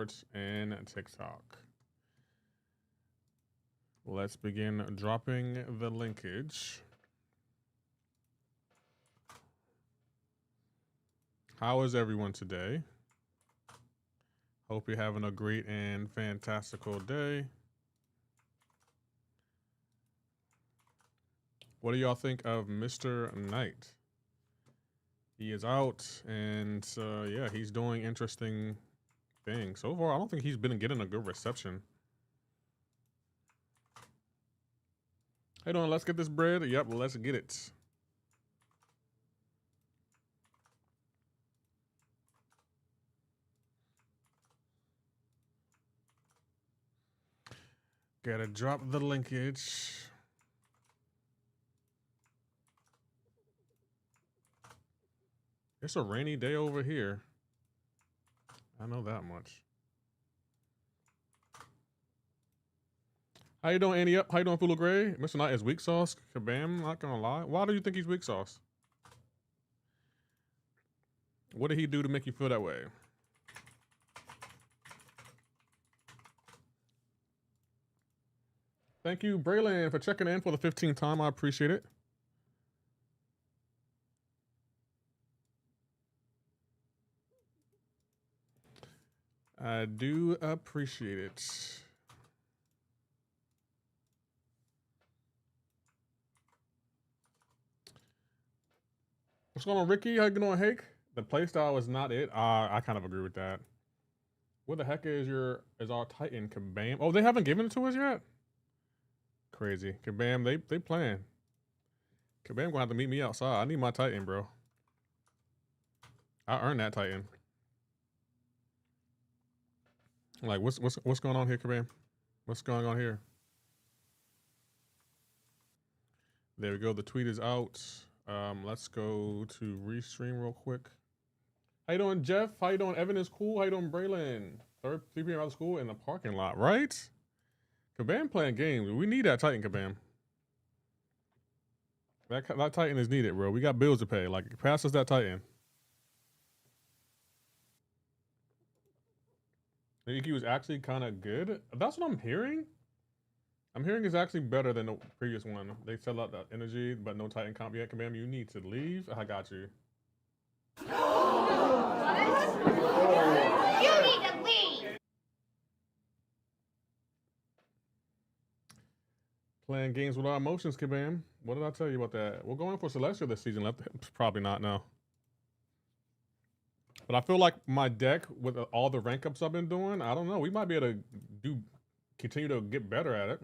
Shorts, and TikTok. Let's begin dropping the linkage. How is everyone today? Hope you're having a great and fantastical day. What do y'all think of Mr. Knight? He is out, and yeah, he's doing interesting things. So far, I don't think he's been getting a good reception. Hey, doing? Let's get this bread. Yep, let's get it. Gotta drop the linkage. It's a rainy day over here. I know that much. How you doing, Andy? Up? How you doing, Fula Gray? Mr. Knight is weak sauce. Kabam, not gonna lie. Why do you think he's weak sauce? What did he do to make you feel that way? Thank you, Braylon, for checking in for the 15th time. I appreciate it. I do appreciate it. What's going on, Ricky? How you doing, Hake? The playstyle is not it. I kind of agree with that. Where the heck is our Titan, Kabam? Oh, they haven't given it to us yet? Crazy. Kabam, they playing. Kabam gonna have to meet me outside. I need my Titan, bro. I earned that Titan. Like, what's going on here, Kabam? What's going on here? There we go. The tweet is out. Let's go to restream real quick. How you doing, Jeff? How you doing? Evan is cool. How you doing, Braylon? 3 p.m. out of school in the parking lot, right? Kabam playing games. We need that Titan, Kabam. That Titan is needed, bro. We got bills to pay. Like, pass us that Titan. The EQ was actually kind of good. That's what I'm hearing. I'm hearing it's actually better than the previous one. They sell out the energy, but no Titan comp yet. Kabam, you need to leave. I got you. You need to leave. Playing games with our emotions, Kabam. What did I tell you about that? We're going for Celestial this season. Probably not, no. But I feel like my deck, with all the rank ups I've been doing, I don't know. We might be able to continue to get better at it.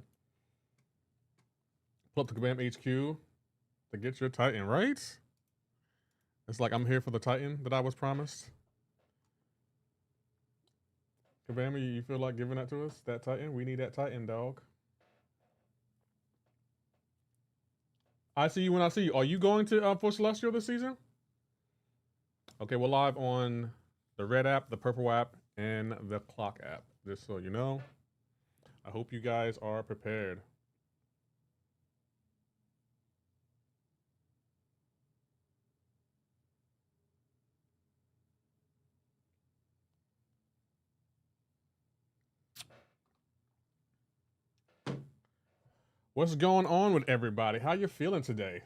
Pull up to Kabam HQ to get your Titan, right? It's like I'm here for the Titan that I was promised. Kabam, you feel like giving that to us? That Titan? We need that Titan, dog. I see you when I see you. Are you going to for Celestial this season? Okay, we're live on the red app, the purple app, and the clock app, just so you know. I hope you guys are prepared. What's going on with everybody? How you feeling today?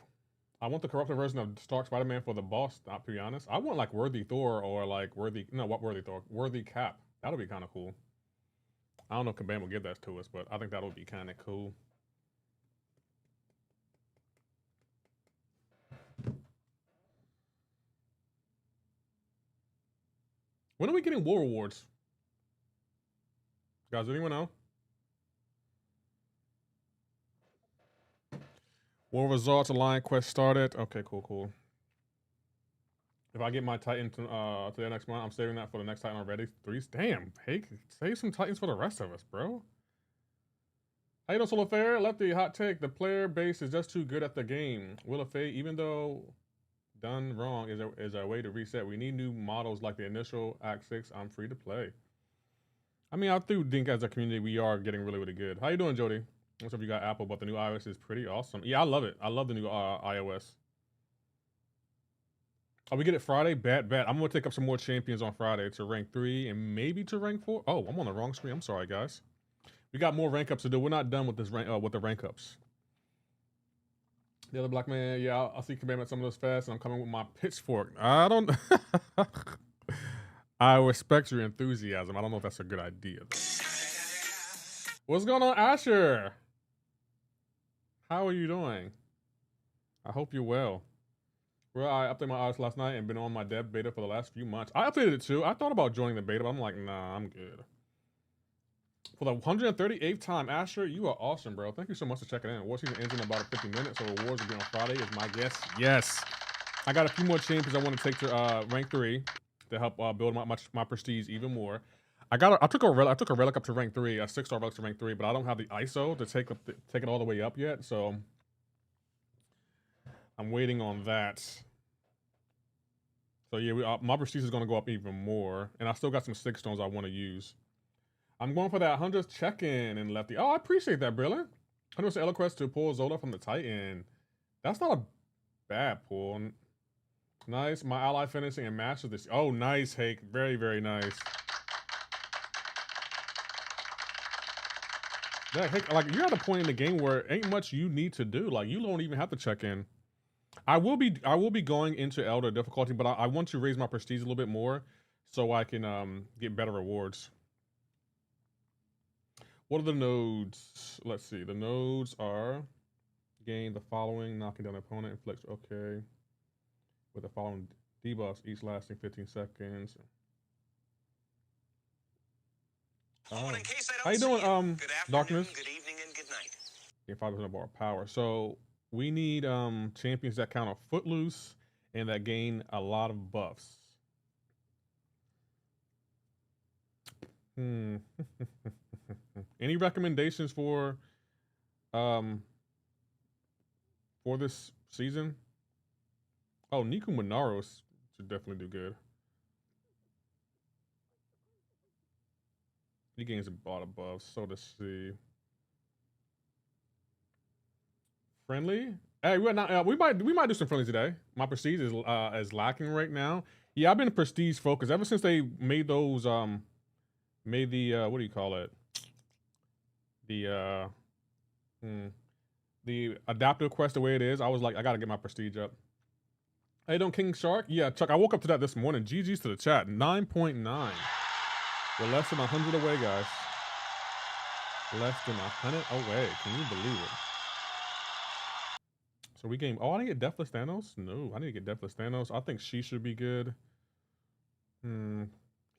I want the corrupted version of Stark Spider-Man for the boss, not to be honest. I want like Worthy Thor or like Worthy Thor? Worthy Cap. That'll be kind of cool. I don't know if Kabam will give that to us, but I think that'll be kind of cool. When are we getting war rewards? Guys, anyone know? War results, Alliance quest started. Okay, cool. If I get my Titan to the next month, I'm saving that for the next Titan already. 3. Damn, hey, save some Titans for the rest of us, bro. How you doing, Solo Fair? Lefty, hot take. The player base is just too good at the game. Will of Fate, even though done wrong, is a way to reset. We need new models like the initial Act 6. I'm free to play. I mean, I do think as a community, we are getting really good. How you doing, Jody? What's up, you got Apple, but the new iOS is pretty awesome. Yeah, I love it. I love the new iOS. Oh, we get it Friday? Bet. I'm gonna take up some more champions on Friday to rank 3 and maybe to rank 4. Oh, I'm on the wrong screen. I'm sorry, guys. We got more rank ups to do. We're not done with this with the rank ups. The other black man, yeah, I'll see Kabam at some of those fast, and I'm coming with my pitchfork. I don't. I respect your enthusiasm. I don't know if that's a good idea, though. What's going on, Asher? How are you doing? I hope you're well. Well, I updated my odds last night and been on my dev beta for the last few months. I updated it too. I thought about joining the beta, but I'm like, nah, I'm good. For the 138th time, Asher, you are awesome, bro. Thank you so much for checking in. War season ends in about 50 minutes, so rewards will be on Friday is my guess. Yes. I got a few more champions I want to take to rank 3 to help build my prestige even more. I took a relic up to rank 3, a 6-star relic to rank 3, but I don't have the ISO to take it all the way up yet, so I'm waiting on that. So yeah, my prestige is going to go up even more, and I still got some 6 stones I want to use. I'm going for that 100th check-in and lefty. Oh, I appreciate that, Brilliant. 100% Eloquest to pull Zola from the Titan. That's not a bad pull. Nice. My ally finishing and master this. Oh, nice, Hake. Very, very nice. Yeah, Hake, like, you're at a point in the game where ain't much you need to do. Like, you don't even have to check in. I will be going into Elder difficulty, but I want to raise my prestige a little bit more so I can get better rewards. What are the nodes? Let's see. The nodes are gain the following, knocking down an opponent, inflicts okay. With the following debuffs, each lasting 15 seconds. Oh. How you doing, Darkness? Good evening and good night. Gain 5% more power. So we need champions that count on Footloose and that gain a lot of buffs. Any recommendations for this season? Oh, Niku Minaros should definitely do good. He gains a lot of buffs. So to see. Friendly? Hey, we might do some friendly today. My prestige is lacking right now. Yeah, I've been prestige focused ever since they made those made the what do you call it? The adaptive quest the way it is. I was like, I gotta get my prestige up. Hey, don't King Shark? Yeah, Chuck, I woke up to that this morning. GG's to the chat. 9.9. We're less than 100 away, guys. Less than 100 away. Can you believe it? So we game. Oh, I didn't get Deathless Thanos? No, I didn't get Deathless Thanos. I think she should be good.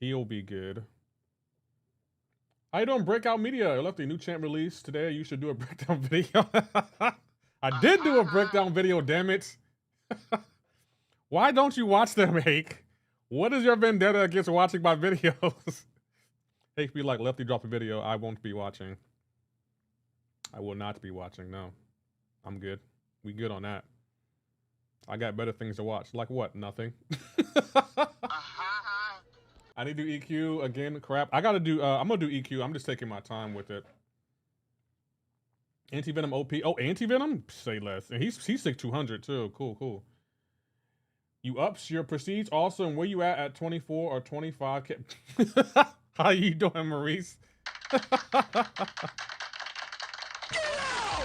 He'll be good. How you doing, Breakout Media? I left a new champ release today. You should do a breakdown video. I did do a breakdown video, damn it. Why don't you watch them, Hake? What is your vendetta against watching my videos? Hake be like, Lefty drop a video. I won't be watching. I will not be watching, no. I'm good. We good on that. I got better things to watch. Like what? Nothing. I need to do EQ again. Crap. I gotta do. I'm gonna do EQ. I'm just taking my time with it. Anti-Venom OP. Oh, Anti-Venom? Say less. And he's 6,200 too. Cool. You ups your prestige. Also, and where you at 24 or 25K? How you doing, Maurice?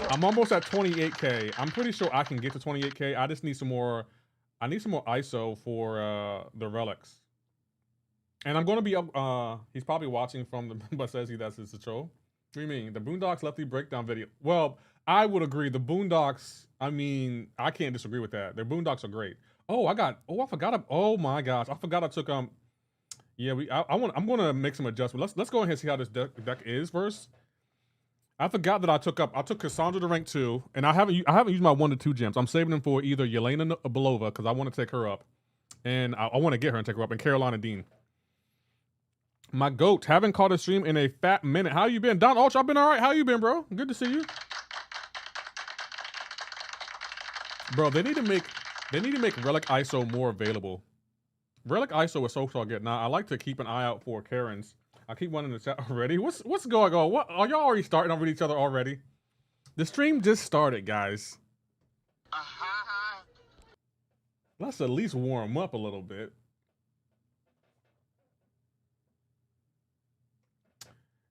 I'm almost at 28K. I'm pretty sure I can get to 28K. I just need some more. I need some more ISO for the relics. And I'm gonna be up. He's probably watching from the, but says that's his troll. What do you mean? The Boondocks Lefty breakdown video. Well, I would agree. The Boondocks. I mean, I can't disagree with that. Their Boondocks are great. Oh, I forgot. Oh my gosh, I forgot I took Yeah, I'm gonna make some adjustments. Let's go ahead and see how this deck is first. I forgot that I took Cassandra to rank 2, and I haven't used my 1 to 2 gems. I'm saving them for either Yelena Belova because I want to take her up, and I want to get her and take her up, and Carolina Dean. My goat, haven't caught a stream in a fat minute. How you been? Don Ultra, I've been all right. How you been, bro? Good to see you. Bro, they need to make Relic ISO more available. Relic ISO is so good. Now, I like to keep an eye out for Karens. I keep one in the chat already. What's going on? What are y'all already starting over each other already? The stream just started, guys. Let's at least warm up a little bit.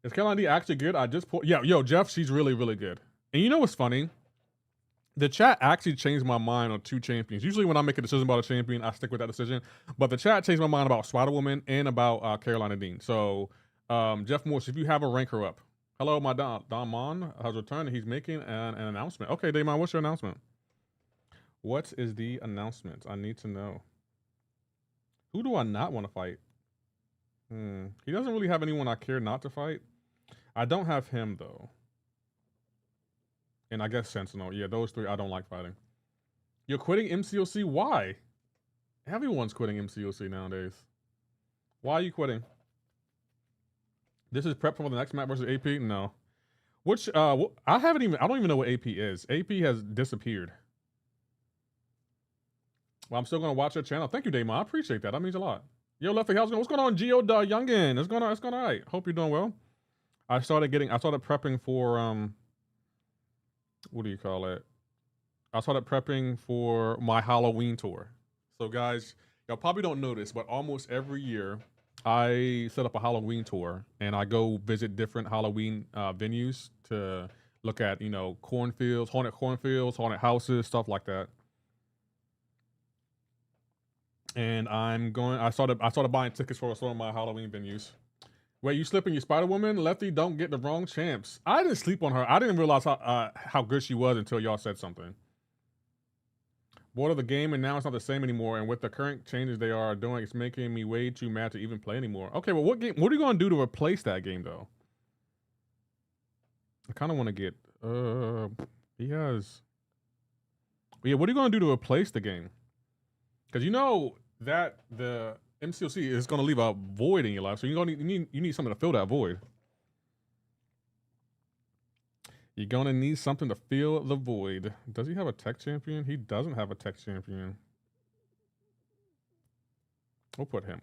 Is Carolina D actually good? I just pulled. Yeah, yo, Jeff, she's really, really good. And you know what's funny? The chat actually changed my mind on 2 champions. Usually, when I make a decision about a champion, I stick with that decision. But the chat changed my mind about Spider Woman and about Carolina Dean. So, Jeff Morse, if you have a rank her up. Hello, my Damon has returned. And he's making an announcement. Okay, Damon, what's your announcement? What is the announcement? I need to know. Who do I not want to fight? He doesn't really have anyone I care not to fight. I don't have him, though. And I guess Sentinel. Yeah, those 3 I don't like fighting. You're quitting MCoC? Why? Everyone's quitting MCoC nowadays. Why are you quitting? This is prep for the next map versus AP? No. Which, I don't even know what AP is. AP has disappeared. Well, I'm still going to watch your channel. Thank you, Damon. I appreciate that. That means a lot. Yo, Lefty, how's it going? What's going on, Geo Youngin? It's going all right. Hope you're doing well. I started prepping for, what do you call it? I started prepping for my Halloween tour. So guys, y'all probably don't know this, but almost every year I set up a Halloween tour and I go visit different Halloween venues to look at, cornfields, haunted houses, stuff like that. And I started buying tickets for some of my Halloween venues. Wait, you slipping your Spider Woman? Lefty, don't get the wrong champs. I didn't sleep on her. I didn't realize how good she was until y'all said something. Bored of the game, and now it's not the same anymore. And with the current changes they are doing, it's making me way too mad to even play anymore. Okay, well, what are you going to do to replace that game, though? I kind of want to get... Yeah, what are you going to do to replace the game? Because you know that the MCoC is going to leave a void in your life, so you need something to fill that void. You're going to need something to fill the void. Does he have a tech champion? He doesn't have a tech champion. We'll put him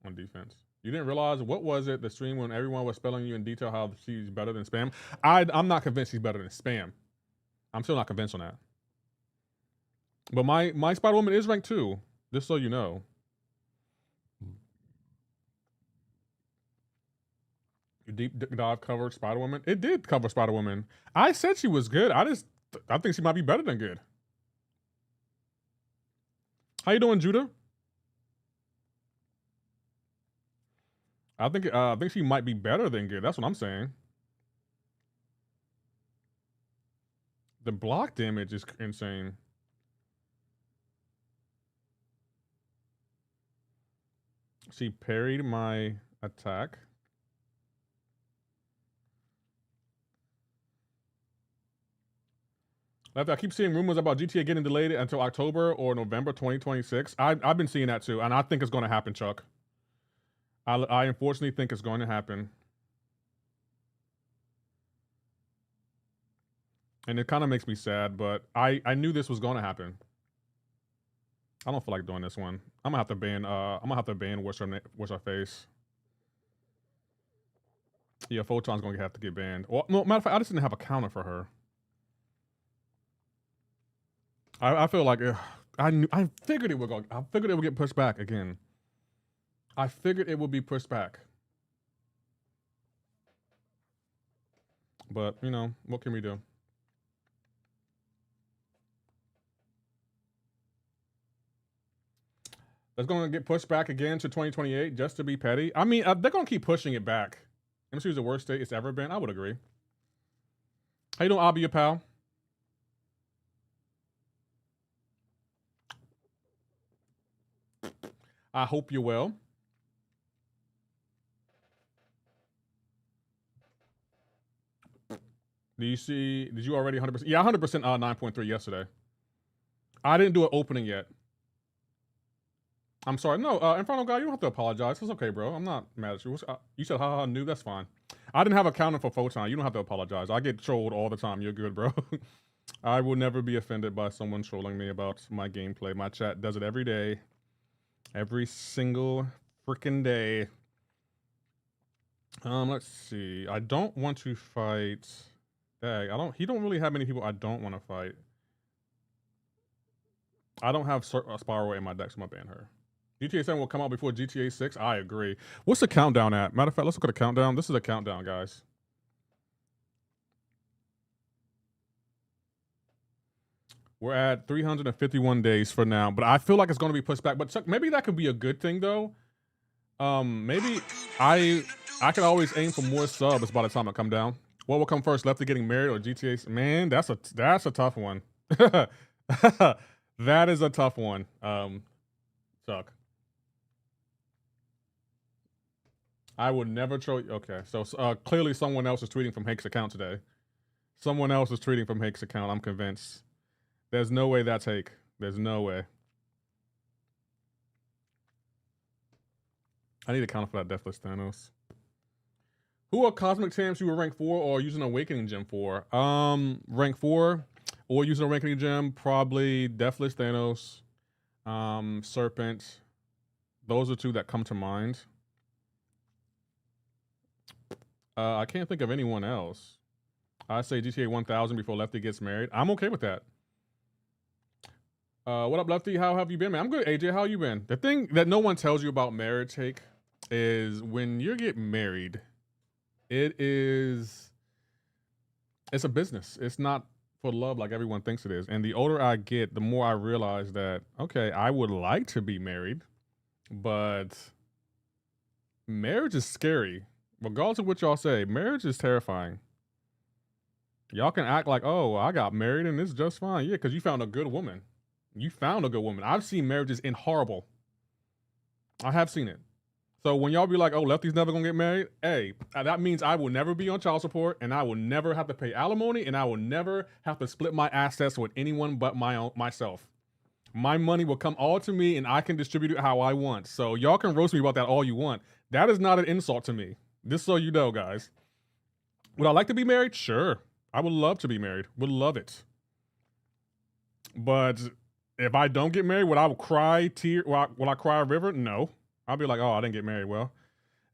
on defense. You didn't realize, what was it, the stream when everyone was spelling you in detail how she's better than Spam? I'm not convinced she's better than Spam. I'm still not convinced on that. But my Spider Woman is ranked 2, just so you know. Deep dive covered Spider Woman. It did cover Spider Woman. I said she was good. I think she might be better than good. How you doing, Judah? I think she might be better than good. That's what I'm saying. The block damage is insane. She parried my attack. I keep seeing rumors about GTA getting delayed until October or November 2026. I've been seeing that too, and I think it's going to happen, Chuck. I unfortunately think it's going to happen. And it kind of makes me sad, but I knew this was going to happen. I don't feel like doing this one. I'm gonna have to ban what's her face. Yeah, Photon's gonna have to get banned. Well, no, matter of fact, I just didn't have a counter for her. I feel like I figured it would get pushed back again. I figured it would be pushed back. But, what can we do? It's going to get pushed back again to 2028 just to be petty. I mean, they're going to keep pushing it back. MC is the worst state it's ever been. I would agree. How you doing, Abby, pal? I hope you're well. Did you already 100%? Yeah, 100% 9.3 yesterday. I didn't do an opening yet. I'm sorry. No, Inferno Guy, you don't have to apologize. It's okay, bro. I'm not mad at you. You said, haha, noob. That's fine. I didn't have a counter for Photon. You don't have to apologize. I get trolled all the time. You're good, bro. I will never be offended by someone trolling me about my gameplay. My chat does it every day. Every single freaking day. Let's see. I don't want to fight... Dang, he don't really have many people I don't want to fight. I don't have Spyro in my deck, so I'm gonna ban her. GTA 7 will come out before GTA 6. I agree. What's the countdown at? Matter of fact, let's look at the countdown. This is a countdown, guys. We're at 351 days for now, but I feel like it's going to be pushed back. But Chuck, maybe that could be a good thing, though. Maybe I can always aim for more subs by the time I come down. What will come first, Lefty getting married or GTA? Man, that's a tough one. That is a tough one. Chuck. I would never troll. Okay, so clearly someone else is tweeting from Hake's account today. Someone else is tweeting from Hake's account. I'm convinced. There's no way that's Hake. There's no way. I need a counter for that Deathless Thanos. Who are Cosmic Champs you were rank 4 or using Awakening Gem for? Rank 4 or using Awakening Gem, probably Deathless Thanos, Serpent. Those are two that come to mind. I can't think of anyone else. I say GTA 1000 before Lefty gets married. I'm okay with that. What up, Lefty? How have you been, man? I'm good, AJ. How you been? The thing that no one tells you about marriage, Hake, is when you get married, it's a business. It's not for love like everyone thinks it is. And the older I get, the more I realize that, okay, I would like to be married, but marriage is scary. Regardless of what y'all say, marriage is terrifying. Y'all can act like, oh, I got married and it's just fine. Yeah, because you found a good woman. You found a good woman. I've seen marriages end horrible. I have seen it. So when y'all be like, oh, Lefty's never gonna get married, hey, that means I will never be on child support and I will never have to pay alimony and I will never have to split my assets with anyone but myself. My money will come all to me and I can distribute it how I want. So y'all can roast me about that all you want. That is not an insult to me. Just so you know, guys. Would I like to be married? Sure. I would love to be married. Would love it. But if I don't get married, would I cry will I cry a river? No. I'll be like, oh, I didn't get married. Well,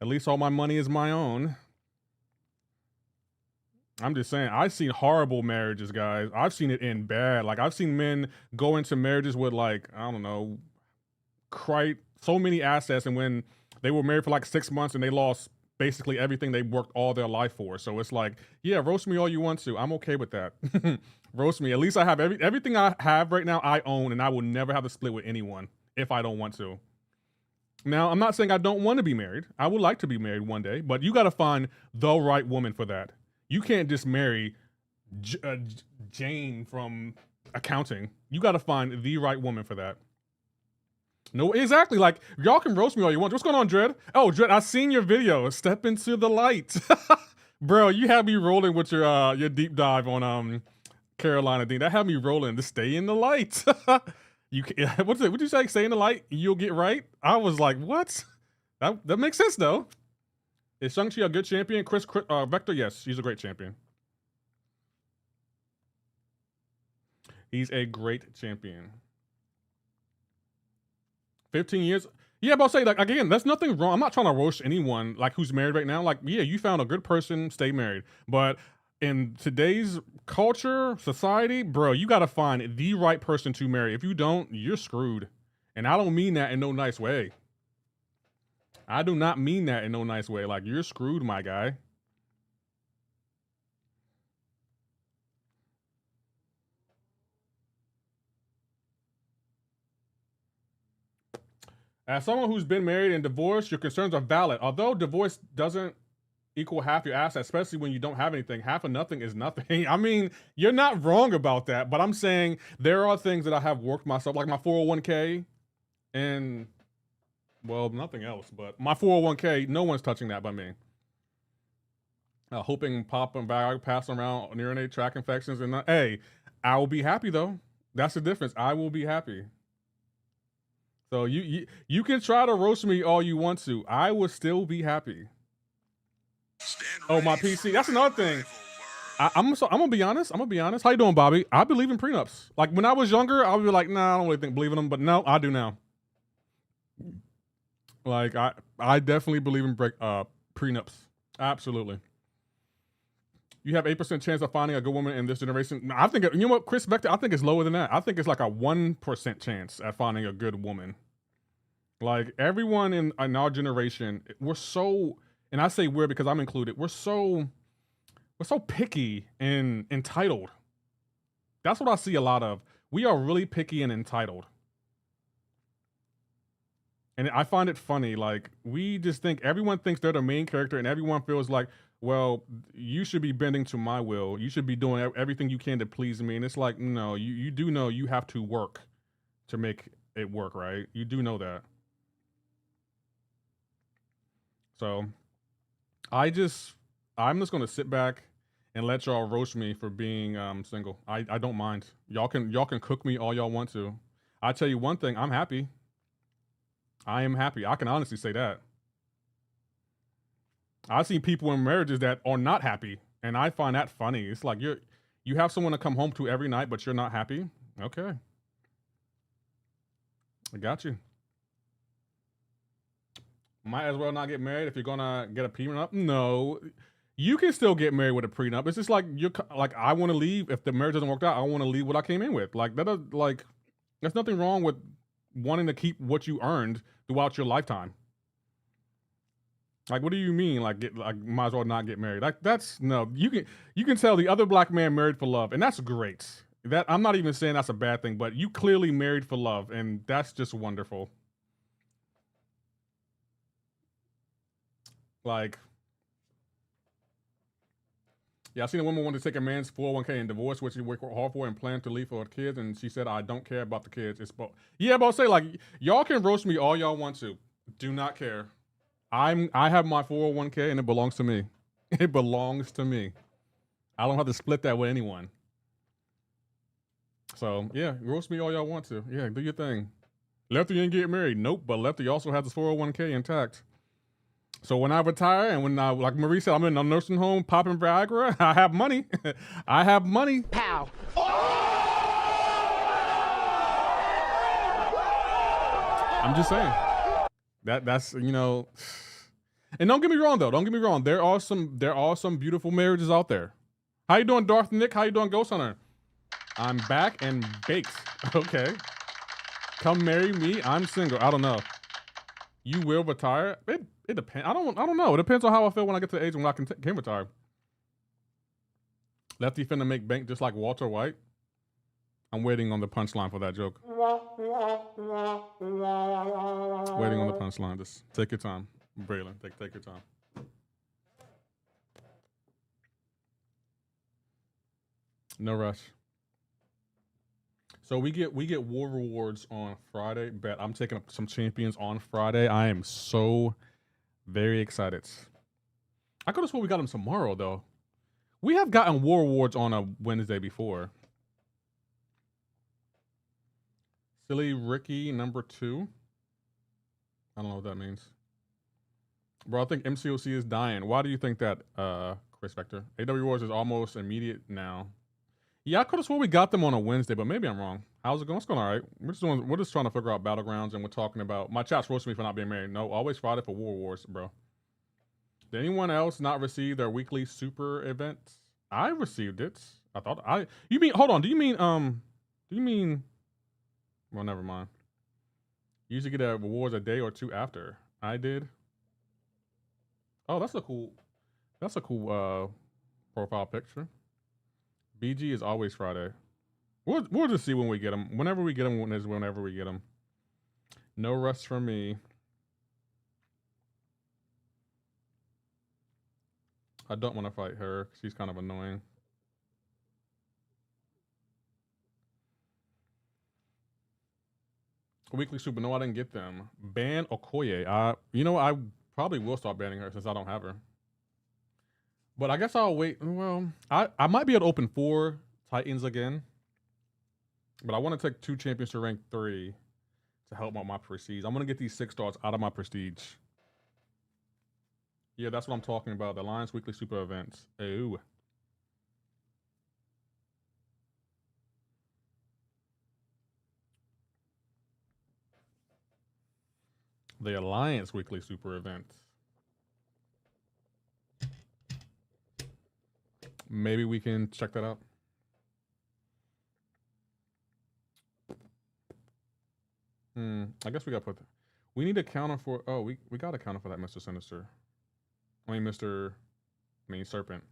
at least all my money is my own. I'm just saying, I've seen horrible marriages, guys. I've seen it end bad. Like, I've seen men go into marriages with, like, I don't know, so many assets, and when they were married for like 6 months and they lost basically everything they worked all their life for. So it's like, yeah, roast me all you want to. I'm okay with that. Roast me. At least I have everything I have right now, I own, and I will never have to split with anyone if I don't want to. Now, I'm not saying I don't want to be married. I would like to be married one day, but you got to find the right woman for that. You can't just marry Jane from accounting. You got to find the right woman for that. No, exactly. Like, y'all can roast me all you want. What's going on, Dread? Oh, Dread, I seen your video. Step into the light. Bro, you had me rolling with your deep dive on Carolina Dean. That had me rolling to stay in the light. What'd you say? Stay in the light, you'll get right? I was like, what? That makes sense, though. Is Shang-Chi a good champion? Chris Vector, yes, he's a great champion. He's a great champion. 15 years. Yeah, but I'll say, like, again, there's nothing wrong. I'm not trying to roast anyone, like, who's married right now. Like, yeah, you found a good person, stay married. But in today's culture, society, bro, you got to find the right person to marry. If you don't, you're screwed. And I don't mean that in no nice way. I do not mean that in no nice way. Like, you're screwed, my guy. As someone who's been married and divorced, your concerns are valid. Although divorce doesn't equal half your assets, especially when you don't have anything. Half of nothing is nothing. I mean, you're not wrong about that, but I'm saying there are things that I have worked myself, like my 401k and, well, nothing else, but my 401k, no one's touching that but me. Hoping pop and bag pass around urinate tract infections and hey, I will be happy though. That's the difference. I will be happy. So you can try to roast me all you want to. I will still be happy. Oh, my PC. That's another thing. I'm gonna be honest. How you doing, Bobby? I believe in prenups. Like when I was younger, I would be like, nah, I don't really believe in them. But no, I do now. Like I definitely believe in prenups. Absolutely. You have 8% chance of finding a good woman in this generation. I think, you know what, Chris Vector, I think it's lower than that. I think it's like a 1% chance at finding a good woman. Like, everyone in our generation, we're so, and I say we're because I'm included, we're so picky and entitled. That's what I see a lot of. We are really picky and entitled. And I find it funny, like, we just think, everyone thinks they're the main character and everyone feels like, well, you should be bending to my will. You should be doing everything you can to please me. And it's like, no, you do know you have to work to make it work, right? You do know that. So I'm just gonna sit back and let y'all roast me for being single. I don't mind. Y'all can cook me all y'all want to. I tell you one thing, I'm happy. I am happy. I can honestly say that. I've seen people in marriages that are not happy, and I find that funny. It's like you have someone to come home to every night, but you're not happy. Okay, I got you. Might as well not get married if you're gonna get a prenup. No, you can still get married with a prenup. It's just like I want to leave if the marriage doesn't work out. I want to leave what I came in with. Like there's nothing wrong with wanting to keep what you earned throughout your lifetime. Like, what do you mean? Like, might as well not get married. Like, that's no. You can tell the other black man married for love, and that's great. That I'm not even saying that's a bad thing, but you clearly married for love, and that's just wonderful. Like, yeah, I seen a woman want to take a man's 401k and divorce, which he worked hard for and planned to leave for her kids, and she said, "I don't care about the kids." It's yeah, but I'll say, like, y'all can roast me all y'all want to. Do not care. I have my 401k and it belongs to me. It belongs to me. I don't have to split that with anyone. So yeah, roast me all y'all want to. Yeah, do your thing. Lefty ain't get married. Nope, but Lefty also has his 401k intact. So when I retire and when like Marie said, I'm in a nursing home popping Viagra, I have money. I have money. Pow. I'm just saying. That's you know, and don't get me wrong though. Don't get me wrong. There are some beautiful marriages out there. How you doing, Darth Nick? How you doing, Ghost Hunter? I'm back and baked. Okay, come marry me. I'm single. I don't know. You will retire. It depends. I don't know. It depends on how I feel when I get to the age when I can retire. Lefty finna make bank just like Walter White. I'm waiting on the punchline for that joke. Waiting on the punchline. Just take your time, Braylon. Take your time. No rush. So we get war rewards on Friday. Bet I'm taking up some champions on Friday. I am so very excited. I could have sworn we got them tomorrow though. We have gotten war rewards on a Wednesday before. Silly Ricky number 2. I don't know what that means. Bro, I think MCoC is dying. Why do you think that, Chris Vector? AW Wars is almost immediate now. Yeah, I could have sworn we got them on a Wednesday, but maybe I'm wrong. How's it going? It's going all right. We're just trying to figure out Battlegrounds, and we're talking about... My chat's roasting me for not being married. No, always Friday for War Wars, bro. Did anyone else not receive their weekly super events? I received it. I thought You mean... Hold on. Do you mean... Well, never mind. You usually get a rewards a day or two after. I did. Oh, that's a cool profile picture. BG is always Friday. We'll just see when we get them. Whenever we get them, whenever we get them. No rush from me. I don't want to fight her. She's kind of annoying. Weekly super. No, I didn't get them. Ban Okoye. You know, I probably will start banning her since I don't have her. But I guess I'll wait. Well, I might be able to open 4 Titans again. But I want to take 2 champions to rank 3 to help out my prestige. I'm going to get these 6 stars out of my prestige. Yeah, that's what I'm talking about. The Alliance Weekly Super Events. Ooh. The Alliance Weekly Super Event. Maybe we can check that out. I guess we got to put. We need a counter for. Oh, we got a counter for that, Mr. Sinister. Serpent.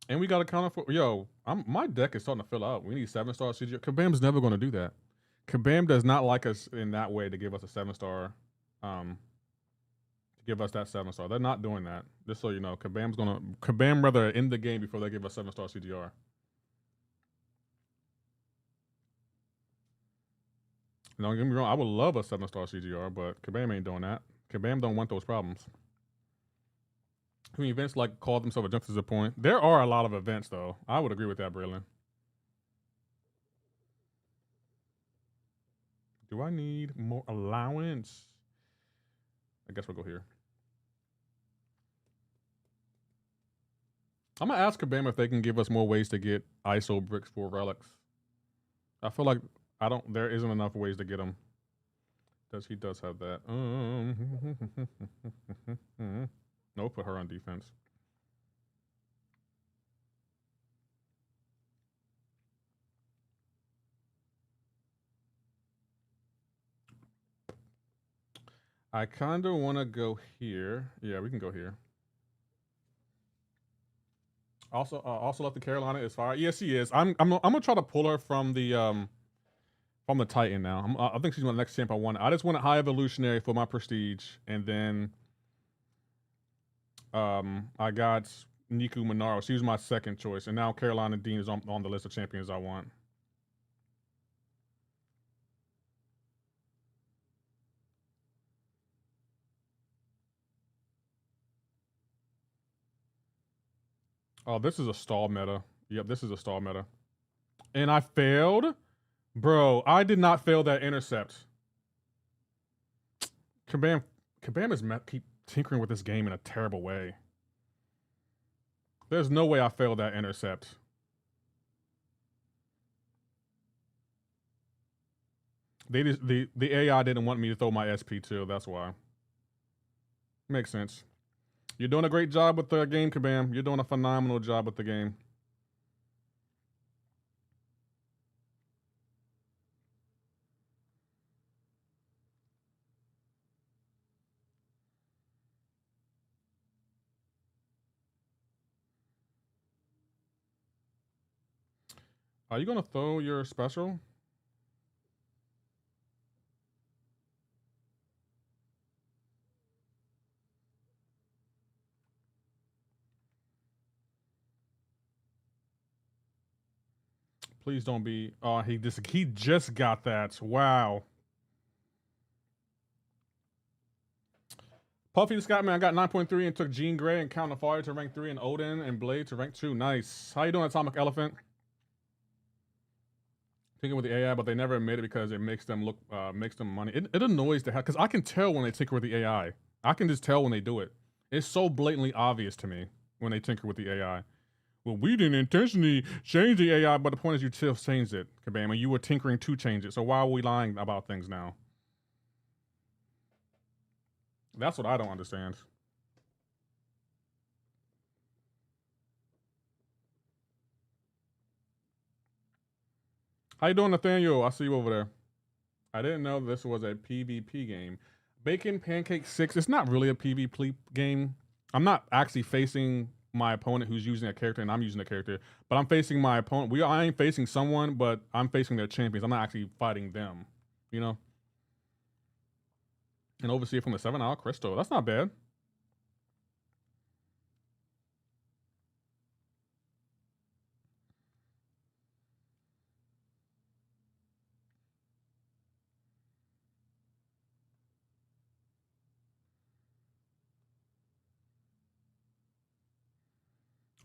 And we got a counter for. Yo, my deck is starting to fill out. We need 7-star CGR. Kabam's never going to do that. Kabam does not like us in that way to give us a 7-star. To give us that 7-star. They're not doing that. Just so you know, Kabam rather end the game before they give us 7-star CGR. Don't get me wrong, I would love a 7-star CGR, but Kabam ain't doing that. Kabam don't want those problems. I mean, events like call themselves a jump to the point. There are a lot of events, though. I would agree with that, Braylon. Do I need more allowance? I guess we'll go here. I'm gonna ask Kabam if they can give us more ways to get ISO bricks for relics. I feel like there isn't enough ways to get them. He does have that. No, put her on defense. I kind of want to go here. Yeah, we can go here. Also left the Carolina is fire. Yes, she is. I'm gonna try to pull her from the Titan now. I think she's my next champ I want. I just want a high evolutionary for my prestige, and then I got Niku Monaro. She was my second choice, and now Carolina Dean is on the list of champions I want. Oh, this is a stall meta. Yep, this is a stall meta. And I failed? Bro, I did not fail that intercept. Kabam is keep tinkering with this game in a terrible way. There's no way I failed that intercept. The AI didn't want me to throw my SP too, that's why. Makes sense. You're doing a great job with the game, Kabam. You're doing a phenomenal job with the game. Are you gonna throw your special? Please don't be. Oh, he just got that. Wow. Puffy the Scatman, I got 9.3 and took Jean Grey and Count of Fire to rank 3 and Odin and Blade to rank 2. Nice. How you doing, Atomic Elephant? Tinker with the AI, but they never admit it because it makes them look, makes them money. It annoys the hell, because I can tell when they tinker with the AI. I can just tell when they do it. It's so blatantly obvious to me when they tinker with the AI. Well, we didn't intentionally change the AI, but the point is you still changed it, Kabam, and you were tinkering to change it. So why are we lying about things now? That's what I don't understand. How you doing, Nathaniel? I see you over there. I didn't know this was a PvP game. Bacon Pancake 6, it's not really a PvP game. I'm not actually facing my opponent who's using a character and I'm using a character, but I'm facing my opponent. I ain't facing someone, but I'm facing their champions. I'm not actually fighting them, you know? And overseer from the 7-hour crystal. That's not bad.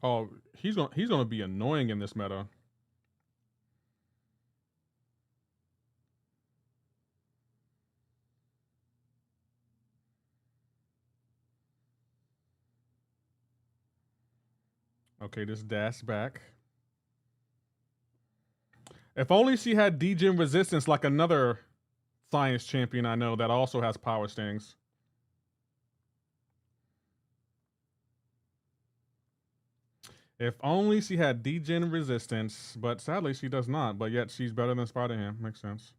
Oh, he's gonna be annoying in this meta. Okay, this dash back. If only she had degen resistance like another science champion I know that also has power stings. If only she had degen resistance, but sadly she does not. But yet she's better than Spider-Ham. Makes sense.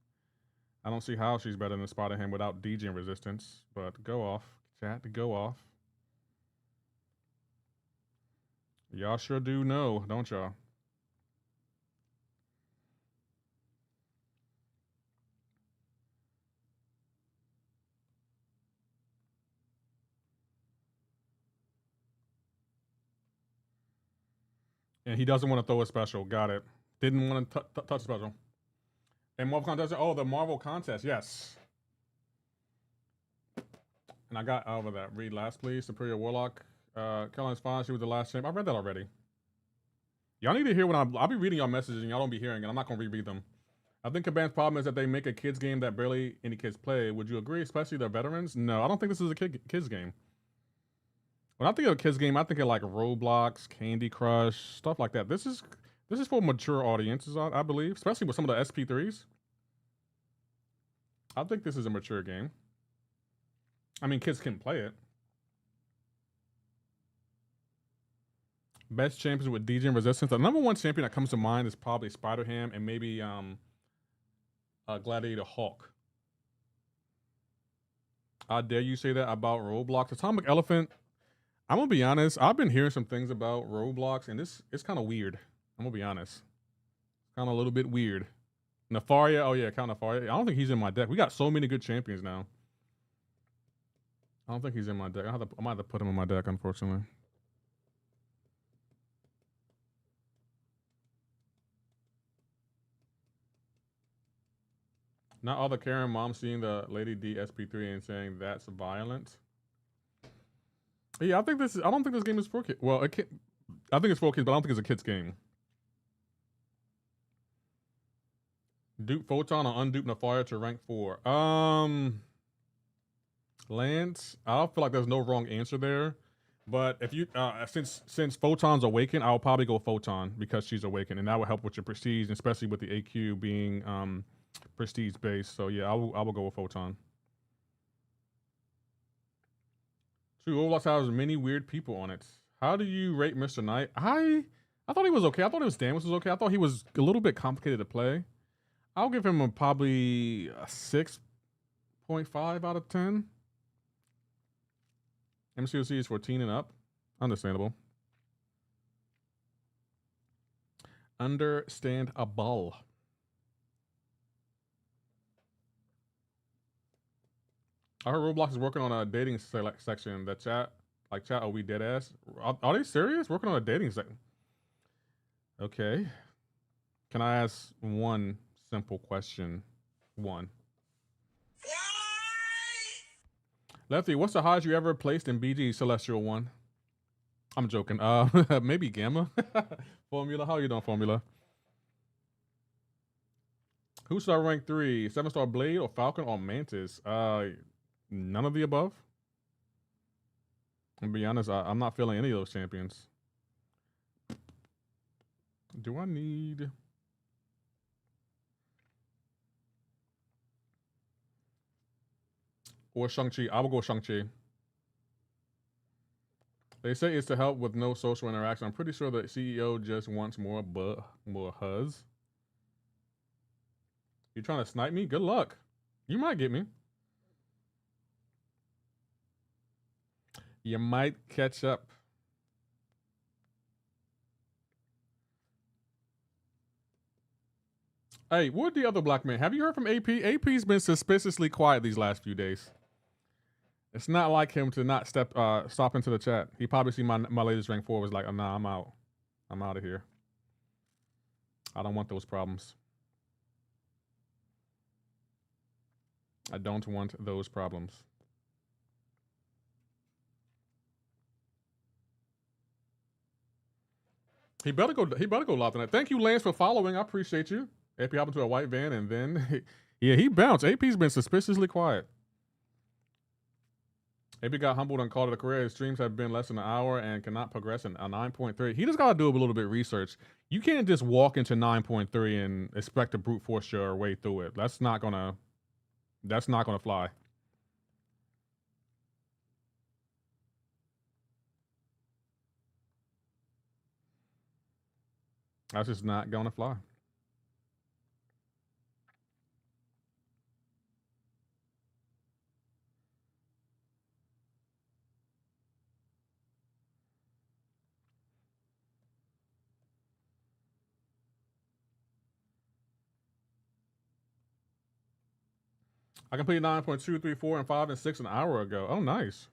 I don't see how she's better than Spider-Ham without degen resistance. But go off, chat. Go off. Y'all sure do know, don't y'all? And he doesn't want to throw a special. Got it. Didn't want to touch special. And Marvel contest. Oh, the Marvel contest. Yes. And I got over that. Read last, please. Superior Warlock. Caroline's fine. She was the last champ. I read that already. Y'all need to hear when I'll be reading y'all messages and y'all don't be hearing it. I'm not gonna reread them. I think Kabam's problem is that they make a kids game that barely any kids play. Would you agree? Especially the veterans? No, I don't think this is a kids game. When I think of a kids game, I think of like Roblox, Candy Crush, stuff like that. This is for mature audiences, I believe, especially with some of the SP3s. I think this is a mature game. I mean, kids can play it. Best champions with degen resistance. The number one champion that comes to mind is probably Spider-Ham and maybe Gladiator Hawk. I dare you say that about Roblox. Atomic Elephant, I'm gonna be honest, I've been hearing some things about Roblox and it's kind of weird. I'm gonna be honest. Kind of a little bit weird. Nefaria, oh yeah, Count Nefaria. I don't think he's in my deck. We got so many good champions now. I don't think he's in my deck. I might have to put him in my deck, unfortunately. Not all the Karen moms seeing the Lady D SP3 and saying that's violent. Yeah, I don't think this game is for kids. Well, I think it's for kids, but I don't think it's a kid's game. Dupe Photon or undupe Nefaria to rank 4. Lance, I don't feel like there's no wrong answer there. But if you since Photon's awakened, I'll probably go Photon because she's awakened, and that will help with your prestige, especially with the AQ being prestige based. So yeah, I will go with Photon. True, Roblox has many weird people on it. How do you rate Mr. Knight? I thought he was okay. I thought his damage was okay. I thought he was a little bit complicated to play. I'll give him probably a 6.5 out of 10. MCoC is 14 and up. Understandable. Understandable. I heard Roblox is working on a dating section. The chat, are we dead ass? Are they serious? Working on a dating section? Okay. Can I ask one simple question? One. Lefty, what's the highest you ever placed in BG Celestial 1? I'm joking. Maybe Gamma. Formula, how you doing, Formula? Who star rank 3? 7-star Blade or Falcon or Mantis? None of the above. To be honest, I'm not feeling any of those champions. Do I need... Or Shang-Chi? I will go Shang-Chi. They say it's to help with no social interaction. I'm pretty sure the CEO just wants more huzz. You trying to snipe me? Good luck. You might get me. You might catch up. Hey, what the other black man? Have you heard from AP? AP's been suspiciously quiet these last few days. It's not like him to not stop into the chat. He probably see my latest rank 4 was like, oh, nah, I'm out. I'm out of here. I don't want those problems. I don't want those problems. He better go live tonight. Thank you, Lance, for following. I appreciate you. AP happened to a white van and then yeah, he bounced. AP's been suspiciously quiet. AP got humbled and called it a career. His streams have been less than an hour and cannot progress in a 9.3. He just got to do a little bit of research. You can't just walk into 9.3 and expect to brute force your way through it. That's not gonna fly. That's just not gonna fly. I completed 9.2, 3, 4, and 5, and 6 an hour ago. Oh, nice.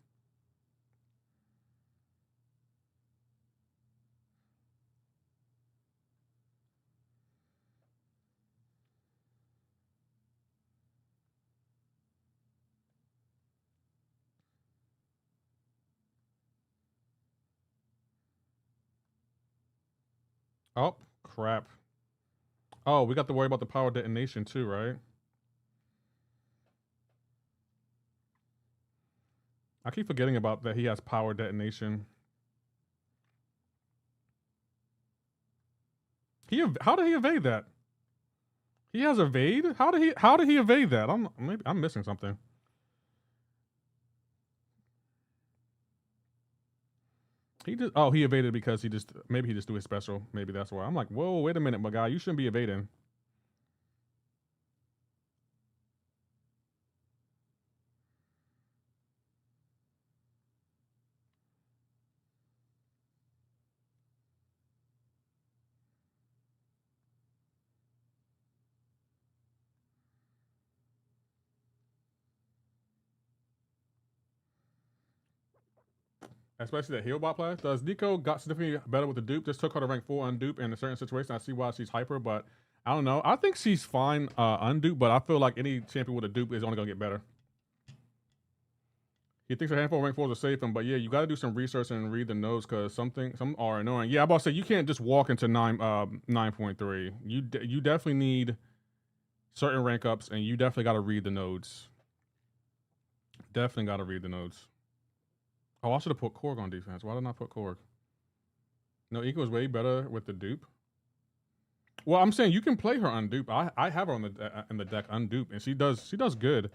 Oh, crap. Oh, we got to worry about the power detonation too, right? I keep forgetting about that he has power detonation. How did he evade that? He has evade? How did he evade that? I'm missing something. He evaded because he just do his special. Maybe that's why. I'm like, whoa, wait a minute, my guy, you shouldn't be evading. Especially that heal bot play. Does Nico got significantly better with the dupe? Just took her to rank 4 undupe in a certain situation. I see why she's hyper, but I don't know. I think she's fine undupe, but I feel like any champion with a dupe is only gonna get better. He thinks a handful of rank 4s are safe, but yeah, you gotta do some research and read the notes because some are annoying. Yeah, I'm about to say you can't just walk into 9.3. You definitely need certain rank ups, and you definitely gotta read the nodes. Definitely gotta read the nodes. Oh, I should have put Korg on defense. Why did I not put Korg? No, Eco is way better with the dupe. Well, I'm saying you can play her undupe. I have her on in the deck undupe, and she does good.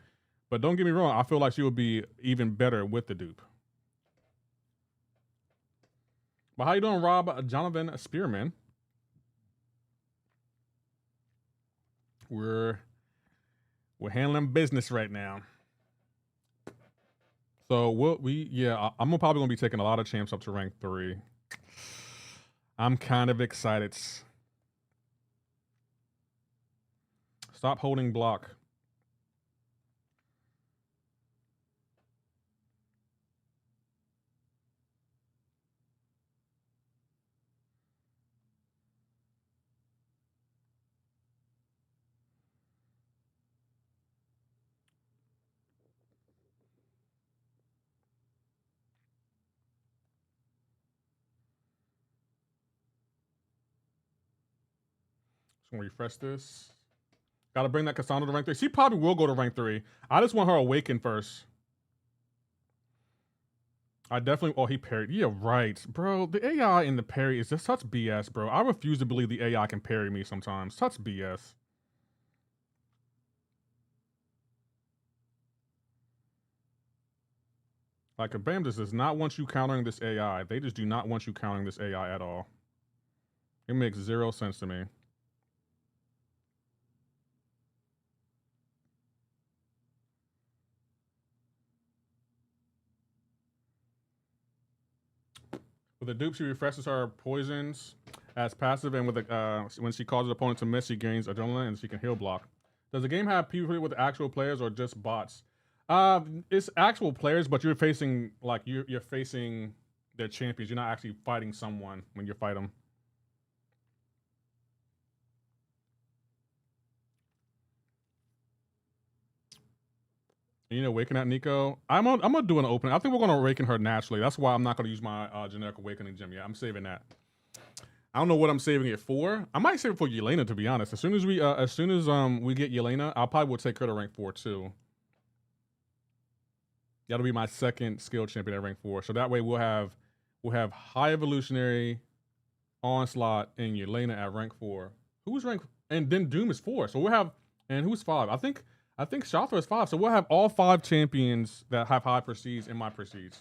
But don't get me wrong, I feel like she would be even better with the dupe. But how you doing, Rob? Jonathan Spearman. We're handling business right now. So I'm probably gonna be taking a lot of champs up to rank 3. I'm kind of excited. Stop holding block. Just gonna refresh this. Gotta bring that Cassandra to rank 3. She probably will go to rank 3. I just want her awakened first. I definitely. Oh, he parried. Yeah, right, bro. The AI in the parry is just such BS, bro. I refuse to believe the AI can parry me sometimes. Such BS. Like, Kabam just does not want you countering this AI. They just do not want you countering this AI at all. It makes zero sense to me. With the dupe, she refreshes her poisons as passive, and with when she causes opponent to miss, she gains adrenaline and she can heal block. Does the game have PvP with actual players or just bots? It's actual players, but you're facing you're facing their champions. You're not actually fighting someone when you fight them. You know, waking at Nico. I'm gonna do an opening. I think we're gonna awaken her naturally. That's why I'm not gonna use my generic awakening gem yet. I'm saving that. I don't know what I'm saving it for. I might save it for Yelena, to be honest. As soon as we get Yelena, I'll probably will take her to rank 4 too. That'll be my second skill champion at rank 4. So that way we'll have high evolutionary, onslaught, and Yelena at rank 4. Who's rank? And then Doom is 4. So we'll have, and who's 5? I think Shatra is 5. So we'll have all 5 champions that have high prestige in my prestige.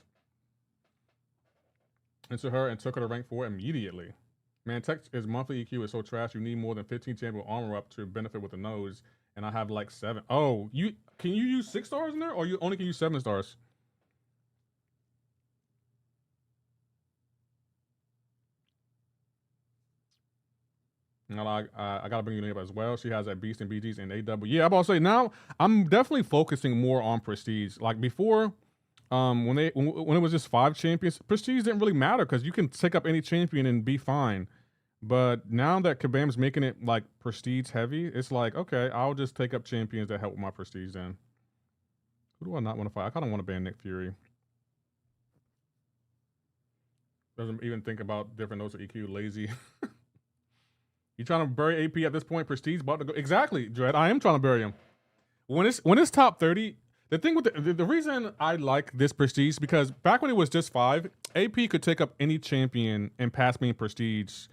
Into her and took her to rank 4 immediately. Man, tech is monthly EQ is so trash. You need more than 15 champion armor up to benefit with the nose, and I have like 7. Oh, you can you use 6 stars in there, or you only can use 7 stars? No, I gotta bring you up as well. She has that beast and BGs and AW. Yeah, I'm about to say now I'm definitely focusing more on prestige. Like before, when it was just 5 champions, prestige didn't really matter because you can take up any champion and be fine. But now that Kabam's making it like prestige heavy, it's like, okay, I'll just take up champions that help with my prestige then. Who do I not want to fight? I kind of want to ban Nick Fury. Doesn't even think about different notes of EQ, lazy. You trying to bury AP at this point? Prestige about to go. Exactly, Dread. I am trying to bury him. When it's top 30, the thing with the reason I like this prestige because back when it was just 5, AP could take up any champion and pass me in prestige.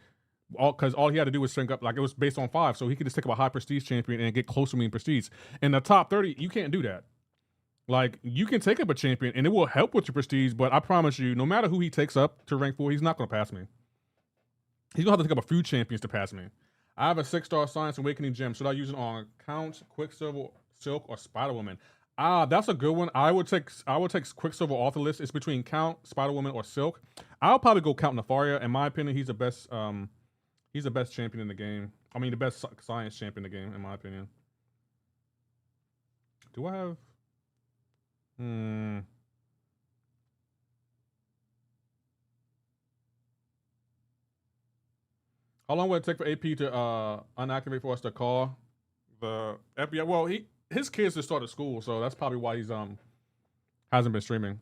Because all he had to do was shrink up, like it was based on 5, so he could just take up a high prestige champion and get close to me in prestige. In the top 30, you can't do that. Like you can take up a champion and it will help with your prestige, but I promise you, no matter who he takes up to rank 4, he's not going to pass me. He's gonna have to take up a few champions to pass me. I have a 6-star Science Awakening gem. Should I use it on Count, Quicksilver, Silk, or Spider-Woman? That's a good one. I would take Quicksilver off the list. It's between Count, Spider-Woman, or Silk. I'll probably go Count Nefaria. In my opinion, he's the best champion in the game. I mean, the best science champion in the game, in my opinion. Do I have? How long would it take for AP to unactivate for us to call the FBI? Well, his kids just started school, so that's probably why he's hasn't been streaming.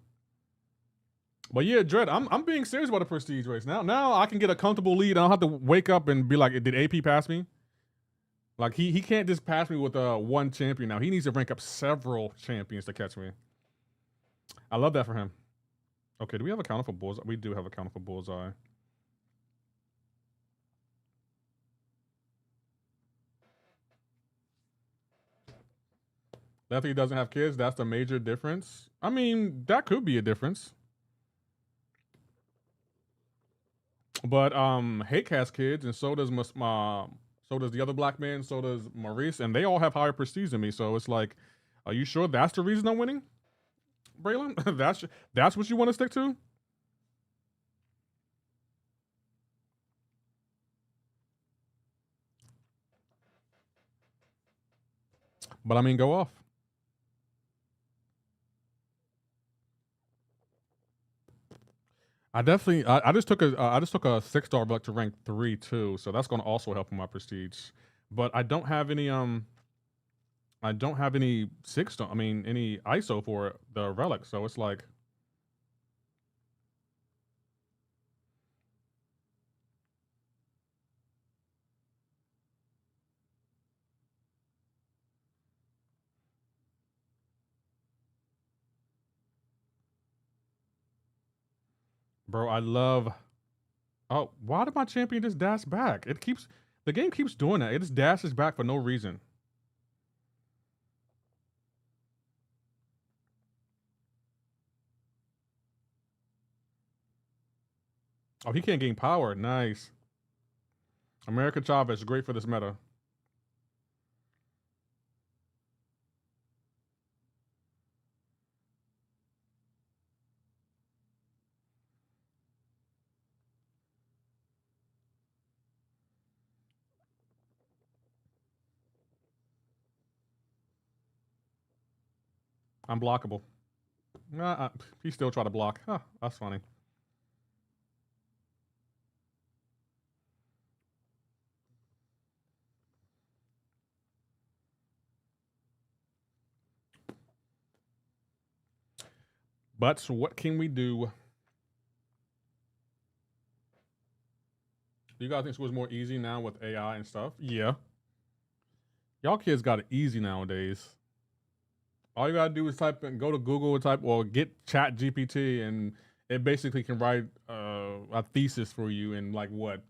But yeah, Dread, I'm being serious about the prestige race. Now I can get a comfortable lead. I don't have to wake up and be like, did AP pass me? Like he can't just pass me with one champion now. He needs to rank up several champions to catch me. I love that for him. Okay, do we have a counter for Bullseye? We do have a counter for Bullseye. Lefty doesn't have kids. That's the major difference. I mean, that could be a difference. But Hake has kids, and so does the other black man, so does Maurice, and they all have higher prestige than me. So it's like, are you sure that's the reason I'm winning, Braylon? that's what you want to stick to? But I mean, go off. I definitely I just took a 6-star block to rank 3 too, so that's gonna also help with my prestige. But I don't have any 6-star. I mean any ISO for the relic, so it's like. Bro, I love. Oh, why did my champion just dash back? The game keeps doing that. It just dashes back for no reason. Oh, he can't gain power. Nice. America Chavez, great for this meta. Unblockable. He still try to block. Huh, that's funny. But what can we do? Do you guys think it was more easy now with AI and stuff? Yeah. Y'all kids got it easy nowadays. All you gotta do is type and go to Google and type or get Chat GPT, and it basically can write a thesis for you in like what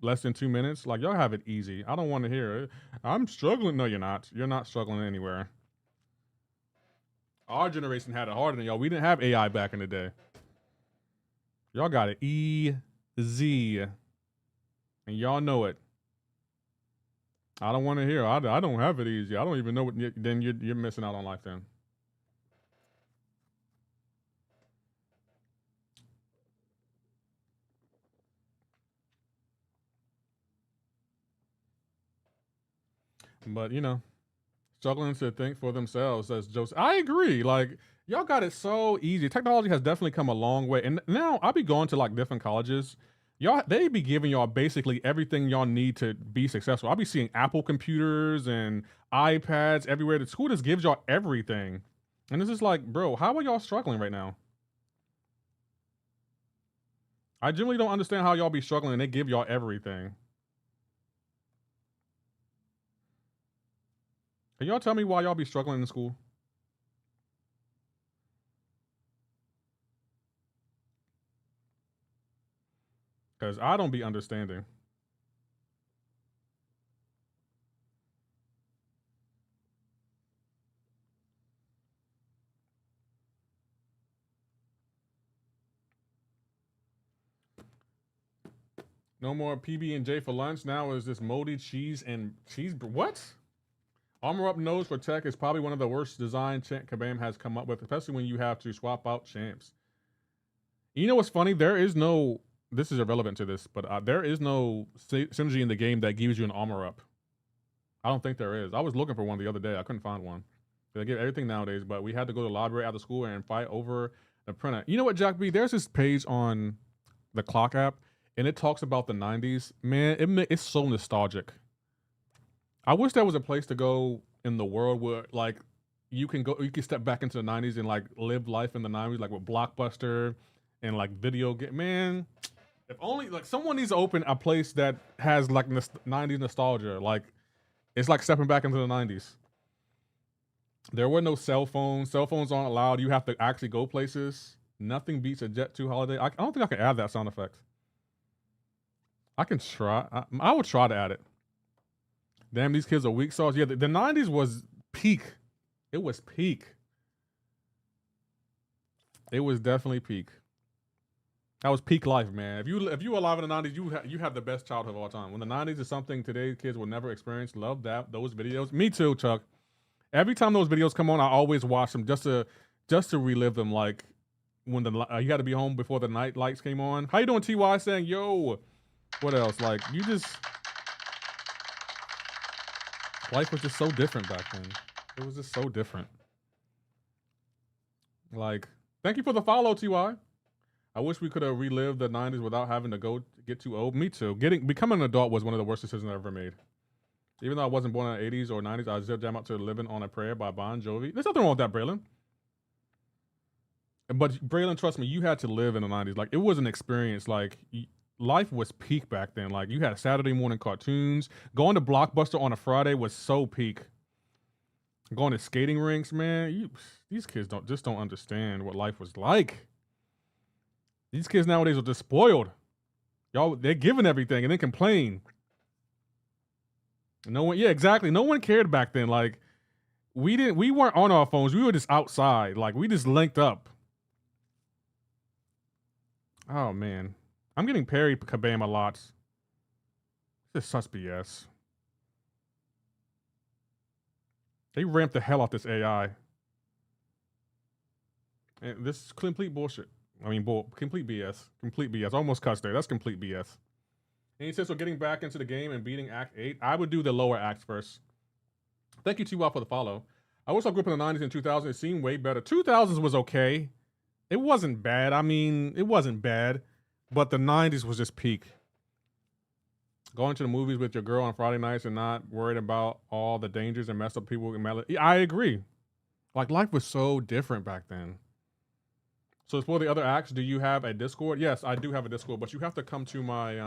less than 2 minutes. Like y'all have it easy. I don't want to hear it. I'm struggling. No, you're not. You're not struggling anywhere. Our generation had it harder than y'all. We didn't have AI back in the day. Y'all got it easy. And y'all know it. I don't want to hear. I don't have it easy. I don't even know what. Then you're missing out on life. Then. But you know, struggling to think for themselves, as Joseph. I agree. Like y'all got it so easy. Technology has definitely come a long way. And now I'll be going to like different colleges. Y'all, they be giving y'all basically everything y'all need to be successful. I'll be seeing Apple computers and iPads everywhere. The school just gives y'all everything. And it's just like, bro, how are y'all struggling right now? I generally don't understand how y'all be struggling and they give y'all everything. Can y'all tell me why y'all be struggling in school? Because I don't be understanding. No more PB&J for lunch. Now is this moldy cheese and cheese. What? Armor Up nose for tech is probably one of the worst design Kabam has come up with, especially when you have to swap out champs. You know what's funny? There is no. This is irrelevant to this, but there is no synergy in the game that gives you an armor up. I don't think there is. I was looking for one the other day. I couldn't find one. They give everything nowadays, but we had to go to the library after school and fight over the printer. You know what, Jack B? There's this page on the clock app, and it talks about the 90s. Man, it's so nostalgic. I wish there was a place to go in the world where like you can step back into the 90s and like live life in the 90s, like with Blockbuster and like video game. Man, if only like someone needs to open a place that has like 90s nostalgia. Like it's like stepping back into the 90s. There were no cell phones. Cell phones aren't allowed. You have to actually go places. Nothing beats a Jet 2 holiday. I don't think I can add that sound effect. I can try. I would try to add it. Damn, these kids are weak sauce. Yeah, the 90s was peak. It was peak. It was definitely peak. That was peak life, man. If you were alive in the 90s, you have the best childhood of all time. When the 90s is something today's kids will never experience. Love those videos. Me too, Chuck. Every time those videos come on, I always watch them just to relive them. Like when you got to be home before the night lights came on. How you doing, Ty? Saying yo. What else? Like you just. Life was just so different back then. It was just so different. Like, thank you for the follow, Ty. I wish we could have relived the 90s without having to get too old. Me too. Becoming an adult was one of the worst decisions I ever made. Even though I wasn't born in the 80s or 90s, I zip jam out to Living on a Prayer by Bon Jovi. There's nothing wrong with that, Braylon. But Braylon, trust me, you had to live in the 90s. Like, it was an experience. Like, life was peak back then. Like you had Saturday morning cartoons. Going to Blockbuster on a Friday was so peak. Going to skating rinks, man. These kids don't understand what life was like. These kids nowadays are just spoiled. Y'all, they're giving everything and then complain. No one, yeah, exactly. No one cared back then. Like we weren't on our phones. We were just outside. Like we just linked up. Oh man. I'm getting parried Kabam a lot. This is such BS. They ramped the hell off this AI. And this is complete bullshit. I mean, complete BS. Complete BS. Almost cussed there. That's complete BS. And he says, so getting back into the game and beating Act 8, I would do the lower acts first. Thank you, T-Wop, for the follow. I wish I grew up in the 90s and 2000s. It seemed way better. 2000s was okay. It wasn't bad. I mean, it wasn't bad. But the 90s was just peak. Going to the movies with your girl on Friday nights and not worried about all the dangers and messed up people. I agree. Like, life was so different back then. So for the other acts, do you have a Discord? Yes, I do have a Discord, but you have to come to my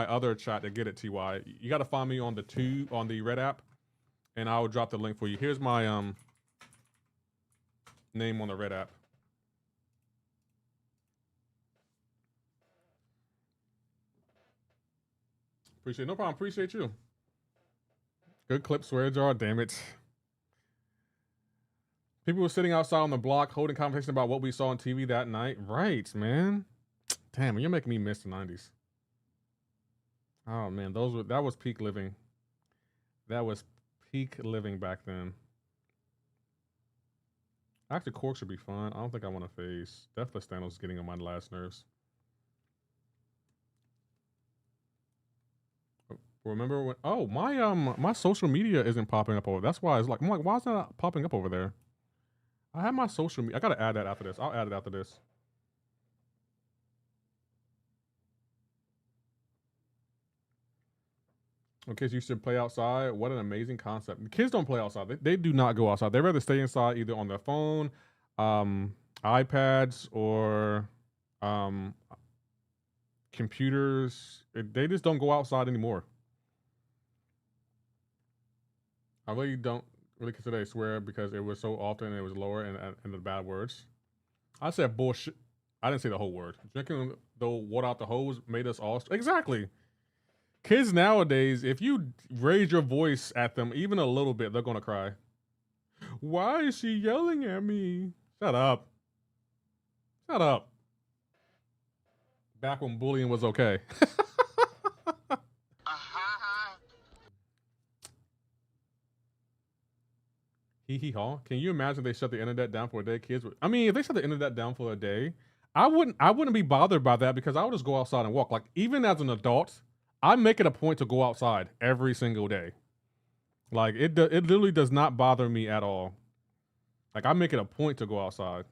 other chat to get it, TY. You got to find me on the Red app, and I will drop the link for you. Here's my name on the Red app. Appreciate it. No problem. Appreciate you. Good clip, swear jar. Damn it. People were sitting outside on the block holding conversation about what we saw on TV that night. Right, man. Damn, you're making me miss the 90s. Oh man, that was peak living. That was peak living back then. Actually, Cork should be fun. I don't think I want to face. Deathless Thanos is getting on my last nerves. Remember when? Oh, my social media isn't popping up over. That's why it's like I'm like, why is that not popping up over there? I have my social media. I gotta add that after this. I'll add it after this. Kids used to play outside. What an amazing concept. Kids don't play outside. They do not go outside. They rather stay inside either on their phone, iPads, or um, computers. They just don't go outside anymore. I really don't really consider a swear because it was so often and it was lower and the bad words. I said bullshit. I didn't say the whole word. Drinking the water out the hose made us all exactly. Kids nowadays, if you raise your voice at them even a little bit, they're gonna cry. Why is she yelling at me? Shut up. Shut up. Back when bullying was okay. Hee hee haw. Can you imagine they shut the internet down for a day? Kids would, I mean, if they shut the internet down for a day, I wouldn't be bothered by that because I would just go outside and walk. Like even as an adult, I make it a point to go outside every single day. Like it literally does not bother me at all. Like I make it a point to go outside.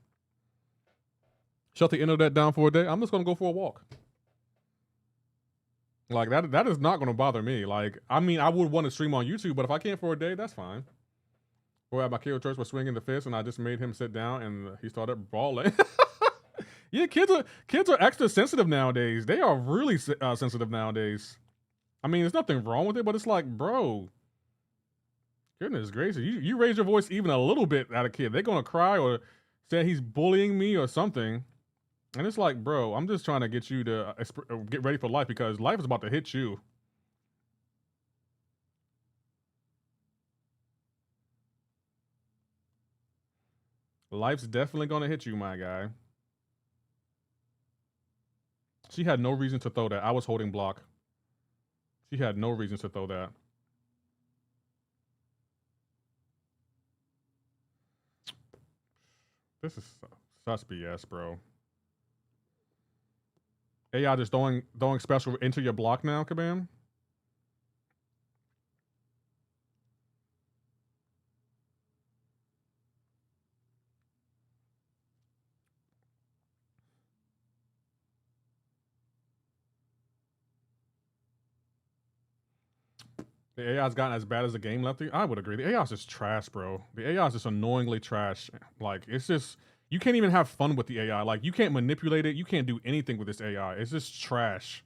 Shut the internet down for a day. I'm just gonna go for a walk. Like that is not gonna bother me. Like I mean, I would want to stream on YouTube, but if I can't for a day, that's fine. Boy, my kid at church was swinging the fist, and I just made him sit down, and he started brawling. Yeah, kids are extra sensitive nowadays. They are really sensitive nowadays. I mean, there's nothing wrong with it, but it's like, bro, goodness gracious, you raise your voice even a little bit at a kid, they're gonna cry or say he's bullying me or something. And it's like, bro, I'm just trying to get you to get ready for life because life is about to hit you. Life's definitely gonna hit you, my guy. She had no reason to throw that. I was holding block. She had no reason to throw that. This is such BS, bro. AI just throwing special into your block now, Kabam? The AI's gotten as bad as the game left. I would agree. The AI's just trash, bro. The AI is just annoyingly trash. Like it's just you can't even have fun with the AI. Like you can't manipulate it. You can't do anything with this AI. It's just trash.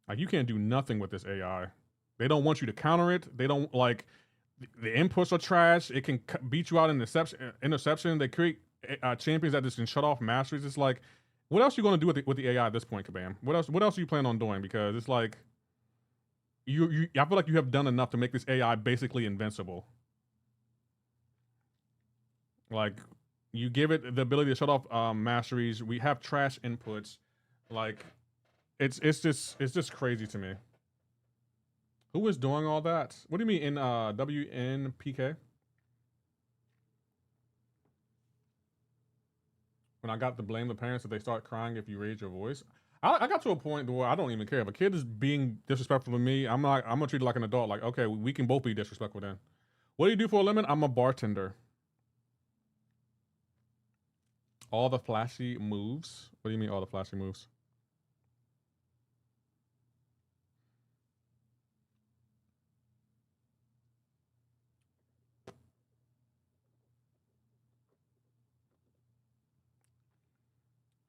Like you can't do nothing with this AI. They don't want you to counter it. They don't like the inputs are trash. It can beat you out in interception. They create champions that just can shut off masteries. It's like, what else are you going to do with the AI at this point, Kabam? What else are you planning on doing? Because it's like, I feel like you have done enough to make this AI basically invincible. Like, you give it the ability to shut off masteries. We have trash inputs. Like, it's just crazy to me. Who is doing all that? What do you mean in WNPK? When I got to blame the parents if they start crying if you raise your voice. I got to a point where I don't even care. If a kid is being disrespectful to me, I'm gonna treat it like an adult. Like, okay, we can both be disrespectful then. What do you do for a living? I'm a bartender. All the flashy moves. What do you mean all the flashy moves?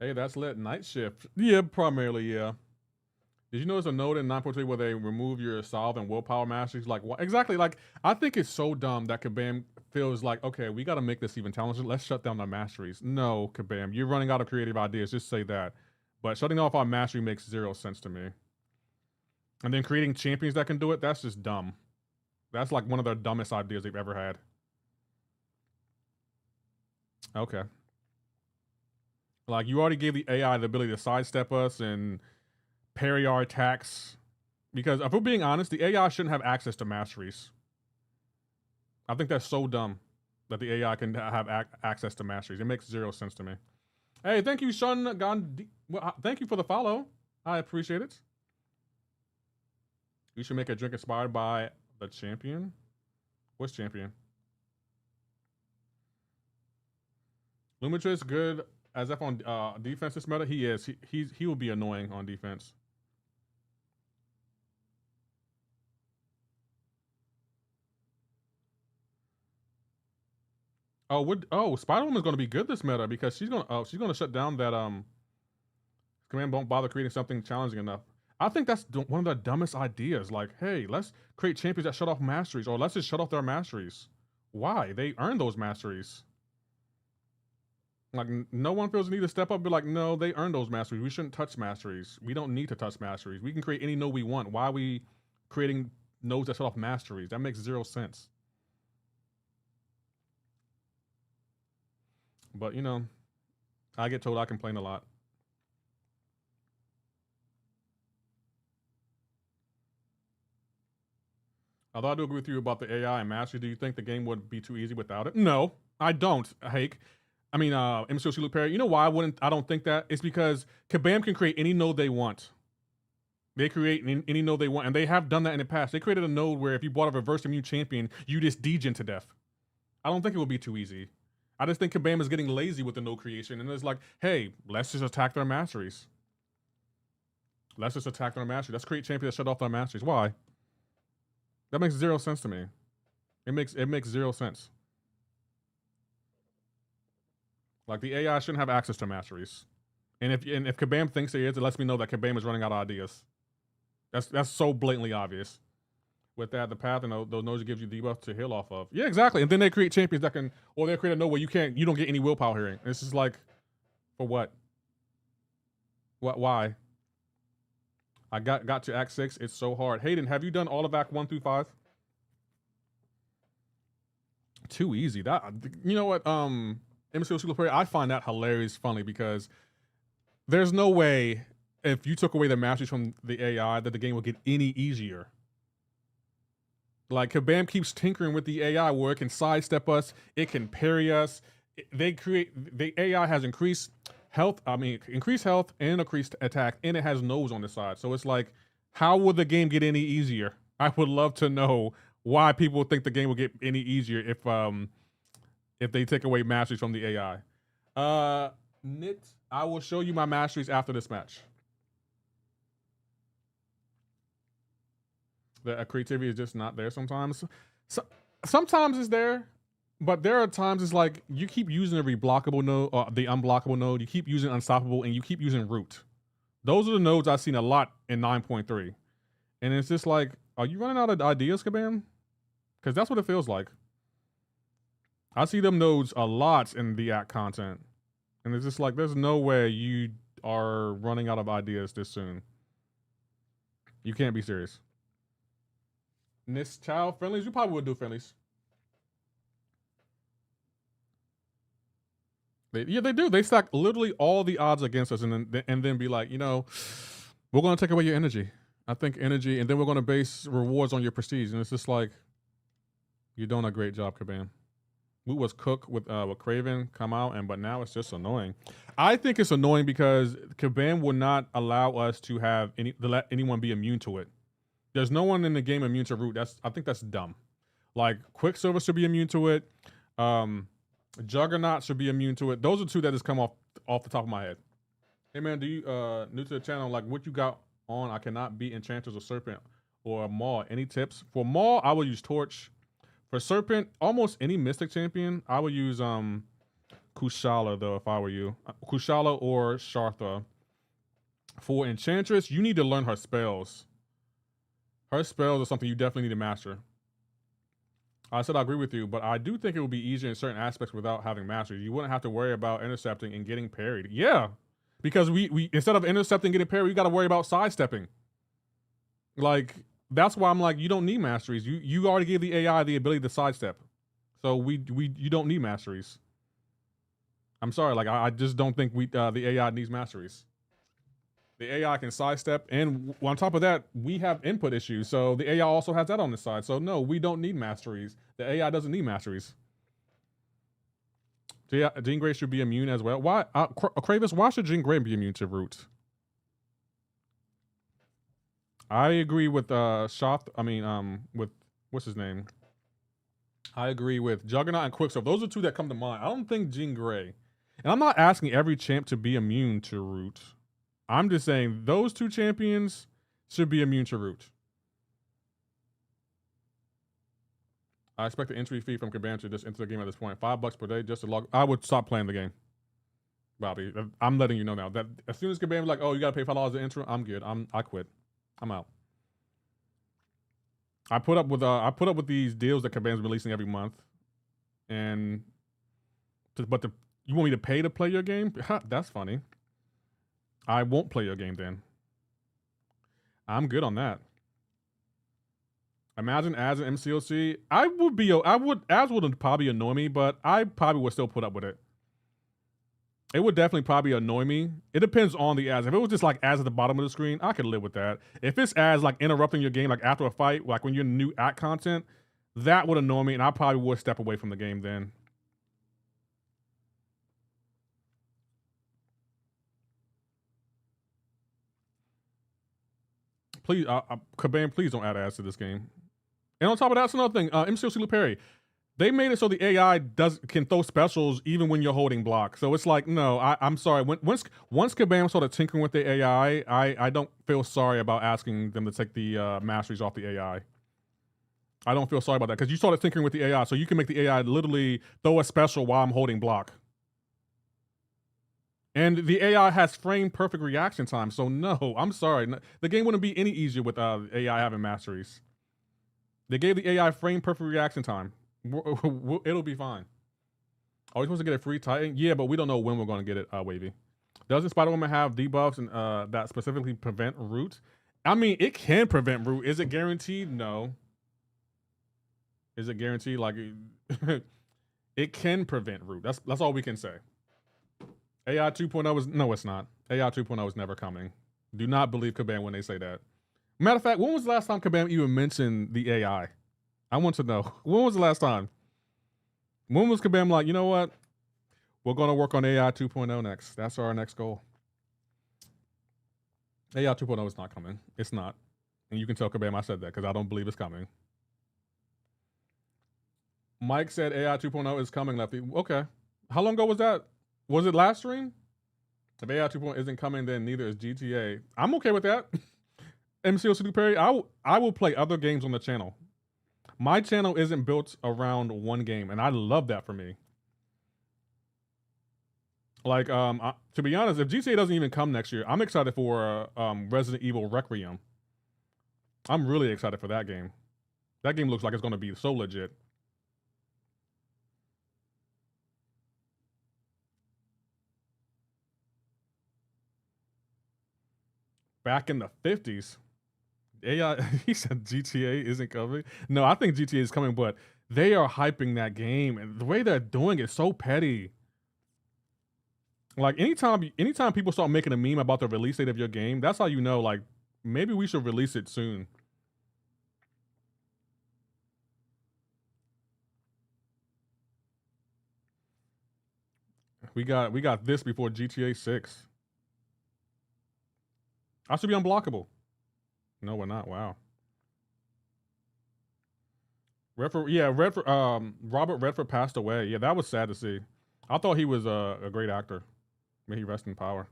Hey, that's lit. Night shift. Yeah, primarily, yeah. Did you notice a note in 9.3 where they remove your solve and willpower masteries? Like, what exactly? Like, I think it's so dumb that Kabam feels like, okay, we got to make this even talented. Let's shut down our masteries. No, Kabam, you're running out of creative ideas. Just say that. But shutting off our mastery makes zero sense to me. And then creating champions that can do it, that's just dumb. That's like one of the dumbest ideas they've ever had. Okay. Like, you already gave the AI the ability to sidestep us and parry our attacks. Because if we're being honest, the AI shouldn't have access to masteries. I think that's so dumb that the AI can have access to masteries. It makes zero sense to me. Hey, thank you, Shun Gandhi. Well, thank you for the follow. I appreciate it. You should make a drink inspired by the champion. What's champion? Lumitris good as if on defense this meta. He is. He will be annoying on defense. Oh, Spider-Woman's gonna be good this meta because she's gonna shut down that command won't bother creating something challenging enough. I think that's one of the dumbest ideas. Like, hey, let's create champions that shut off masteries, or let's just shut off their masteries. Why? They earn those masteries. Like, no one feels the need to step up and be like, no, they earn those masteries. We shouldn't touch masteries. We don't need to touch masteries. We can create any node we want. Why are we creating nodes that shut off masteries? That makes zero sense. But, you know, I get told I complain a lot. Although I do agree with you about the AI and mastery, do you think the game would be too easy without it? No, I don't, Hake. I mean, MCoC Luke Perry. You know why I don't think that? It's because Kabam can create any node they want. They create any node they want, and they have done that in the past. They created a node where if you bought a reverse immune champion, you just degen to death. I don't think it would be too easy. I just think Kabam is getting lazy with the node creation, and it's like, hey, let's just attack their masteries. Let's just attack their masteries. Let's create champions that shut off their masteries. Why? That makes zero sense to me. It makes zero sense. Like, the AI shouldn't have access to masteries. And if Kabam thinks it is, it lets me know that Kabam is running out of ideas. That's so blatantly obvious. With that, the path and those nodes gives you debuff to heal off of. Yeah, exactly. And then they create champions that can, or they create a node where you don't get any willpower healing. It's just like, for what? Why? I got to Act 6. It's so hard. Hayden, have you done all of Act 1 through 5? Too easy. That, you know what? MCoC Super Player, I find that hilarious funny because there's no way if you took away the masteries from the AI that the game would get any easier. Like, Kabam keeps tinkering with the AI where it can sidestep us, it can parry us. The AI has increased health and increased attack, and it has nodes on the side. So it's like, how would the game get any easier? I would love to know why people think the game will get any easier if they take away masteries from the AI. Nit, I will show you my masteries after this match. The creativity is just not there sometimes. Sometimes it's there, but there are times it's like you keep using the reblockable node or the unblockable node, you keep using unstoppable, and you keep using root. Those are the nodes I've seen a lot in 9.3. And it's just like, are you running out of ideas, Kabam? Because that's what it feels like. I see them nodes a lot in the act content. And it's just like, there's no way you are running out of ideas this soon. You can't be serious. This child friendlies, you probably would do friendlies. They do. They stack literally all the odds against us, and then be like, you know, we're gonna take away your energy. I think energy, and then we're gonna base rewards on your prestige, and it's just like, you're doing a great job, Kabam. We was cook with Craven come out, but now it's just annoying. I think it's annoying because Kabam will not allow us to let anyone be immune to it. There's no one in the game immune to root. I think that's dumb. Like, Quicksilver should be immune to it. Juggernaut should be immune to it. Those are two that just come off the top of my head. Hey man, do you new to the channel, like what you got on? I cannot beat Enchanters or Serpent or Maul. Any tips? For Maul, I will use Torch. For Serpent, almost any Mystic champion, I would use Kushala though if I were you. Kushala or Shartha. For Enchantress, you need to learn her spells. Her spells are something you definitely need to master. I said I agree with you, but I do think it would be easier in certain aspects without having mastery. You wouldn't have to worry about intercepting and getting parried. Yeah, because we instead of intercepting and getting parried, we got to worry about sidestepping. Like, that's why I'm like, you don't need masteries. You already gave the AI the ability to sidestep, so you don't need masteries. I'm sorry, like I just don't think the AI needs masteries. The AI can sidestep, and on top of that, we have input issues. So the AI also has that on the side. So no, we don't need masteries. The AI doesn't need masteries. Jean Grey should be immune as well. Why, Kravis? Why should Jean Grey be immune to root? I agree with Shoth. I mean, with what's his name? I agree with Juggernaut and Quicksilver. Those are two that come to mind. I don't think Jean Grey. And I'm not asking every champ to be immune to root. I'm just saying those two champions should be immune to root. I expect the entry fee from Kabam to just enter the game at this point. $5 per day just to log. I would stop playing the game, Bobby. I'm letting you know now that as soon as Kabam is like, oh, you gotta pay $5 to enter, I'm good. I quit. I'm out. I put up with these deals that Kabam's releasing every month, and you want me to pay to play your game? That's funny. I won't play your game then. I'm good on that. Imagine as an MCoC, as would probably annoy me, but I probably would still put up with it. It would definitely probably annoy me. It depends on the ads. If it was just like ads at the bottom of the screen, I could live with that. If it's ads like interrupting your game, like after a fight, like when you're new at content, that would annoy me, and I probably would step away from the game then. Please, Kabam, please don't add ads to this game. And on top of that, that's another thing. MCoC Luperry, they made it so the AI can throw specials even when you're holding block. So it's like, no, I'm sorry. Once Kabam started tinkering with the AI, I don't feel sorry about asking them to take the masteries off the AI. I don't feel sorry about that because you started tinkering with the AI, so you can make the AI literally throw a special while I'm holding block. And the AI has frame perfect reaction time, so no, I'm sorry. The game wouldn't be any easier with AI having masteries. They gave the AI frame perfect reaction time. It'll be fine. Are we supposed to get a free Titan? Yeah, but we don't know when we're going to get it, Wavy. Doesn't Spider-Woman have debuffs and that specifically prevent root? I mean, it can prevent root. Is it guaranteed? No. Is it guaranteed? Like, it can prevent root. That's all we can say. AI 2.0 is, no, it's not. AI 2.0 is never coming. Do not believe Kabam when they say that. Matter of fact, when was the last time Kabam even mentioned the AI? I want to know. When was the last time? When was Kabam like, you know what? We're going to work on AI 2.0 next. That's our next goal. AI 2.0 is not coming. It's not. And you can tell Kabam I said that because I don't believe it's coming. Mike said AI 2.0 is coming, Lefty. Okay. How long ago was that? Was it last stream? If AI 2.0 isn't coming, then neither is GTA. I'm okay with that. MCoC Perry, I will play other games on the channel. My channel isn't built around one game, and I love that for me. Like, to be honest, if GTA doesn't even come next year, I'm excited for Resident Evil Requiem. I'm really excited for that game. That game looks like it's going to be so legit. Back in the 50s. AI, he said GTA isn't coming. No, I think GTA is coming, but they are hyping that game, and the way they're doing it is so petty. Like anytime people start making a meme about the release date of your game, that's how you know, like, maybe we should release it soon. We got this before GTA 6. I should be unblockable. No, we're not. Wow. Robert Redford passed away. Yeah, that was sad to see. I thought he was a great actor. May he rest in power.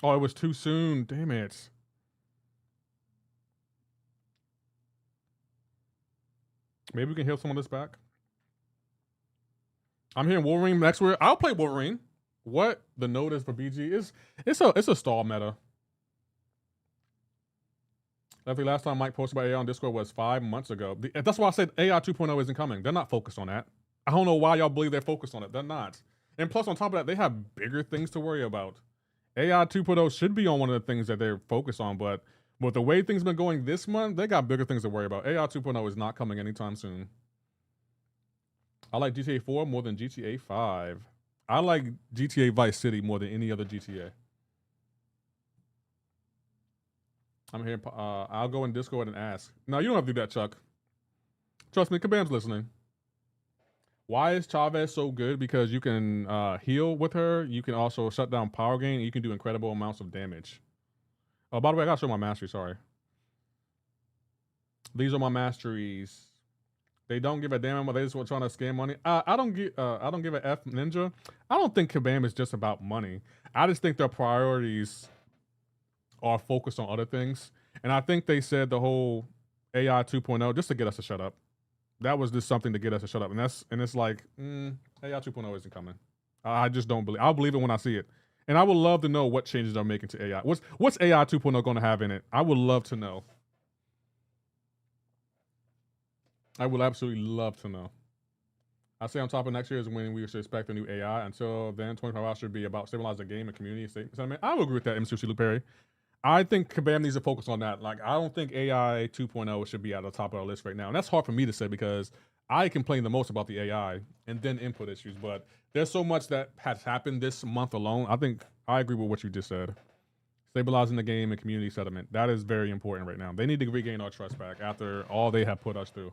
Oh, it was too soon. Damn it. Maybe we can heal some of this back. I'm hearing Wolverine next week. I'll play Wolverine. What the note is for BG is it's a stall meta. Every last time Mike posted about AI on Discord was 5 months ago. That's why I said AI 2.0 isn't coming. They're not focused on that. I don't know why y'all believe they're focused on it. They're not. And plus, on top of that, they have bigger things to worry about. AI 2.0 should be on one of the things that they're focused on, but But the way things been going this month, they got bigger things to worry about. AI 2.0 is not coming anytime soon. I like GTA 4 more than GTA 5. I like GTA Vice City more than any other GTA. I'm here. I'll go in Discord and ask. No, you don't have to do that, Chuck. Trust me, Kabam's listening. Why is Chavez so good? Because you can heal with her. You can also shut down power gain. And you can do incredible amounts of damage. Oh, by the way, I gotta show my mastery. Sorry. These are my masteries. They don't give a damn, but they just want trying to scam money. I don't give a F, Ninja. I don't think Kabam is just about money. I just think their priorities are focused on other things. And I think they said the whole AI 2.0 just to get us to shut up. That was just something to get us to shut up. And it's like, AI 2.0 isn't coming. I just don't believe. I'll believe it when I see it. And I would love to know what changes they're making to AI. What's AI 2.0 going to have in it? I would love to know. I would absolutely love to know. I say on top of next year is when we should expect a new AI. Until then, 25 hours should be about stabilizing the game and community sentiment. I would agree with that, MCoC Luke Perry. I think Kabam needs to focus on that. Like, I don't think AI 2.0 should be at the top of our list right now. And that's hard for me to say because I complain the most about the AI and then input issues. But there's so much that has happened this month alone. I think I agree with what you just said. Stabilizing the game and community sentiment. That is very important right now. They need to regain our trust back after all they have put us through.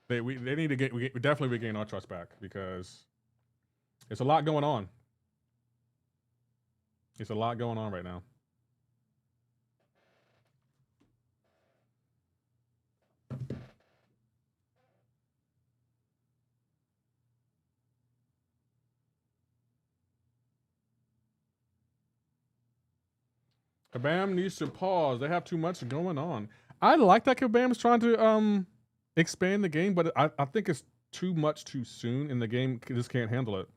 They need to definitely regain our trust back because it's a lot going on. It's a lot going on right now. Kabam needs to pause. They have too much going on. I like that Kabam's trying to expand the game, but I think it's too much too soon, and the game just can't handle it.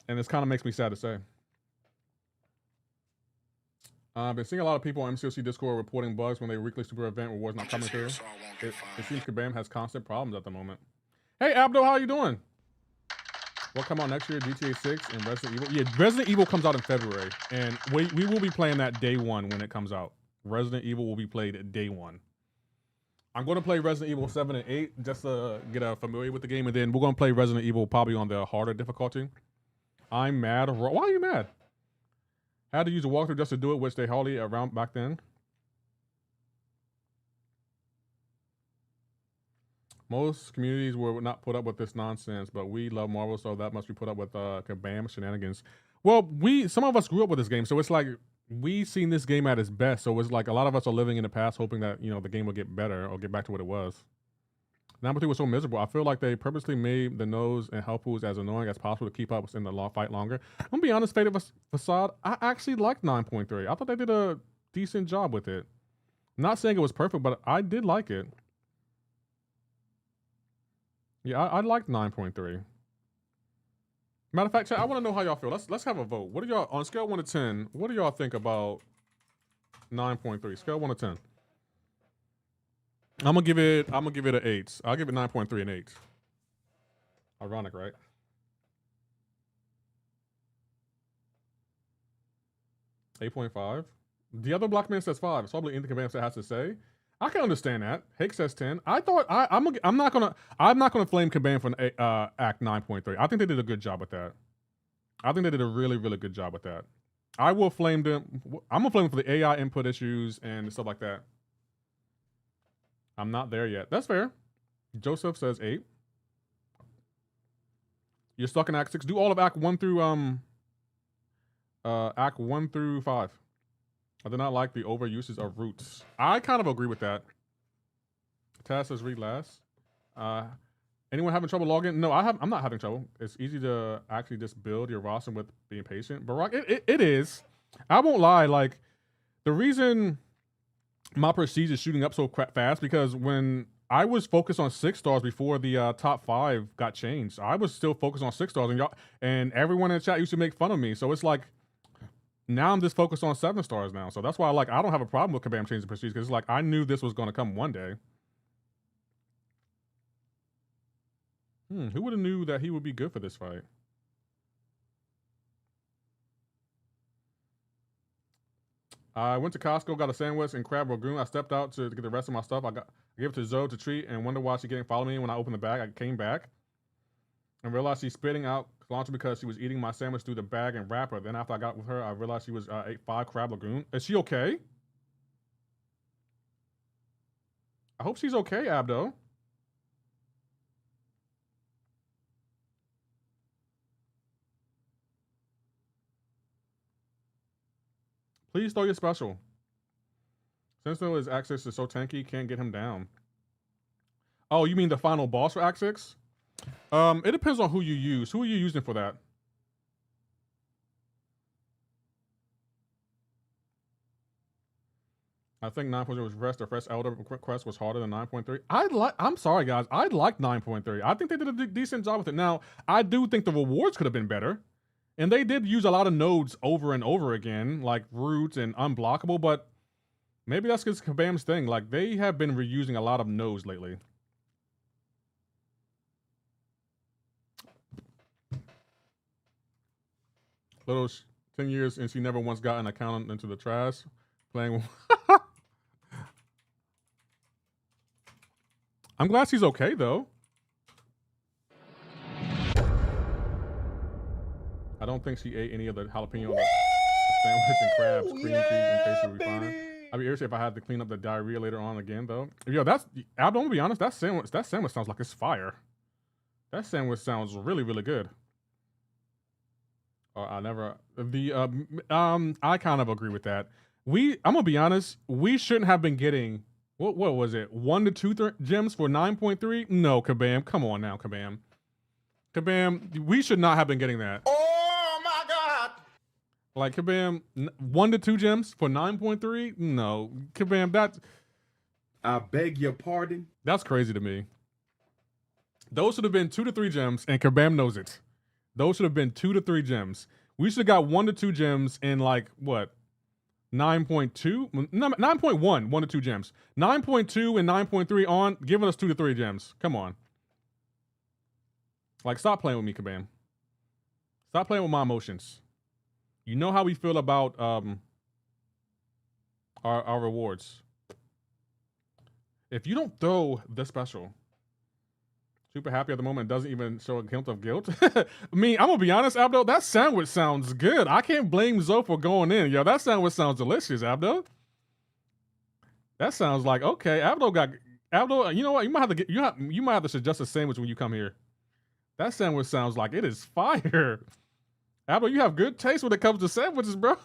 And this kind of makes me sad to say. I've been seeing a lot of people on MCoC Discord reporting bugs when they weekly super event rewards not coming through. It seems Kabam has constant problems at the moment. Hey Abdo, how you doing? What come out next year? GTA 6 and Resident Evil. Yeah, Resident Evil comes out in February, and we will be playing that day one when it comes out. Resident Evil will be played at day one. I'm going to play Resident Evil 7 and 8 just to get familiar with the game, and then we're going to play Resident Evil probably on the harder difficulty. I'm mad. Why are you mad? Had to use a walkthrough just to do it, which they hardly around back then. Most communities will not put up with this nonsense, but we love Marvel, so that must be put up with Kabam shenanigans. Well, some of us grew up with this game, so it's like we seen this game at its best. So it's like a lot of us are living in the past, hoping that the game will get better or get back to what it was. Number 2 was so miserable. I feel like they purposely made the nose and helpful as annoying as possible to keep up in the fight longer. I'm gonna be honest, Fate of Facade, I actually liked 9.3. I thought they did a decent job with it. I'm not saying it was perfect, but I did like it. Yeah, I liked 9.3. Matter of fact, chat, I want to know how y'all feel. Let's have a vote. What do y'all on a scale 1 to 10? What do y'all think about 9.3? Scale 1 to 10. I'm gonna give it an 8. I'll give it 9.3 and 8. Ironic, right? $8.5. The other black man says 5. It's probably anything Kabam has to say. I can understand that. Hake says 10. I thought I'm not gonna flame Kabam for Act 9.3. I think they did a good job with that. I think they did a really, really good job with that. I will flame them. I'm gonna flame them for the AI input issues and stuff like that. I'm not there yet. That's fair. Joseph says 8. You're stuck in Act 6. Do all of Act 1 through Act 1 through 5. I do not like the overuses of roots. I kind of agree with that. Taz says read last. Anyone having trouble logging? No, I'm not having trouble. It's easy to actually just build your roster with being patient. Barack, it is. I won't lie. Like, the reason my prestige is shooting up so fast because when I was focused on 6 stars before the top 5 got changed, I was still focused on 6 stars, and everyone in the chat used to make fun of me. So it's like now I'm just focused on 7 stars now. So that's why I don't have a problem with Kabam changing prestige because it's like I knew this was going to come one day. Who would have knew that he would be good for this fight? I went to Costco, got a sandwich and crab ragoon. I stepped out to get the rest of my stuff. I gave it to Zoe to treat and wonder why she didn't follow me when I opened the bag. I came back and realized she's spitting out cilantro because she was eating my sandwich through the bag and wrapper. Then after I got with her, I realized she was ate 5 crab lagoon. Is she okay? I hope she's okay, Abdo. Please throw your special. Since though his Act 6 is so tanky, can't get him down. Oh, you mean the final boss for Act 6? It depends on who you use. Who are you using for that? I think 9.0 was rest. The fresh Elder quest was harder than 9.3. I'm sorry, guys. I like 9.3. I think they did a decent job with it. Now, I do think the rewards could have been better. And they did use a lot of nodes over and over again, like Root and Unblockable, but maybe that's because Kabam's thing. Like, they have been reusing a lot of nodes lately. Little 10 years and she never once got an account into the trash. Playing with... I'm glad she's okay, though. I don't think she ate any of the jalapeno sandwich and crabs, cream cheese, and pastry refined. I'd be irritated if I had to clean up the diarrhea later on again, though. Yo, I'm gonna be honest, that sandwich sounds like it's fire. That sandwich sounds really, really good. I kind of agree with that. I'm gonna be honest, we shouldn't have been getting, what was it, 1 to 2 gems for 9.3? No, Kabam, come on now, Kabam. Kabam, we should not have been getting that. Oh my God! Like, Kabam, 1 to 2 gems for 9.3? No, Kabam, I beg your pardon? That's crazy to me. Those should have been 2 to 3 gems, and Kabam knows it. Those should have been 2 to 3 gems. We should have got 1 to 2 gems in, like, what? 9.2? 9.1, 1 to 2 gems. 9.2 and 9.3 on, giving us 2 to 3 gems. Come on. Like, stop playing with me, Kabam. Stop playing with my emotions. You know how we feel about our rewards. If you don't throw the special, super happy at the moment, doesn't even show a hint of guilt. I mean, I'm gonna be honest, Abdo, that sandwich sounds good. I can't blame Zoe for going in. Yo, that sandwich sounds delicious, Abdo. That sounds like, okay, Abdo, you know what? You might have to suggest a sandwich when you come here. That sandwich sounds like it is fire. Abdo, you have good taste when it comes to sandwiches, bro.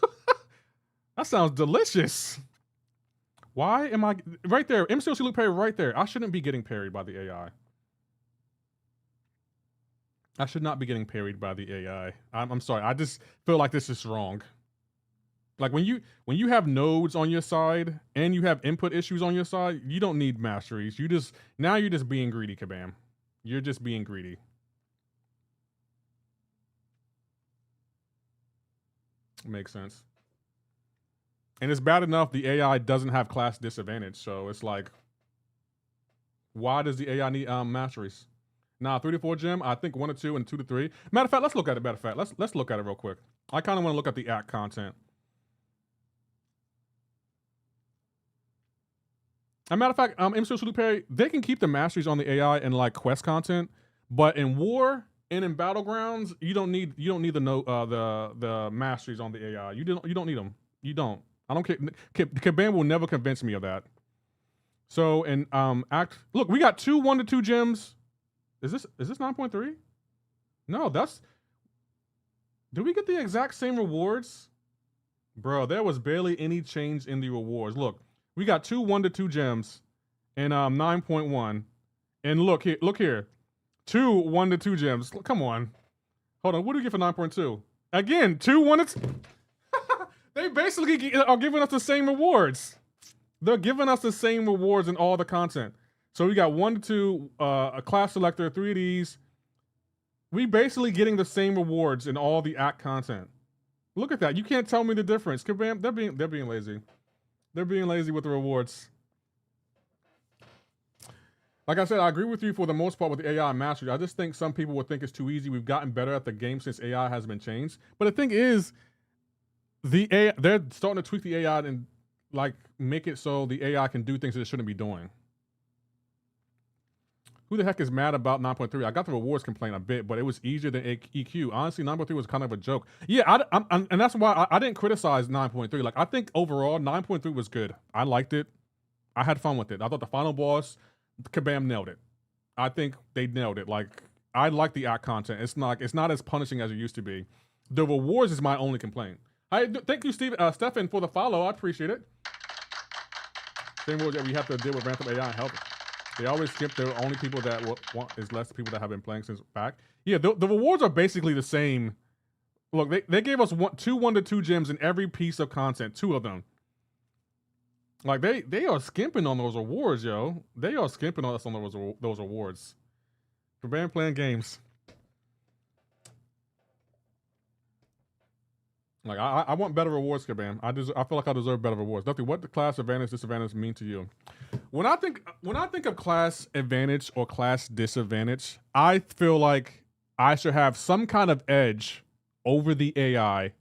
That sounds delicious. Why am I right there? MCoC Luke Perry right there. I shouldn't be getting parried by the AI. I should not be getting parried by the AI. I'm sorry. I just feel like this is wrong. Like, when you have nodes on your side and you have input issues on your side, you don't need masteries. You're just being greedy, Kabam. You're just being greedy. Makes sense. And it's bad enough the AI doesn't have class disadvantage, so it's like, why does the AI need masteries? Nah, 3 to 4 gem. I think 1 to 2 and 2 to 3. Matter of fact, let's look at it. Let's look at it real quick. I kind of want to look at the act content. As a matter of fact, MCoC Luke Perry, they can keep the masteries on the AI and like quest content, but in war and in Battlegrounds, you don't need the masteries on the AI. You don't need them. You don't. I don't care. Kabam will never convince me of that. So in look, we got 2 1 to 2 gems. Is this 9.3? No, did we get the exact same rewards? Bro, there was barely any change in the rewards. Look, we got 2 1 to 2 gems in 9.1. And look here. 2 1 to 2 gems. Come on. Hold on, what do we get for 9.2? Again, 2 1 to 2. They basically are giving us the same rewards. They're giving us the same rewards in all the content. So we got 1 to 2, a class selector, 3 of these. We basically getting the same rewards in all the act content. Look at that. You can't tell me the difference. Kabam, they're being lazy. They're being lazy with the rewards. Like I said, I agree with you for the most part with the AI mastery. I just think some people would think it's too easy. We've gotten better at the game since AI has been changed. But the thing is, the AI, they're starting to tweak the AI and like make it so the AI can do things that it shouldn't be doing. Who the heck is mad about 9.3? I got the rewards complaint a bit, but it was easier than EQ. Honestly, 9.3 was kind of a joke. Yeah, and that's why I didn't criticize 9.3. Like, I think overall, 9.3 was good. I liked it. I had fun with it. I thought the final boss, Kabam, nailed it. I think they nailed it. Like, I like the act content. It's not as punishing as it used to be. The rewards is my only complaint. Thank you, Stefan, for the follow. I appreciate it. Same rules that we have to deal with random AI and help. They always skip the only people that want is less people that have been playing since back. Yeah, the rewards are basically the same. Look, they gave us 1 to 2 gems in every piece of content, 2 of them. Like they are skimping on those rewards, yo. They are skimping on us on those rewards. For band playing games. Like I want better rewards, Kabam. I feel like I deserve better rewards. Nothing. What the class advantage, disadvantage mean to you? When I think of class advantage or class disadvantage, I feel like I should have some kind of edge over the AI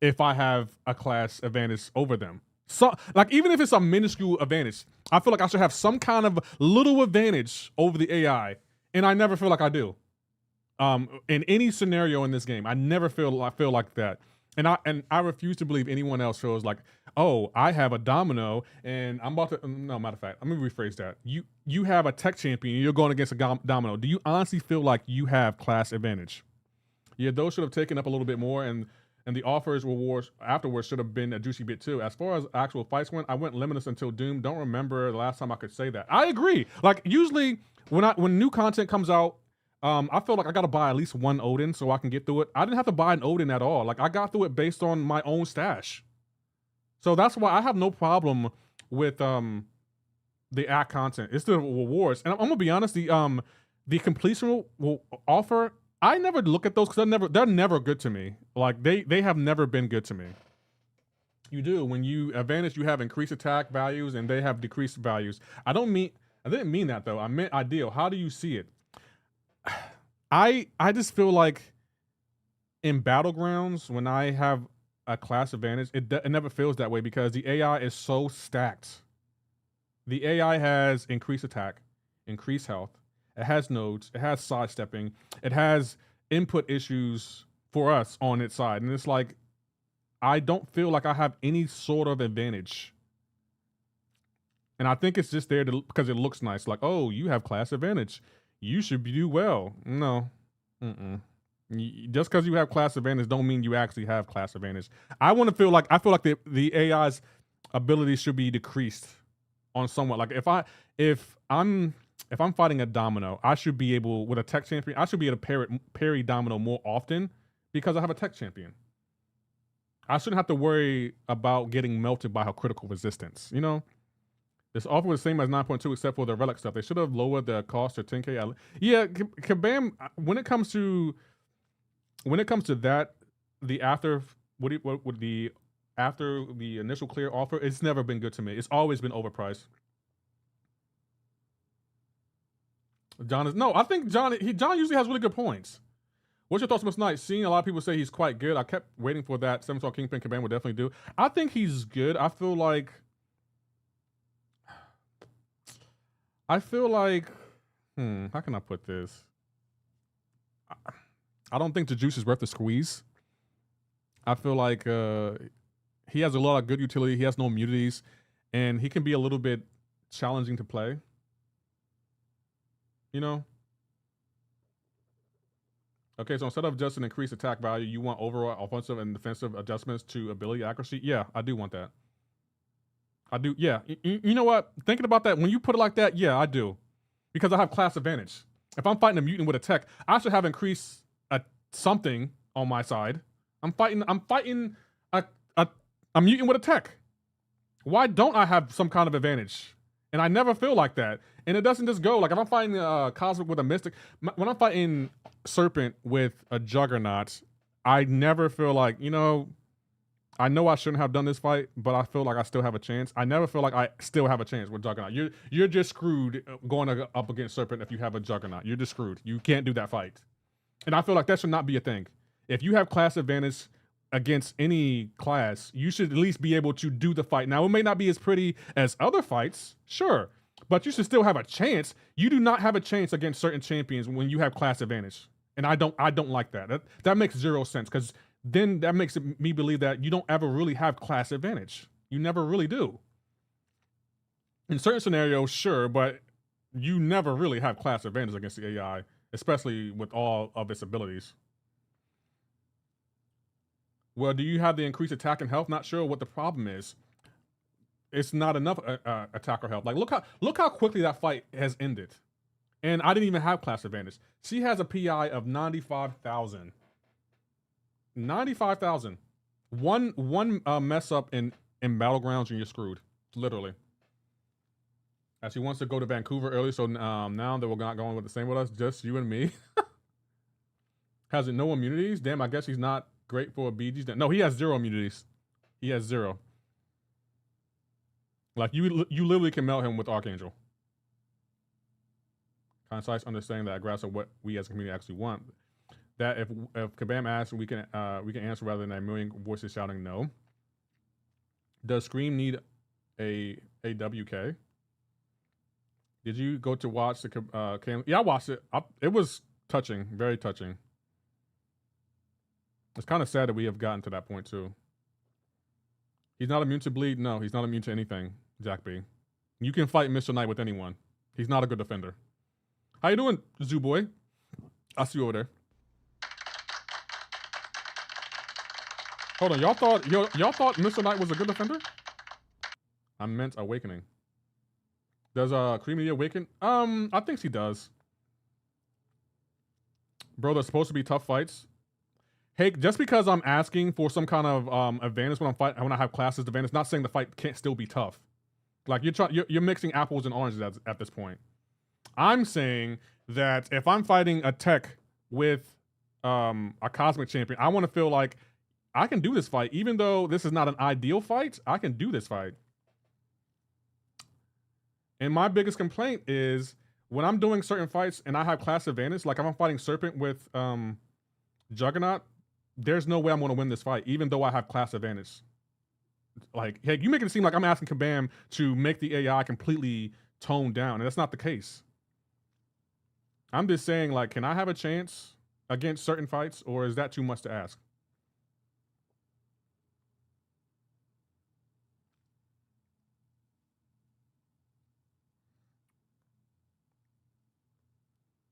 if I have a class advantage over them. So, like, even if it's a minuscule advantage, I feel like I should have some kind of little advantage over the AI, and I never feel like I do. In any scenario in this game, I never feel like that. And I refuse to believe anyone else feels like, oh, I have a domino and I'm about to. No, matter of fact, I'm gonna rephrase that. You have a tech champion and you're going against a domino. Do you honestly feel like you have class advantage? Yeah, those should have taken up a little bit more, and the offers rewards afterwards should have been a juicy bit too. As far as actual fights went, I went limitless until Doom. Don't remember the last time I could say that. I agree. Like usually when new content comes out. I feel like I gotta buy at least 1 Odin so I can get through it. I didn't have to buy an Odin at all. Like I got through it based on my own stash. So that's why I have no problem with the act content. It's the rewards. And I'm gonna be honest, the completion will offer, I never look at those because they're never good to me. Like they have never been good to me. You do. When you advantage, you have increased attack values and they have decreased values. I didn't mean that though. I meant ideal. How do you see it? I just feel like in Battlegrounds, when I have a class advantage, it never feels that way because the AI is so stacked. The AI has increased attack, increased health, it has nodes, it has sidestepping, it has input issues for us on its side. And it's like, I don't feel like I have any sort of advantage. And I think it's just there because it looks nice. Like, oh, you have class advantage. You should do well. No. Just because you have class advantage don't mean you actually have class advantage. I feel like the AI's ability should be decreased on somewhat. Like if I'm fighting a domino, I should be able, with a tech champion, I should be able to parry domino more often because I have a tech champion. I shouldn't have to worry about getting melted by her critical resistance, you know? This offer was the same as 9.2 except for the relic stuff. They should have lowered the cost to 10K. Yeah, Kabam, when it comes to that, after the initial clear offer, it's never been good to me. It's always been overpriced. I think John usually has really good points. What's your thoughts on this night? Seeing a lot of people say he's quite good. I kept waiting for that. 7-star Kingpin Kabam would definitely do. I think he's good. I feel like how can I put this? I don't think the juice is worth the squeeze. I feel like he has a lot of good utility. He has no immunities, and he can be a little bit challenging to play. You know? Okay, so instead of just an increased attack value, you want overall offensive and defensive adjustments to ability accuracy? Yeah, I do want that. I do, yeah. You know what? Thinking about that, when you put it like that, yeah, I do. Because I have class advantage. If I'm fighting a mutant with a tech, I should have increased something on my side. I'm fighting a mutant with a tech. Why don't I have some kind of advantage? And I never feel like that. And it doesn't just go, like if I'm fighting Cosmic with a Mystic, when I'm fighting Serpent with a Juggernaut, I never feel like, you know I shouldn't have done this fight, but I feel like I still have a chance. I never feel like I still have a chance with Juggernaut. You're just screwed going up against Serpent if you have a Juggernaut. You're just screwed. You can't do that fight. And I feel like that should not be a thing. If you have class advantage against any class, you should at least be able to do the fight. Now, it may not be as pretty as other fights, sure, but you should still have a chance. You do not have a chance against certain champions when you have class advantage. And I don't like that. That makes zero sense, because then that makes me believe that you don't ever really have class advantage. You never really do. In certain scenarios, sure, but you never really have class advantage against the AI, especially with all of its abilities. Well, do you have the increased attack and health? Not sure what the problem is. It's not enough attack or health. Like, look how quickly that fight has ended. And I didn't even have class advantage. She has a PI of 95,000. 95,000. One mess up in Battlegrounds and you're screwed. Literally. As she wants to go to Vancouver early, so now that we're not going with the same with us, just you and me. Has it no immunities? Damn, I guess he's not great for BGs. No, he has 0 immunities. He has 0. Like, you literally can melt him with Archangel. Concise understanding that grasp of what we as a community actually want. That if Kabam asks, we can answer rather than a million voices shouting no. Does Scream need a WK? Did you go to watch the yeah, I watched it. It was touching, very touching. It's kind of sad that we have gotten to that point too. He's not immune to bleed. No, he's not immune to anything, Jack B. You can fight Mr. Knight with anyone. He's not a good defender. How you doing, Zoo Boy? I see you over there. Hold on, y'all thought Mr. Knight was a good defender? I meant Awakening. Does Creamy awaken? I think she does. Bro, there's supposed to be tough fights. Hey, just because I'm asking for some kind of advantage when I have classes advantage, not saying the fight can't still be tough. Like, you're mixing apples and oranges at this point. I'm saying that if I'm fighting a tech with a cosmic champion, I want to feel like I can do this fight. Even though this is not an ideal fight, I can do this fight. And my biggest complaint is when I'm doing certain fights and I have class advantage, like if I'm fighting Serpent with Juggernaut, there's no way I'm going to win this fight, even though I have class advantage. Like, hey, you make it seem like I'm asking Kabam to make the AI completely toned down, and that's not the case. I'm just saying, like, can I have a chance against certain fights, or is that too much to ask?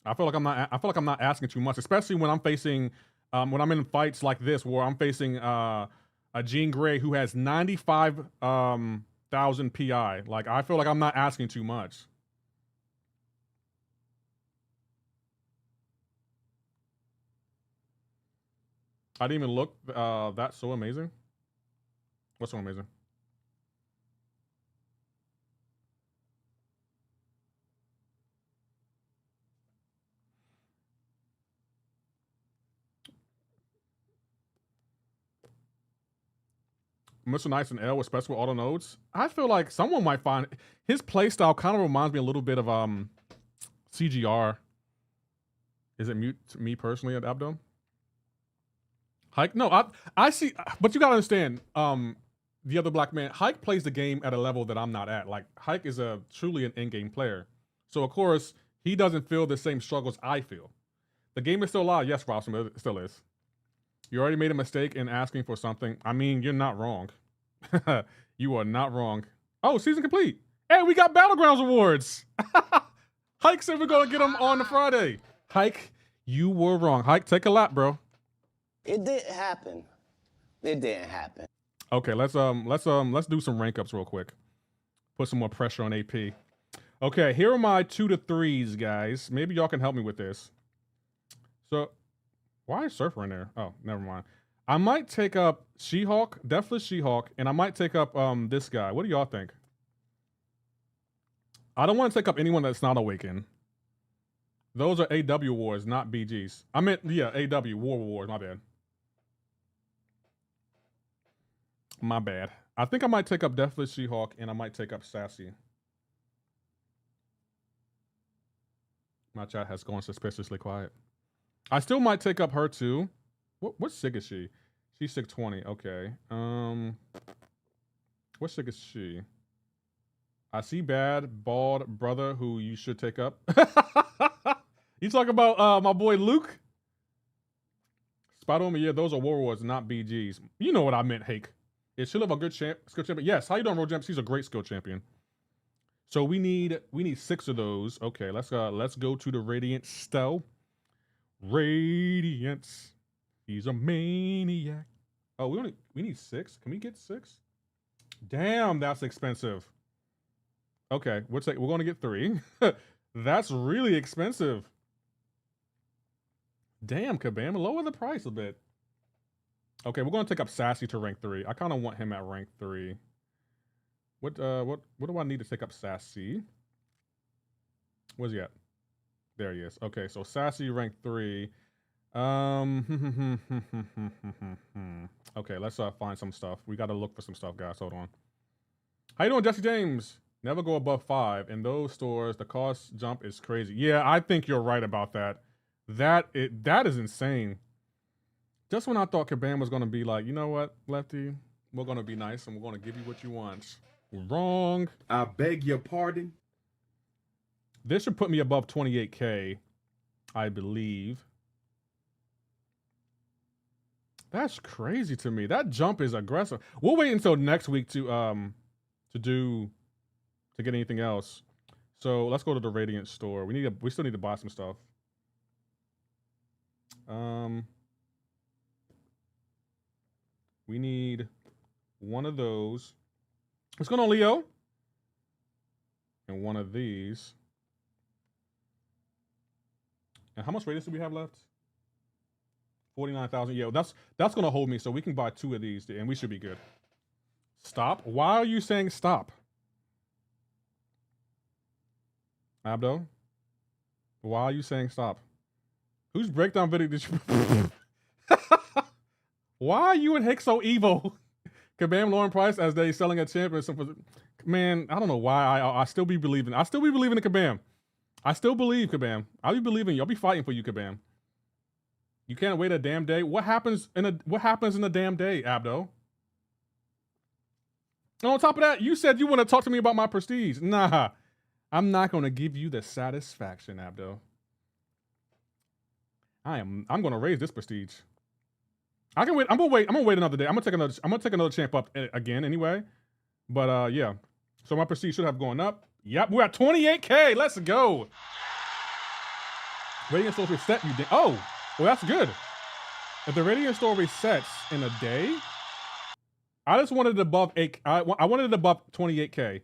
I feel like I'm not asking too much, especially when I'm facing when I'm in fights like this where I'm facing a Jean Grey who has 95,000 PI. Like, I feel like I'm not asking too much. I didn't even look that's so amazing. What's so amazing? Mr. Nice and L with special auto nodes. I feel like someone might find his playstyle kind of reminds me a little bit of CGR. Is it mute to me personally at Abdo? Hike? No, I see, but you gotta understand, the other black man, Hike plays the game at a level that I'm not at. Like, Hike is truly an in-game player. So of course, he doesn't feel the same struggles I feel. The game is still alive. Yes, Robson, but it still is. You already made a mistake in asking for something. I mean, you're not wrong. You are not wrong. Oh, season complete. Hey, we got Battlegrounds awards. Hike said we're gonna get them on the Friday. Hike, you were wrong. Hike, take a lap, bro. It didn't happen. It didn't happen. Okay, let's do some rank ups real quick. Put some more pressure on AP. Okay, here are my 2 to 3s, guys. Maybe y'all can help me with this. So, why is Surfer in there? Oh, never mind. I might take up She-Hulk, Deathless She-Hulk, and I might take up this guy. What do y'all think? I don't want to take up anyone that's not Awakened. Those are AW wars, not BGs. I meant, yeah, AW, War Wars, my bad. My bad. I think I might take up Deathless She-Hulk, and I might take up Sassy. My chat has gone suspiciously quiet. I still might take up her too. What sig is she? She's 620. Okay. What sick is she? I see bad, bald brother who you should take up. You talk about my boy Luke? Spider-Man, yeah, those are warlords, not BGs. You know what I meant, Hake. Is Shiloh a good skill champion? Yes. How you doing, Road She's a great skill champion. So we need 6 of those. Okay, let's go to the Radiant Stow. Radiance. He's a maniac. Oh, we need 6. Can we get 6? Damn, that's expensive. Okay, we're gonna get 3. That's really expensive. Damn, Kabam, lower the price a bit. Okay, we're gonna take up Sassy to rank 3. I kind of want him at rank 3. What do I need to take up Sassy? Where's he at? There he is. Okay, so Sassy rank 3. Okay, let's find some stuff. We gotta look for some stuff, guys. Hold on. How you doing, Jesse James? Never go above 5. In those stores, the cost jump is crazy. Yeah, I think you're right about that. That is insane. Just when I thought Kabam was gonna be like, you know what, Lefty, we're gonna be nice and we're gonna give you what you want. Wrong. I beg your pardon. This should put me above 28K, I believe. That's crazy to me. That jump is aggressive. We'll wait until next week to get anything else. So let's go to the Radiant store. We still need to buy some stuff. We need one of those. What's going on, Leo? And one of these. And how much radius do we have left? 49,000. Yeah, that's gonna hold me, so we can buy 2 of these, and we should be good. Stop. Why are you saying stop? Abdo? Why are you saying stop? Whose breakdown video did you... Why are you and Hick so evil? Kabam lowering price as they selling a champion. Man, I don't know why I still be believing. I still be believing in Kabam. I still believe, Kabam. I'll be believing you. I'll be fighting for you, Kabam. You can't wait a damn day. What happens in a damn day, Abdo? And on top of that, you said you want to talk to me about my prestige. Nah, I'm not going to give you the satisfaction, Abdo. I'm going to raise this prestige. I can wait. I'm gonna wait another day. I'm gonna take another champ up again anyway. But yeah. So my prestige should have gone up. Yep, we're at 28K. Let's go. Radiant store reset. You did. Oh, well, that's good. If the Radiant store resets in a day, I just wanted it above 8. I wanted it above 28K.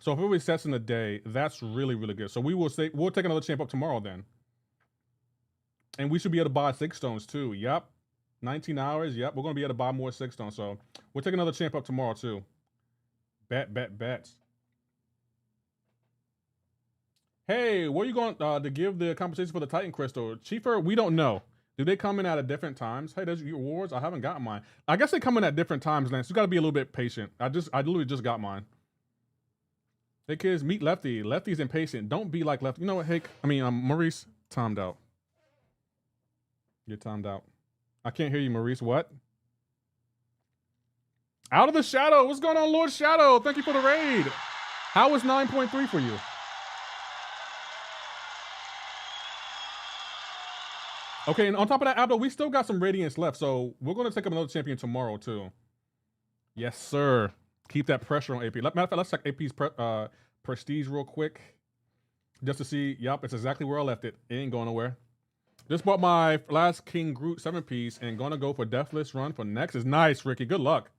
So if it resets in a day, that's really, really good. So we'll take another champ up tomorrow then. And we should be able to buy 6 stones too. Yep. 19 hours. Yep. We're going to be able to buy more 6 stones. So we'll take another champ up tomorrow too. Bet. Hey, where are you going to give the compensation for the Titan Crystal? Chiefer, we don't know. Do they come in at different times? Hey, there's your awards. I haven't gotten mine. I guess they come in at different times, Lance. You got to be a little bit patient. I literally just got mine. Hey, kids, meet Lefty. Lefty's impatient. Don't be like Lefty. You know what, Maurice, timed out. You're timed out. I can't hear you, Maurice. What? Out of the shadow. What's going on, Lord Shadow? Thank you for the raid. How was 9.3 for you? Okay, and on top of that, Abdo, we still got some radiance left, so we're going to take up another champion tomorrow, too. Yes, sir. Keep that pressure on AP. Matter of fact, let's check AP's prestige real quick. Just to see, yep, it's exactly where I left it. It ain't going nowhere. Just bought my last King Groot 7-piece and gonna go for Deathless run for next. Is nice, Ricky. Good luck.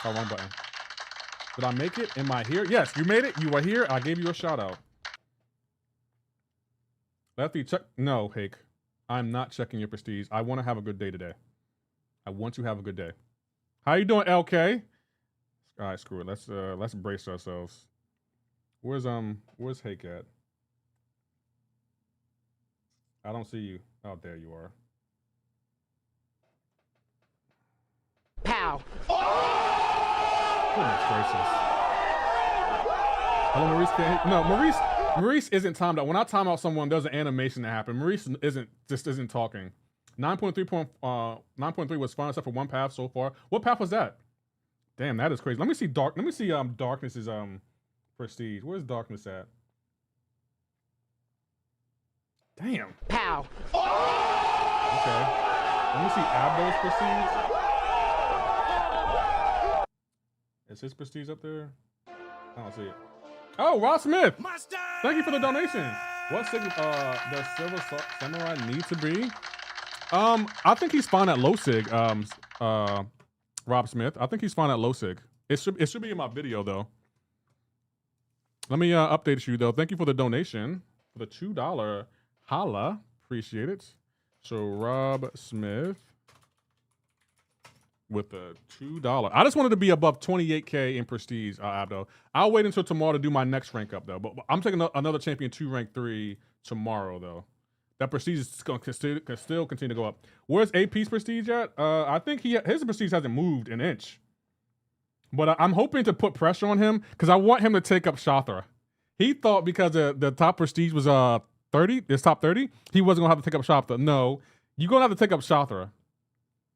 Oh, wrong button. Did I make it? Am I here? Yes, you made it. You are here. I gave you a shout out. Lefty, check. No, Hake. I'm not checking your prestige. I want to have a good day today. I want to have a good day. How you doing, LK? All right, screw it. Let's brace ourselves. Where's Hake at? I don't see you. Oh, there you are. Pow. Goodness gracious. Hello, Maurice. No, Maurice isn't timed out. When I time out someone, there's an animation that happens. Maurice isn't talking. 9.3 was fun except for one path so far. What path was that? Damn, that is crazy. Let me see Darkness's prestige. Where's Darkness at? Damn. Pow. Okay. Let me see Abdo's prestige. Is his prestige up there? I don't see it. Oh, Ross Smith. Thank you for the donation. What does Silver Samurai need to be? I think he's fine at low sig. Rob Smith. I think he's fine at low sig. It should be in my video though. Let me update you though. Thank you for the donation for the $2. Holla, appreciate it. So Rob Smith with the $2. I just wanted to be above 28K in prestige, Abdo. I'll wait until tomorrow to do my next rank up though. But I'm taking another champion 2 rank 3 tomorrow though. That prestige is can still continue to go up. Where's AP's prestige at? I think his prestige hasn't moved an inch. But I'm hoping to put pressure on him because I want him to take up Shathra. He thought because the top prestige was 30, his top 30, he wasn't gonna have to take up Shathra. No, you're gonna have to take up Shathra.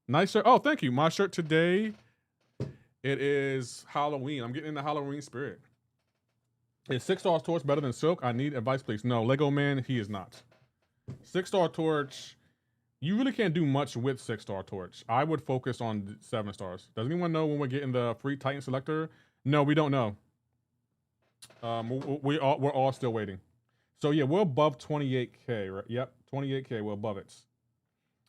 Nice shirt. Oh, thank you. My shirt today, it is Halloween. I'm getting in the Halloween spirit. Is 6-star torch better than Silk? I need advice, please. No, Lego Man, he is not. 6-star torch, you really can't do much with 6-star torch. I would focus on 7 stars. Does anyone know when we're getting the free Titan selector? No, we don't know. We're all still waiting. So yeah, we're above 28K, right? Yep, 28K, we're above it.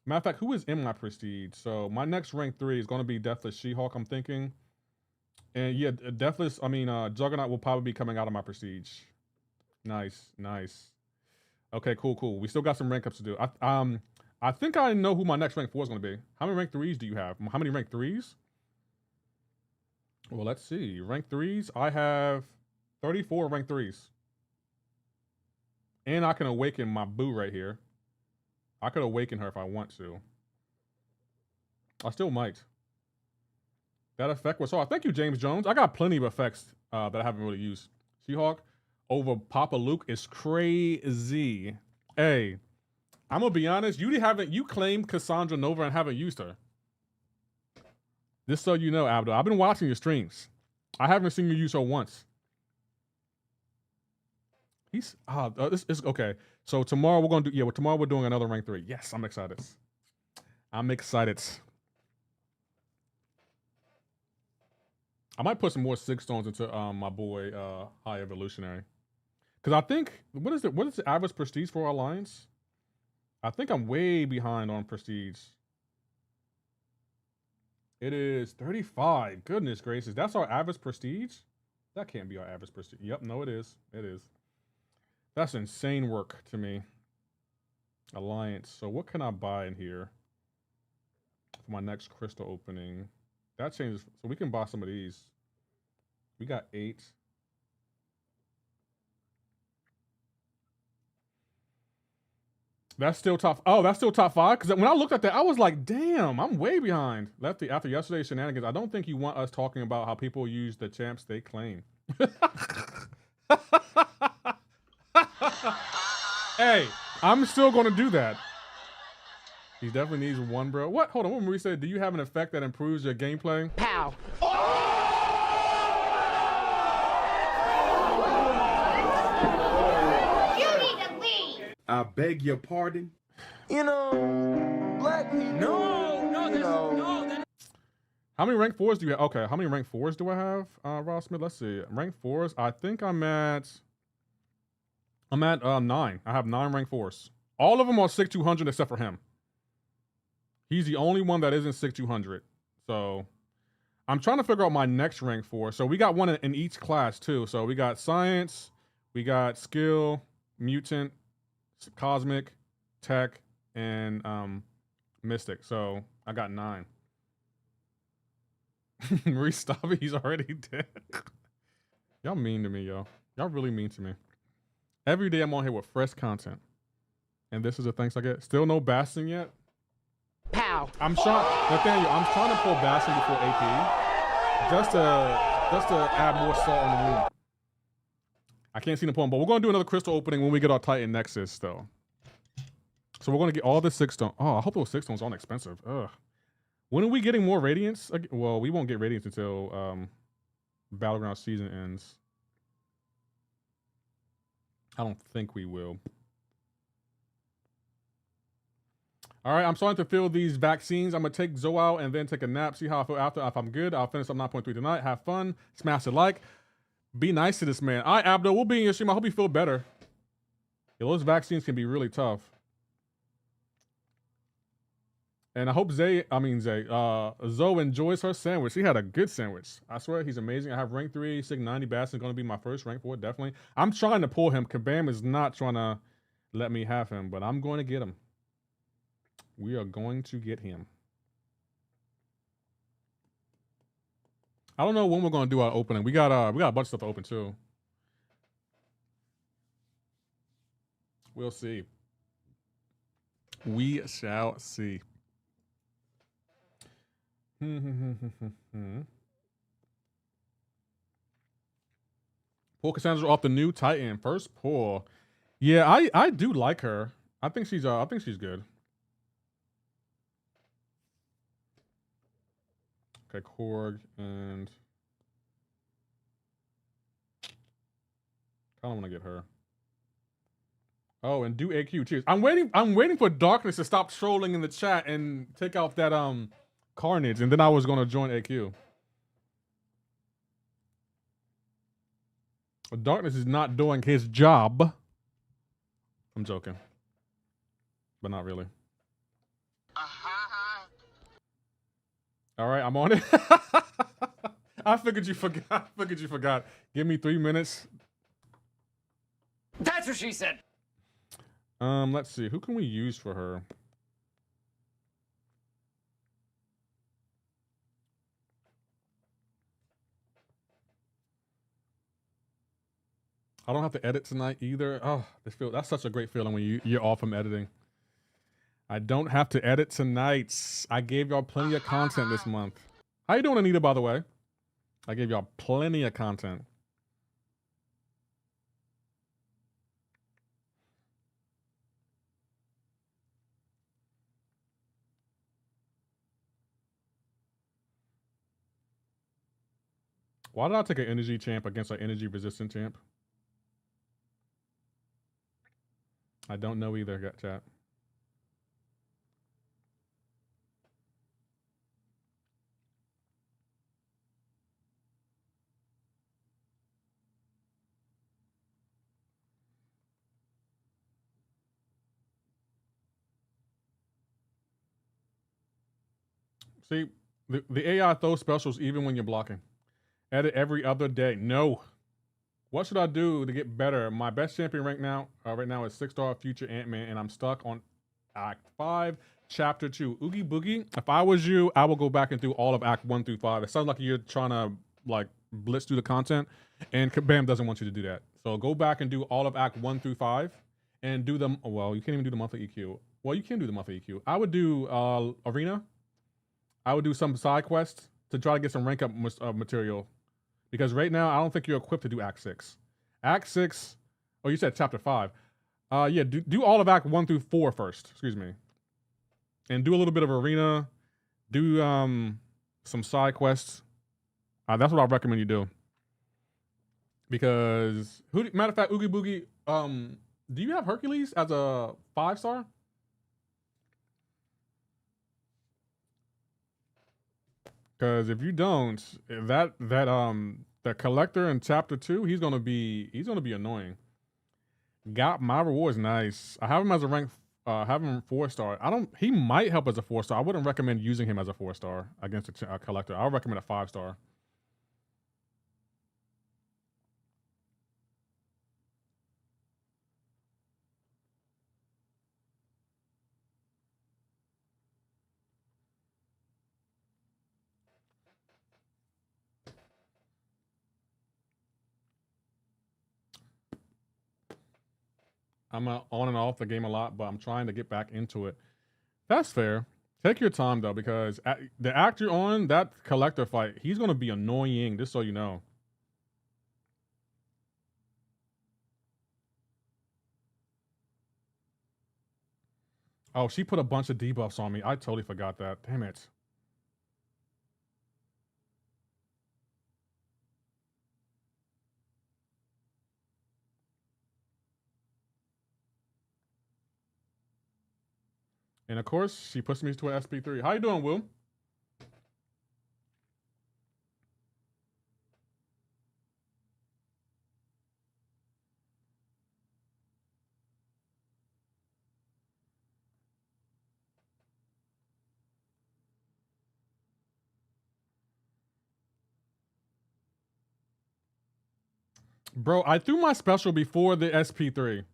Matter of fact, who is in my prestige? So my next rank 3 is going to be Deathless She-Hulk, I'm thinking. And yeah, Deathless, Juggernaut will probably be coming out of my prestige. Nice, nice. Okay, cool. We still got some rank ups to do. I think I know who my next rank 4 is going to be. How many rank 3s do you have? How many rank 3s? Well, let's see. Rank 3s, I have 34 rank 3s. And I can awaken my boo right here. I could awaken her if I want to. I still might. That effect was hard. Thank you, James Jones. I got plenty of effects that I haven't really used. She-Hulk over Papa Luke is crazy. Hey, I'm gonna be honest. You claimed Cassandra Nova and haven't used her. Just so you know, Abdul, I've been watching your streams. I haven't seen you use her once. This is okay. So tomorrow we're gonna do tomorrow we're doing another rank 3. Yes, I'm excited. I'm excited. I might put some more 6 stones into my boy High Evolutionary. Cause I think what is the average prestige for our alliance? I think I'm way behind on prestige. It is 35. Goodness gracious. That's our average prestige? That can't be our average prestige. Yep, no, it is. It is. That's insane work to me. Alliance. So what can I buy in here for my next crystal opening? That changes. So we can buy some of these. We got 8. That's still top. Oh, that's still top 5. Because when I looked at that, I was like, damn, I'm way behind. Lefty, after yesterday's shenanigans, I don't think you want us talking about how people use the champs they claim. Hey, I'm still going to do that. He definitely needs one, bro. What? Hold on. What Marie said? Do you have an effect that improves your gameplay? Pow. You need to leave. I beg your pardon. You know, black people. No. How many rank 4s do you have? Okay, how many rank 4s do I have, Ross Smith? Let's see. Rank 4s, I think I'm at 9. I have 9 rank 4s. All of them are 6-200 except for him. He's the only one that isn't 6-200. So I'm trying to figure out my next rank 4. So we got one in each class too. So we got science, we got skill, mutant, cosmic, tech, and mystic. So I got 9. Marie, stop it. He's already dead. Y'all mean to me, yo. Y'all really mean to me. Every day I'm on here with fresh content. And this is the thanks I get. Still no Bastion yet? Pow. I'm trying, Nathaniel, I'm trying to pull Bastion before AP. Just to add more salt on the wound. I can't see the point, but we're gonna do another crystal opening when we get our Titan Nexus though. So we're gonna get all the 6 stone. Oh, I hope those 6 stones aren't expensive. Ugh. When are we getting more radiance? Well, we won't get radiance until Battleground season ends. I don't think we will. All right, I'm starting to feel these vaccines. I'm gonna take Zoe out and then take a nap. See how I feel after. If I'm good, I'll finish up 9.3 tonight. Have fun. Smash the like. Be nice to this man. All right, Abdo, we'll be in your stream. I hope you feel better. Yeah, those vaccines can be really tough. And I hope Zoe enjoys her sandwich. She had a good sandwich. I swear he's amazing. I have rank 3, Sig 90 Bass is going to be my first rank 4, definitely. I'm trying to pull him. Kabam is not trying to let me have him, but I'm going to get him. We are going to get him. I don't know when we're going to do our opening. We got a bunch of stuff to open too. We'll see. We shall see. Pull Cassandra off the new Titan. First pull. Yeah, I do like her. I think she's good. Okay, Korg and kind of want to get her. Oh, and do AQ. Cheers. I'm waiting for Darkness to stop trolling in the chat and take out that Carnage, and then I was gonna join AQ. But Darkness is not doing his job. I'm joking, but not really. All right, I'm on it. I figured you forgot. Give me 3 minutes. That's what she said. Let's see. Who can we use for her? I don't have to edit tonight either. Oh, that's such a great feeling when you're off from editing. I don't have to edit tonight. I gave y'all plenty of content this month. How you doing, Anita, by the way? I gave y'all plenty of content. Why did I take an energy champ against an energy resistant champ? I don't know either, chat. See, the AI throws specials even when you're blocking. Edit every other day. No. What should I do to get better? My best champion right now is 6-star Future Ant-Man, and I'm stuck on Act 5, Chapter 2. Oogie Boogie, if I was you, I will go back and do all of Act 1 through 5. It sounds like you're trying to like blitz through the content, and Kabam doesn't want you to do that. So go back and do all of Act 1 through 5, and do them. Well, you can't even do the monthly EQ. Well, you can do the monthly EQ. I would do Arena. I would do some side quests to try to get some rank up material. Because right now, I don't think you're equipped to do Act 6. Act 6, oh, you said Chapter 5. Yeah, do all of Act 1 through 4 first, excuse me. And do a little bit of Arena. Do some side quests. That's what I recommend you do. Because, matter of fact, Oogie Boogie, do you have Hercules as a 5-star? Because if you don't, the collector in Chapter 2, he's gonna be annoying. Got my rewards, nice. I have him as a rank, have him 4-star. He might help as a 4-star. I wouldn't recommend using him as a 4-star against a collector. I would recommend a 5-star. I'm on and off the game a lot, but I'm trying to get back into it. That's fair. Take your time, though, because the act you're on, that collector fight, he's going to be annoying, just so you know. Oh, she put a bunch of debuffs on me. I totally forgot that. Damn it. And of course, she pushed me to an SP3. How you doing, Will? Bro, I threw my special before the SP3.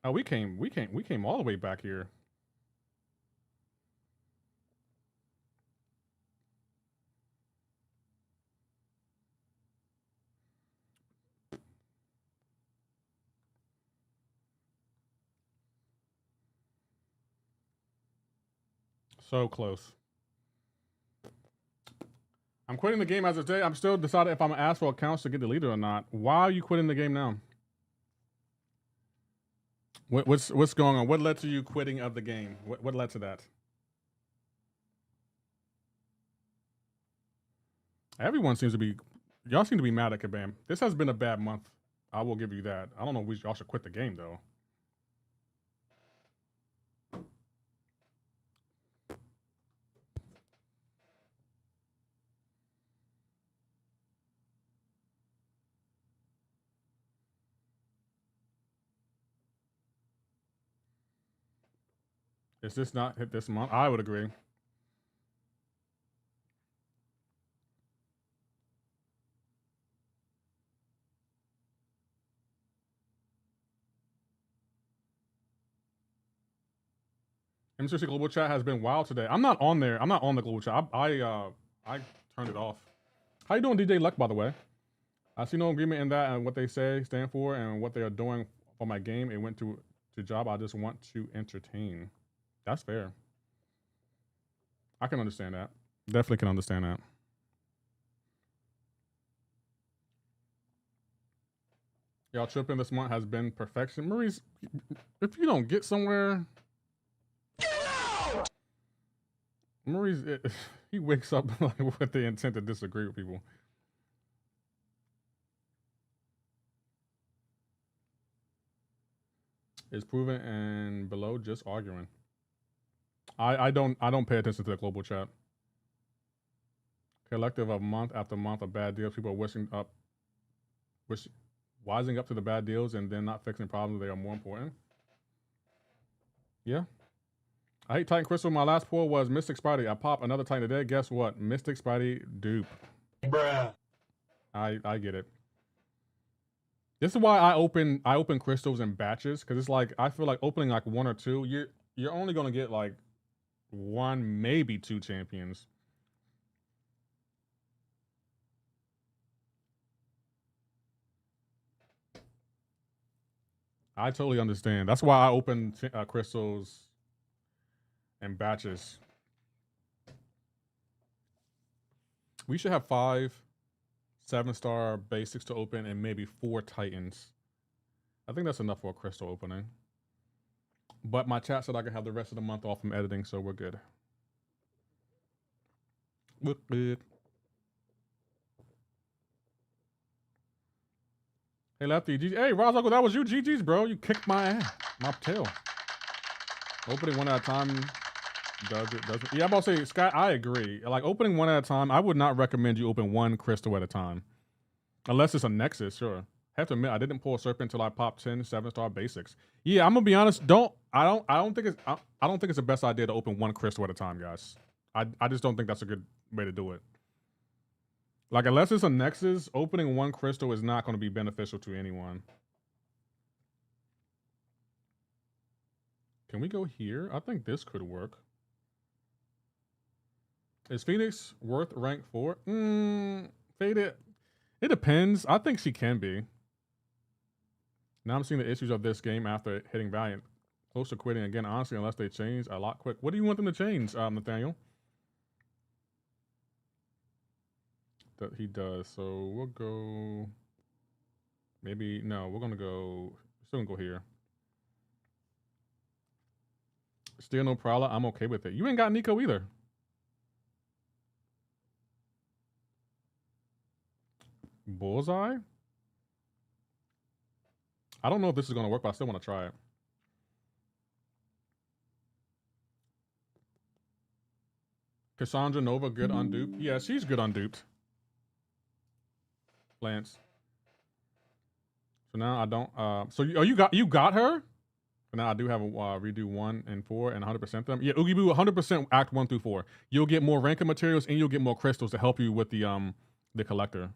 Oh, we came all the way back here. So close. I'm quitting the game as of today. I'm still deciding if I'm gonna ask for accounts to get deleted or not. Why are you quitting the game now? What's going on? What led to you quitting of the game? What led to that? Everyone seems to be, y'all seem to be mad at Kabam. This has been a bad month. I will give you that. I don't know if y'all should quit the game though. Is this not hit this month? I would agree. MCoC global chat has been wild today. I'm not on there. I'm not on the global chat. I turned it off. How you doing, DJ Luck, by the way? I see no agreement in that and what they say stand for and what they are doing for my game. It went to job. I just want to entertain. That's fair. I can understand that. Definitely can understand that. Y'all tripping this month has been perfection. Maurice, if you don't get somewhere, Maurice, he wakes up like with the intent to disagree with people. Is proven and below just arguing. I don't pay attention to the global chat. Collective of month after month of bad deals. People are wising up to the bad deals and then not fixing problems. They are more important. Yeah. I hate Titan Crystal. My last pull was Mystic Spidey. I pop another Titan today. Guess what? Mystic Spidey dupe. Bruh. I get it. This is why I open crystals in batches, because it's like I feel like opening like one or two, you're only gonna get like one, maybe two champions. I totally understand. That's why I open crystals in batches. We should have 5 7-star basics to open and maybe 4 titans. I think that's enough for a crystal opening. But my chat said I could have the rest of the month off from editing, so we're good. We're good. Hey, Lefty. Hey, Roz, that was you. GG's, bro. You kicked my ass. My tail. Opening one at a time doesn't. Yeah, I'm about to say, Scott, I agree. Like, opening one at a time, I would not recommend you open one crystal at a time. Unless it's a Nexus, sure. have to admit, I didn't pull a Serpent until I popped 10 7-star basics. Yeah, I'm gonna be honest. I don't think it's the best idea to open one crystal at a time, guys. I just don't think that's a good way to do it. Like, unless it's a Nexus, opening one crystal is not going to be beneficial to anyone. Can we go here? I think this could work. Is Phoenix worth rank 4? Faded. It depends. I think she can be. Now I'm seeing the issues of this game after hitting Valiant. Close to quitting again, honestly, unless they change a lot quick. What do you want them to change, Nathaniel? That he does. So we'll go. Maybe no. We're gonna go. Still gonna go here. Still no Prowler. I'm okay with it. You ain't got Nico either. Bullseye. I don't know if this is gonna work, but I still want to try it. Cassandra Nova, good unduped. Yeah, she's good unduped. Lance. So now I don't. So you got her. But now I do have a redo 1 and 4 and 100% them. Yeah, Oogie Boo 100% Act 1 through 4. You'll get more ranking materials and you'll get more crystals to help you with the collector.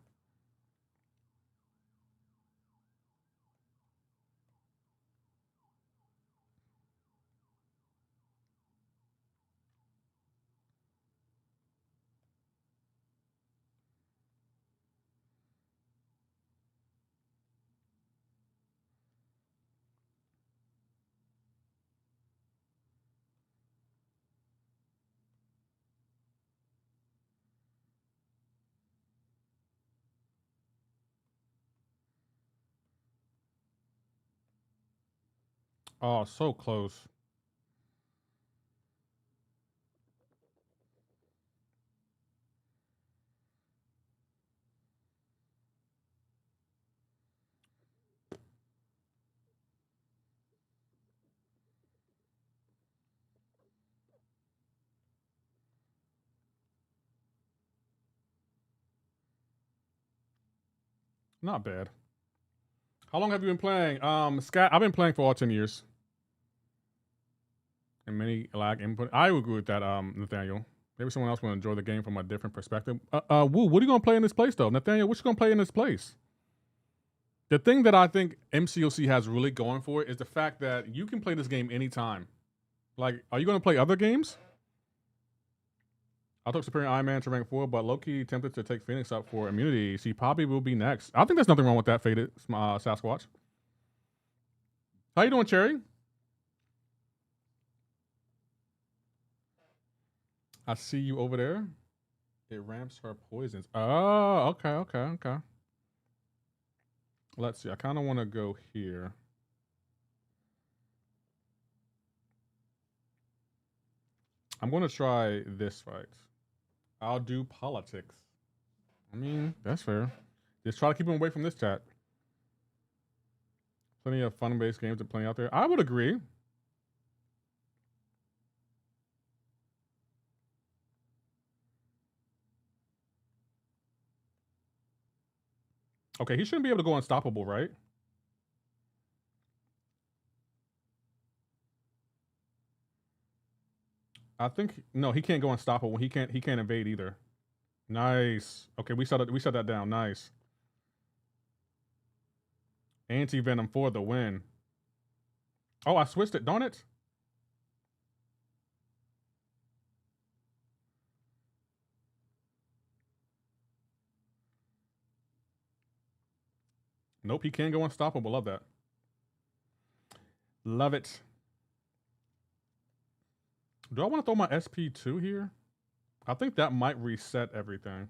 Oh, so close. Not bad. How long have you been playing? Scat, I've been playing for all 10 years. And many lag input. I would agree with that, Nathaniel. Maybe someone else will enjoy the game from a different perspective. Woo, what are you gonna play in this place though? Nathaniel, what you gonna play in this place? The thing that I think MCoC has really going for it is the fact that you can play this game anytime. Like, are you gonna play other games? I took Superior Iron Man to rank 4, but low-key tempted to take Phoenix up for immunity. She probably will be next. I think there's nothing wrong with that, Faded Sasquatch. How you doing, Cherry? I see you over there. It ramps her poisons. Oh, okay. Let's see. I kind of want to go here. I'm going to try this fight. I'll do politics. I mean, that's fair. Just try to keep him away from this chat. Plenty of fun-based games to play out there. I would agree. Okay, he shouldn't be able to go unstoppable, right? I think no, he can't go unstoppable. He can't evade either. Nice. Okay, we shut that down. Nice. Anti-venom for the win. Oh, I switched it. Darn it. Nope, he can't go unstoppable. Love that. Love it. Do I want to throw my SP2 here? I think that might reset everything.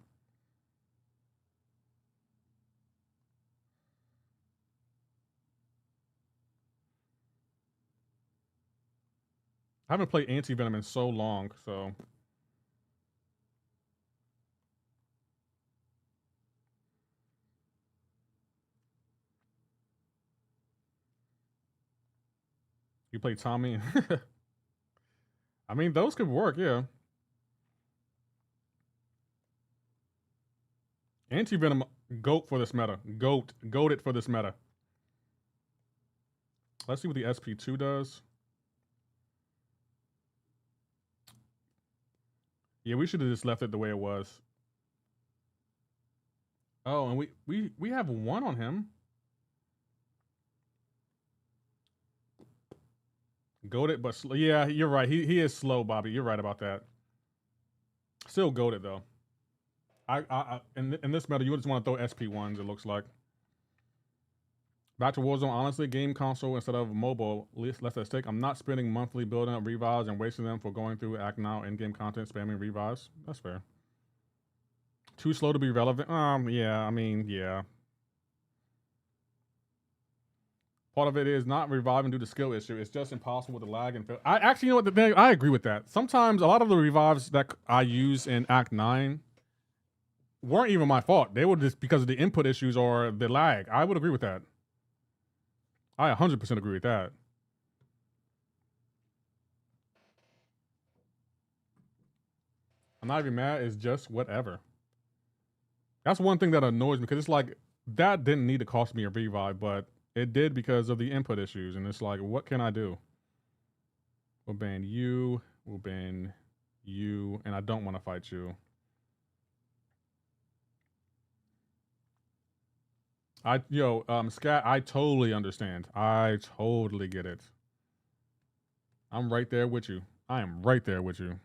I haven't played Anti-Venom in so long, so... You play Tommy? I mean, those could work, yeah. Anti-Venom Goat for this meta. Goat it for this meta. Let's see what the SP2 does. Yeah, we should have just left it the way it was. Oh, and we have 1 on him. Goated, but slow. Yeah, you're right. He is slow, Bobby. You're right about that. Still goated though. In this meta, you just want to throw SP1s. It looks like. Back to Warzone. Honestly, game console instead of mobile, less at stake. I'm not spending monthly building up revives and wasting them for going through Act Now in-game content, spamming revives. That's fair. Too slow to be relevant. Yeah. I mean, yeah. Part of it is not reviving due to skill issue. It's just impossible to lag and fail. I actually, you know what, I agree with that. Sometimes a lot of the revives that I use in Act 9 weren't even my fault. They were just because of the input issues or the lag. I would agree with that. I 100% agree with that. I'm not even mad. It's just whatever. That's one thing that annoys me because it's like that didn't need to cost me a revive, but it did because of the input issues. And it's like, what can I do? We'll ban you. We'll ban you. And I don't want to fight you. Scat, I totally understand. I totally get it. I'm right there with you. I am right there with you.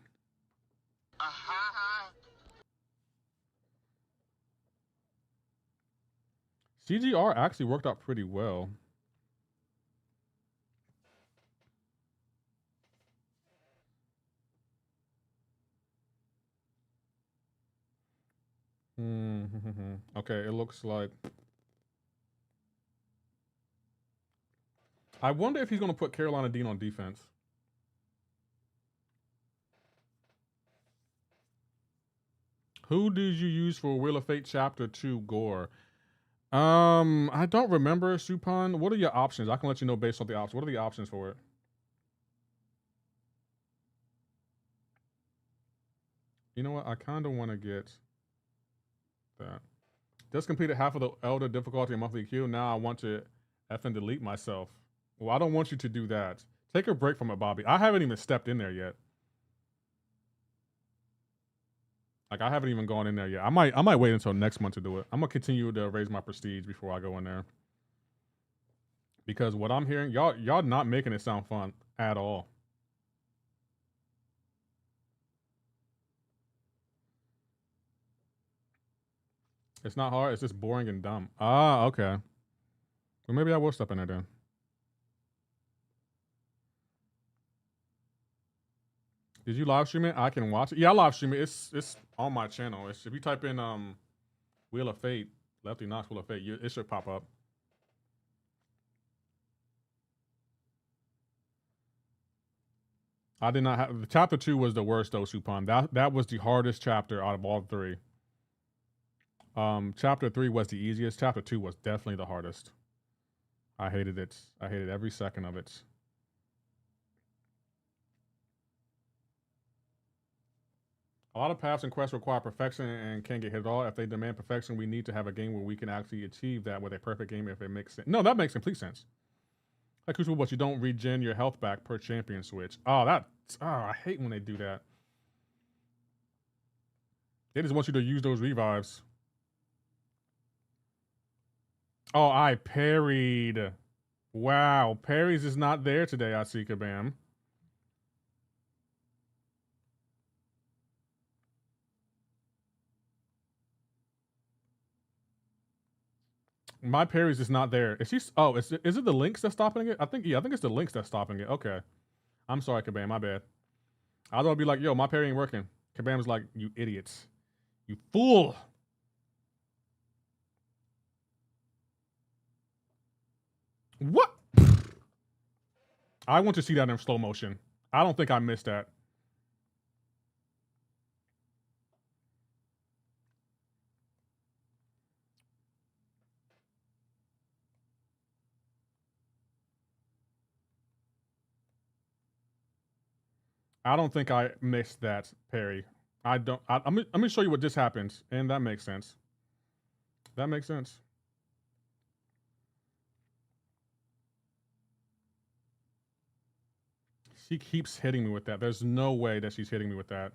CGR actually worked out pretty well. Okay, it looks like... I wonder if he's going to put Carolina Dean on defense. Who did you use for Wheel of Fate Chapter 2 Gore? I don't remember, Supan. What are your options? I can let you know based on the options. What are the options for it? You know what? I kind of want to get that. Just completed half of the Elder difficulty in monthly queue. Now I want to effing delete myself. Well, I don't want you to do that. Take a break from it, Bobby. I haven't even stepped in there yet. Like, I haven't even gone in there yet. I might wait until next month to do it. I'm gonna continue to raise my prestige before I go in there. Because what I'm hearing, y'all not making it sound fun at all. It's not hard, it's just boring and dumb. Ah, okay. Well, maybe I will step in there then. Did you live stream it? I can watch it. Yeah, I live stream it. It's on my channel. If you type in Wheel of Fate, Lefty Knox Wheel of Fate, it should pop up. I did not have... Chapter 2 was the worst though, Supan. That was the hardest chapter out of all 3. Chapter 3 was the easiest. Chapter 2 was definitely the hardest. I hated it. I hated every second of it. A lot of paths and quests require perfection and can't get hit at all. If they demand perfection, we need to have a game where we can actually achieve that with a perfect game if it makes sense. No, that makes complete sense. Like, crucial, but you don't regen your health back per champion switch. Oh, I hate when they do that. They just want you to use those revives. Oh, I parried. Wow, parries is not there today, I see, Kabam. My parries is not there. Is it the links that's stopping it? I think it's the links that's stopping it. Okay. I'm sorry, Kabam, my bad. I was gonna be like, yo, my parry ain't working. Kabam's like, you idiots. You fool. What? I want to see that in slow motion. I don't think I missed that. I don't think I missed that parry. Let me show you what just happened, and that makes sense. That makes sense. She keeps hitting me with that. There's no way that she's hitting me with that.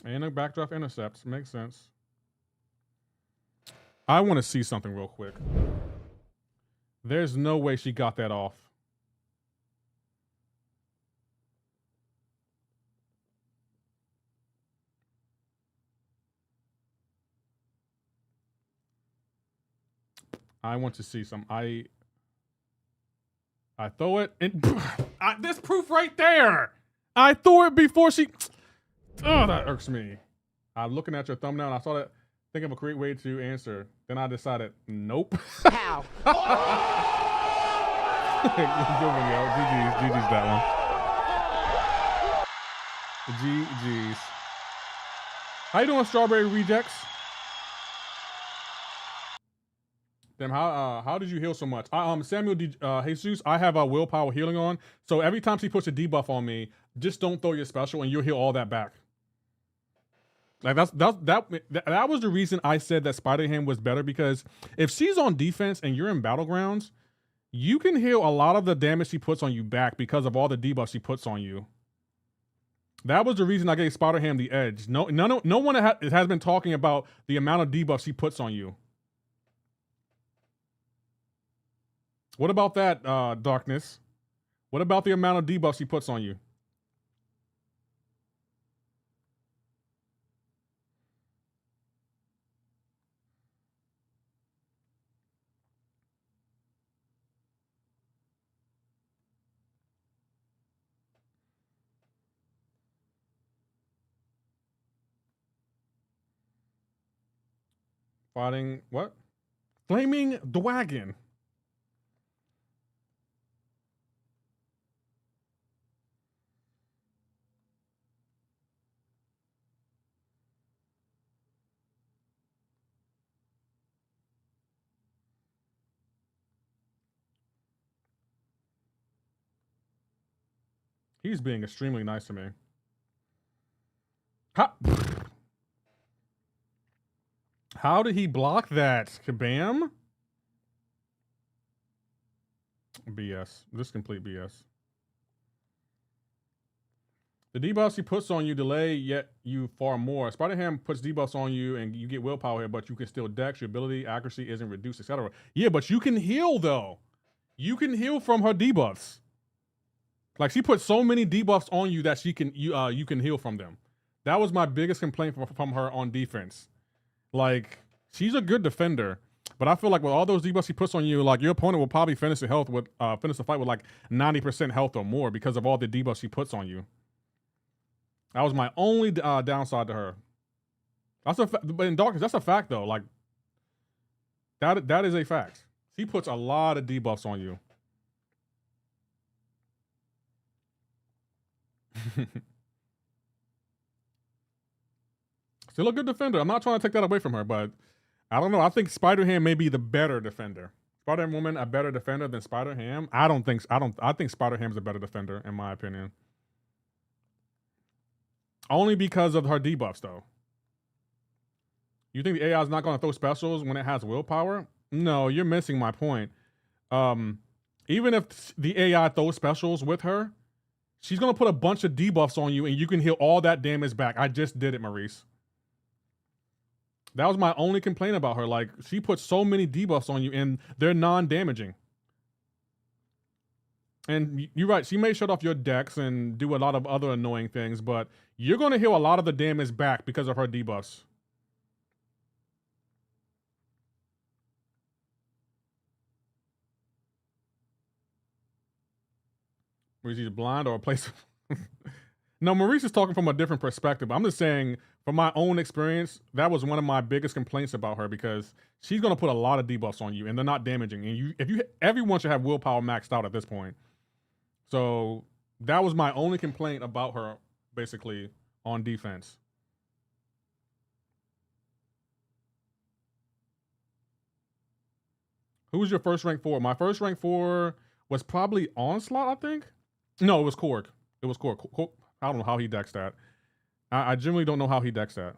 And a backdraft intercept. Makes sense. I want to see something real quick. There's no way she got that off. I want to see some. I throw it and there's proof right there. I threw it before she. Oh, that irks me. I'm looking at your thumbnail and I saw that. Think of a great way to answer. Then I decided, nope. How? Good one, yo. GG's that one. GG's. How you doing, Strawberry Rejects? Damn, how did you heal so much? Samuel Jesus, I have a willpower healing on, so every time she puts a debuff on me, just don't throw your special and you'll heal all that back. Like that was the reason I said that Spider-Ham was better, because if she's on defense and you're in Battlegrounds, you can heal a lot of the damage she puts on you back because of all the debuffs she puts on you. That was the reason I gave Spider-Ham the edge. No one has been talking about the amount of debuffs she puts on you. What about that, Darkness? What about the amount of debuffs he puts on you? Fighting what? Flaming Dragon. He's being extremely nice to me. How did he block that? Kabam? BS. This complete BS. The debuffs he puts on you delay yet you far more. Spider-Ham puts debuffs on you and you get willpower here, but you can still dex. Your ability accuracy isn't reduced, etc. Yeah, but you can heal though. You can heal from her debuffs. Like she puts so many debuffs on you that you can heal from them. That was my biggest complaint from her on defense. Like she's a good defender, but I feel like with all those debuffs she puts on you, like your opponent will probably finish the fight with like 90% health or more because of all the debuffs she puts on you. That was my only downside to her. But in Darkness, that's a fact though. Like that is a fact. She puts a lot of debuffs on you. Still a good defender. I'm not trying to take that away from her, but I don't know. I think Spider-Ham may be the better defender. Spider-Woman a better defender than Spider-Ham? I think Spider-Ham's a better defender in my opinion. Only because of her debuffs though. You think the AI is not going to throw specials when it has willpower? No, you're missing my point. Even if the AI throws specials with her, she's going to put a bunch of debuffs on you and you can heal all that damage back. I just did it, Maurice. That was my only complaint about her. Like, she puts so many debuffs on you and they're non-damaging. And you're right, she may shut off your dex and do a lot of other annoying things, but you're going to heal a lot of the damage back because of her debuffs. Was he blind or a place? No, Maurice is talking from a different perspective. I'm just saying, from my own experience, that was one of my biggest complaints about her because she's gonna put a lot of debuffs on you, and they're not damaging. And everyone should have willpower maxed out at this point. So that was my only complaint about her, basically, on defense. Who was your first rank 4? My first rank 4 was probably Onslaught, I think. No, it was Korg. It was Korg. I don't know how he decks that. I generally don't know how he decks that.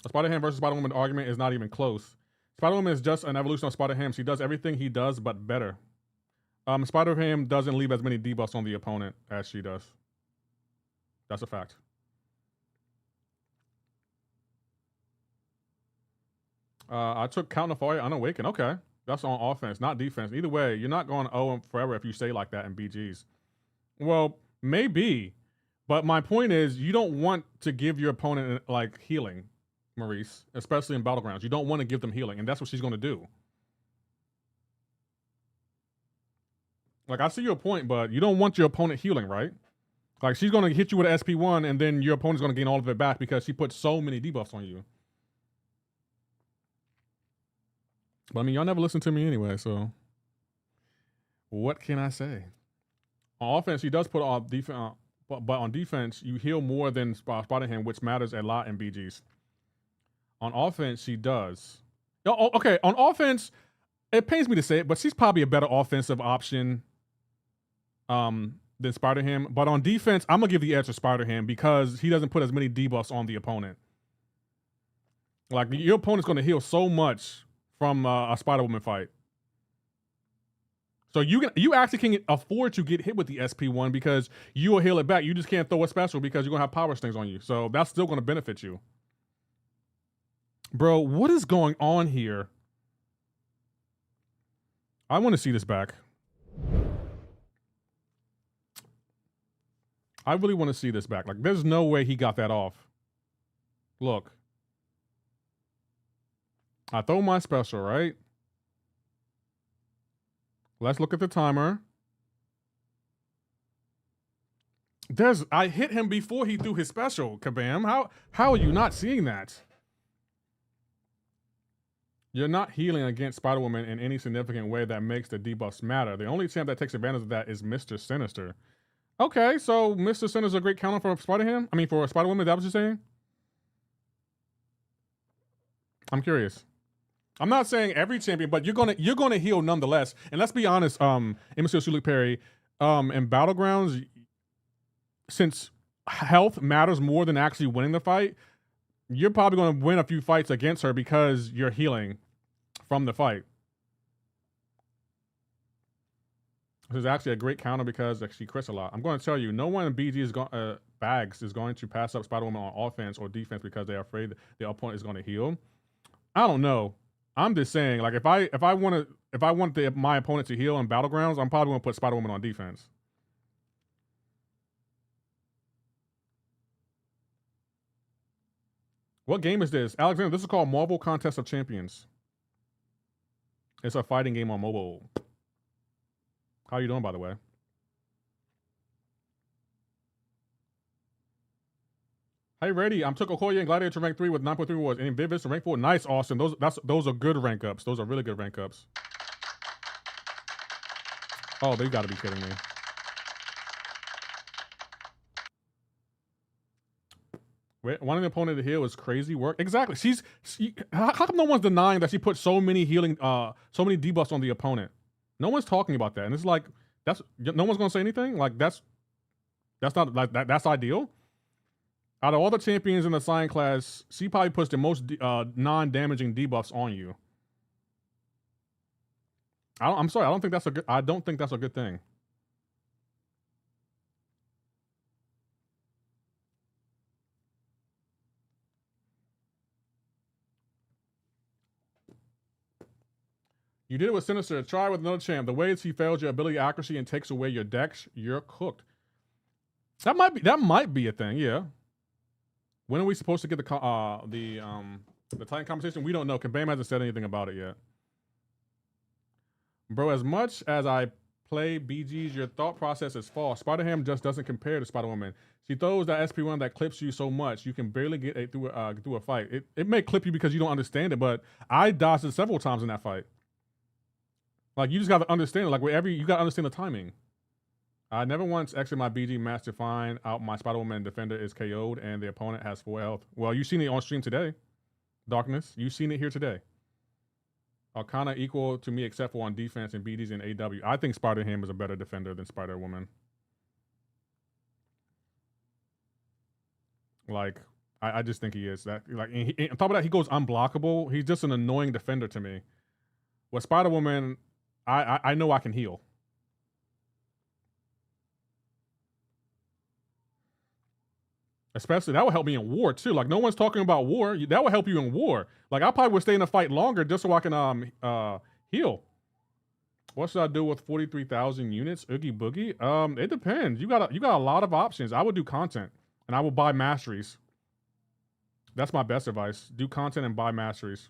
A Spider-Ham versus Spider-Woman argument is not even close. Spider-Woman is just an evolution of Spider-Ham. She does everything he does, but better. Spider-Ham doesn't leave as many debuffs on the opponent as she does. That's a fact. I took Counter Fire Unawakened. Okay. That's on offense, not defense. Either way, you're not going 0 forever if you stay like that in BGs. Well, maybe. But my point is, you don't want to give your opponent, like, healing, Maurice. Especially in Battlegrounds. You don't want to give them healing, and that's what she's going to do. Like, I see your point, but you don't want your opponent healing, right? Like, she's going to hit you with an SP1, and then your opponent's going to gain all of it back because she put so many debuffs on you. But I mean, y'all never listen to me anyway, so what can I say? On offense, she does put off defense, but on defense, you heal more than Spider-Ham, which matters a lot in BGs. On offense, she does. Oh, okay, on offense, it pains me to say it, but she's probably a better offensive option than Spider-Ham. But on defense, I'm gonna give the edge to Spider-Ham because he doesn't put as many debuffs on the opponent. Like, your opponent's gonna heal so much from a Spider-Woman fight. So you actually can afford to get hit with the SP1 because you will heal it back. You just can't throw a special because you're gonna have power stings on you. So that's still gonna benefit you. Bro, what is going on here? I want to see this back. I really want to see this back. Like, there's no way he got that off. Look. I throw my special, right? Let's look at the timer. I hit him before he threw his special, Kabam. How are you not seeing that? You're not healing against Spider-Woman in any significant way that makes the debuffs matter. The only champ that takes advantage of that is Mr. Sinister. Okay, so Mr. Sinister's a great counter for Spider-Ham? I mean, for Spider-Woman, is that what you're saying? I'm curious. I'm not saying every champion, but you're gonna heal nonetheless. And let's be honest, MCoC Perry, in Battlegrounds, since health matters more than actually winning the fight, you're probably gonna win a few fights against her because you're healing from the fight. This is actually a great counter because she crits a lot. I'm going to tell you, no one in BG bags is going to pass up Spider-Woman on offense or defense because they're afraid their opponent is going to heal. I don't know. I'm just saying, like, if I want my opponent to heal in Battlegrounds, I'm probably gonna put Spider-Woman on defense. What game is this? Alexander, this is called Marvel Contest of Champions. It's a fighting game on mobile. How you doing, by the way? Hey, ready? I'm took Okoye and Gladiator to rank 3 with 9.3 rewards. And Vivis to rank 4. Nice, Austin. Those are good rank ups. Those are really good rank ups. Oh, they gotta be kidding me. Wait, wanting the opponent to heal is crazy work. Exactly. How come no one's denying that she put so many debuffs on the opponent? No one's talking about that. And it's like, no one's gonna say anything? Like, that's not like that's ideal. Out of all the champions in the sign class, she probably puts the most non-damaging debuffs on you. I'm sorry, I don't think that's a good thing. You did it with Sinister. Try with another champ. The ways he fails your ability accuracy and takes away your dex, you're cooked. That might be a thing, yeah. When are we supposed to get the Titan competition? We don't know. Kabam hasn't said anything about it yet. Bro, as much as I play BGs, your thought process is false. Spider-Ham just doesn't compare to Spider-Woman. She throws that SP1 that clips you so much you can barely get through a fight. It may clip you because you don't understand it, but I dodged it several times in that fight. Like, you just got to understand it. Like, you got to understand the timing. I never once exited my BG match to find out my Spider-Woman defender is KO'd and the opponent has 4 health. Well, you've seen it on stream today. Darkness, you've seen it here today. Are kind of equal to me except for on defense and BDs and AW. I think Spider-Ham is a better defender than Spider-Woman. Like, I just think he is. That, like, on top of that, he goes unblockable. He's just an annoying defender to me. With Spider-Woman, I know I can heal. Especially, that would help me in war, too. Like, no one's talking about war. That would help you in war. Like, I probably would stay in a fight longer just so I can heal. What should I do with 43,000 units? Oogie boogie? It depends. You got a lot of options. I would do content, and I will buy masteries. That's my best advice. Do content and buy masteries.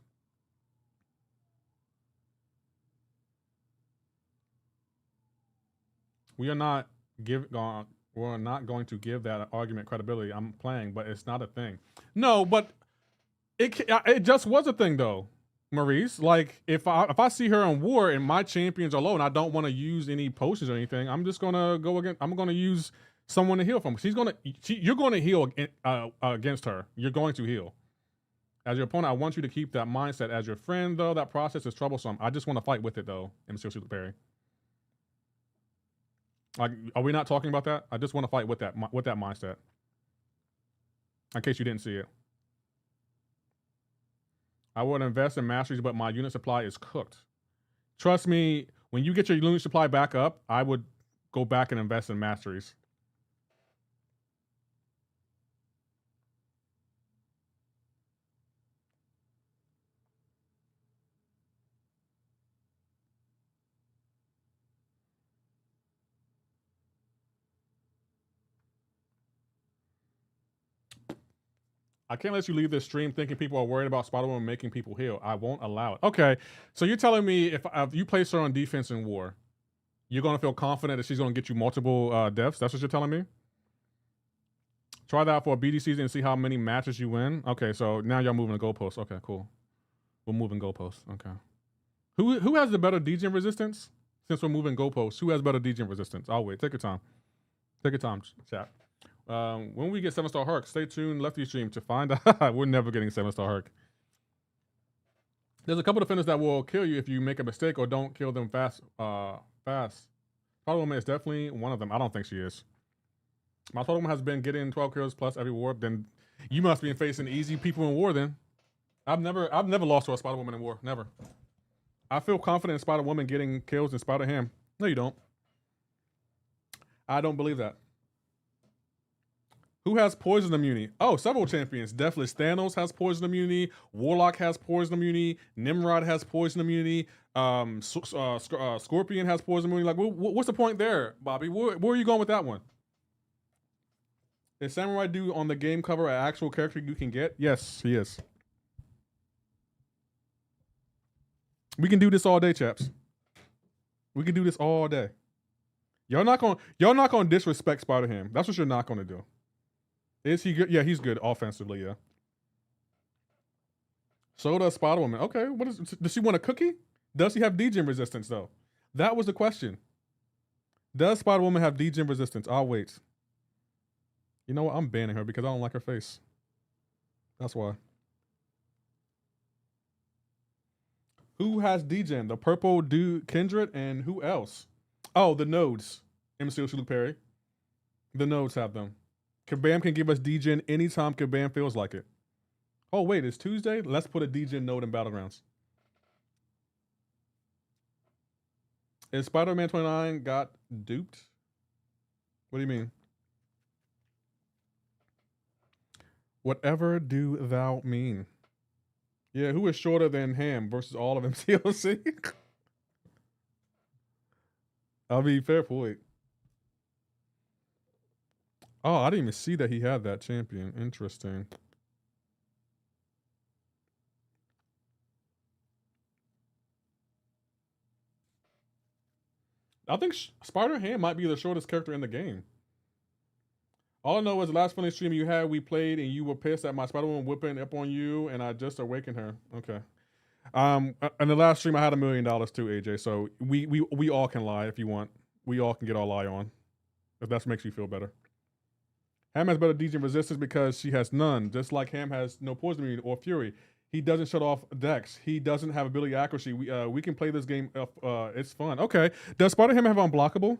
We're not going to give that argument credibility. I'm playing, but it's not a thing. No, but it just was a thing though, Maurice. Like, if I see her in war and my champions are low and I don't want to use any potions or anything, I'm just gonna go again. I'm gonna use someone to heal from. You're gonna heal against her. You're going to heal. As your opponent, I want you to keep that mindset. As your friend, though, that process is troublesome. I just want to fight with it, though, MCoC Perry. Like, are we not talking about that? I just want to fight with that mindset. In case you didn't see it. I would invest in masteries, but my unit supply is cooked. Trust me, when you get your unit supply back up, I would go back and invest in masteries. I can't let you leave this stream thinking people are worried about Spider-Woman making people heal. I won't allow it. Okay, so you're telling me if you place her on defense in war, you're going to feel confident that she's going to get you multiple deaths? That's what you're telling me? Try that for a BD season and see how many matches you win. Okay, so now y'all moving the goalposts. Okay, cool. We're moving goalposts. Okay. Who has the better degen resistance? Since we're moving goalposts, who has better degen resistance? I'll wait. Take your time. Take your time, chat. When we get 7-star Herc, stay tuned, Lefty stream to find out. We're never getting 7-star Herc. There's a couple defenders that will kill you if you make a mistake or don't kill them fast. Spider-Woman is definitely one of them. I don't think she is. My Spider-Woman has been getting 12 kills plus every war. Then you must be facing easy people in war. Then I've never lost to a Spider-Woman in war. Never. I feel confident in Spider-Woman getting kills in Spider-Ham. No, you don't. I don't believe that. Who has poison immunity? Oh, several champions. Definitely Thanos has poison immunity. Warlock has poison immunity. Nimrod has poison immunity. Scorpion has poison immunity. Like, what's the point there, Bobby? Where are you going with that one? Is Samurai Dude on the game cover an actual character you can get? Yes, he is. We can do this all day, chaps. We can do this all day. Y'all not gonna disrespect Spider-Ham. That's what you're not gonna do. Is he good? Yeah, he's good offensively, yeah. So does Spider-Woman. Okay, does she want a cookie? Does she have degen resistance, though? That was the question. Does Spider-Woman have degen resistance? I'll wait. You know what? I'm banning her because I don't like her face. That's why. Who has degen? The purple dude, Kindred, and who else? Oh, the nodes. MCoC Luke Perry. The nodes have them. Kabam can give us degen anytime Kabam feels like it. Oh, wait, it's Tuesday? Let's put a degen node in Battlegrounds. Is Spider-Man 29 got duped? What do you mean? Whatever do thou mean? Yeah, who is shorter than Ham versus all of MCoC? I mean, fair point. Oh, I didn't even see that he had that champion. Interesting. I think Spider-Ham might be the shortest character in the game. All I know is the last funny stream you had, we played and you were pissed at my Spider-Woman whipping up on you, and I just awakened her. Okay. In the last stream I had $1 million too, AJ. So we all can lie if you want. We all can get our lie on, if that makes you feel better. Ham has better DJ resistance because she has none. Just like Ham has no poison immunity or fury. He doesn't shut off Dex. He doesn't have ability accuracy. We can play this game. It's fun. Okay. Does Spider-Ham have unblockable?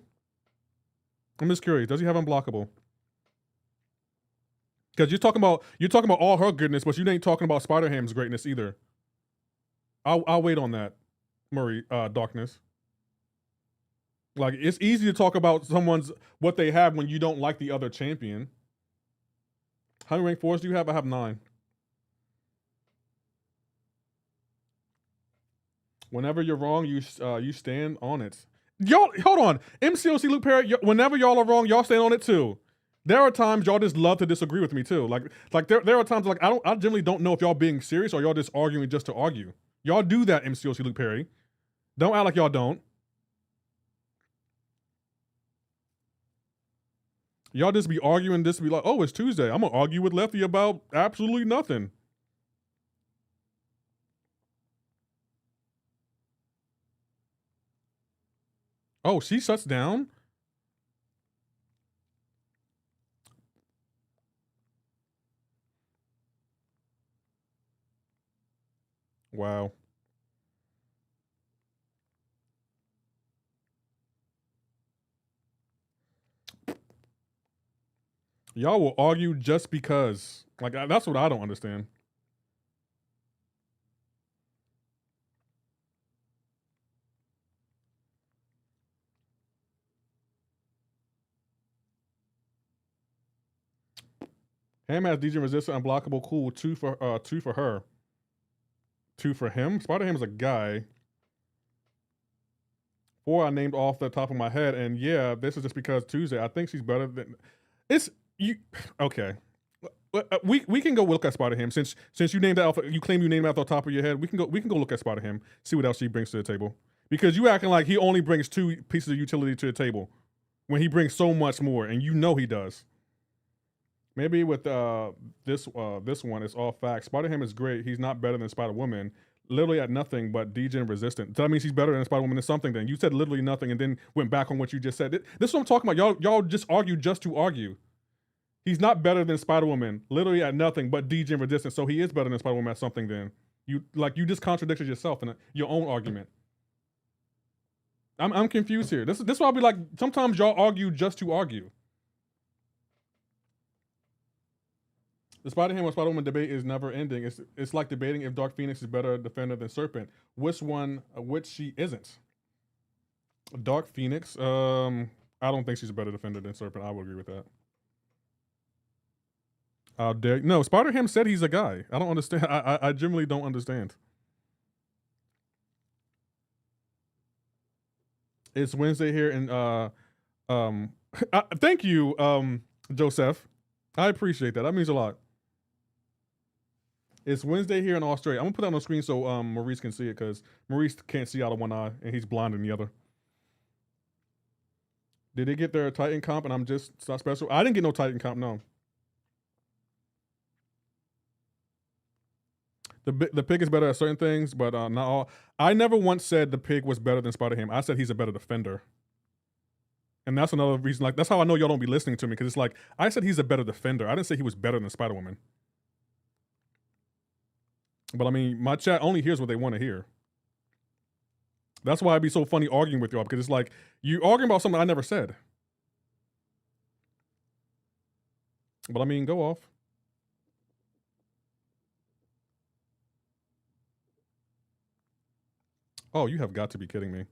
I'm just curious. Does he have unblockable? Because you're talking about all her goodness, but you ain't talking about Spider-Ham's greatness either. I'll wait on that, Murray. Darkness. Like, it's easy to talk about what they have when you don't like the other champion. How many rank 4s do you have? I have 9. Whenever you're wrong, you stand on it. Y'all, hold on. MCoC Luke Perry, whenever y'all are wrong, y'all stand on it too. There are times y'all just love to disagree with me too. Like there are times like I generally don't know if y'all being serious or y'all just arguing just to argue. Y'all do that, MCoC Luke Perry. Don't act like y'all don't. Y'all just be arguing, just be like, oh, it's Tuesday. I'm gonna argue with Lefty about absolutely nothing. Oh, she shuts down? Wow. Y'all will argue just because. Like, that's what I don't understand. Ham has DJ resistant, unblockable, cool. 2 for her. 2 for him. Spider-Ham is a guy. 4 I named off the top of my head, and yeah, this is just because Tuesday. I think she's better than. It's you. Okay. We can go look at Spider-Ham since you named that off. You claim you named it off the top of your head. We can go look at Spider-Ham. See what else he brings to the table. Because you acting like he only brings 2 pieces of utility to the table, when he brings so much more, and you know he does. Maybe with this one, it's all facts. Spider-Ham is great. He's not better than Spider-Woman. Literally at nothing but degen resistant. That means he's better than Spider-Woman in something then. You said literally nothing and then went back on what you just said. This is what I'm talking about. Y'all just argue just to argue. He's not better than Spider-Woman. Literally at nothing but degen resistant. So he is better than Spider-Woman at something then. You just contradicted yourself in your own argument. I'm confused here. This is why I'll be like, sometimes y'all argue just to argue. The Spider-Ham or Spider-Woman debate is never ending. It's like debating if Dark Phoenix is better defender than Serpent. Which she isn't. Dark Phoenix, I don't think she's a better defender than Serpent. I would agree with that. How dare no, Spider-Ham said he's a guy. I don't understand. I generally don't understand. It's Wednesday here and thank you, Joseph. I appreciate that. That means a lot. It's Wednesday here in Australia. I'm gonna put that on the screen so Maurice can see it, because Maurice can't see out of one eye and he's blind in the other. Did they get their Titan comp and I'm just not special? I didn't get no Titan comp, no. The pig is better at certain things, but not all. I never once said the pig was better than Spider-Ham. I said he's a better defender. And that's another reason, like, that's how I know y'all don't be listening to me, because it's like, I said he's a better defender. I didn't say he was better than Spider-Woman. But I mean, my chat only hears what they want to hear. That's why it'd be so funny arguing with y'all, because it's like, you arguing about something I never said. But I mean, go off. Oh, you have got to be kidding me.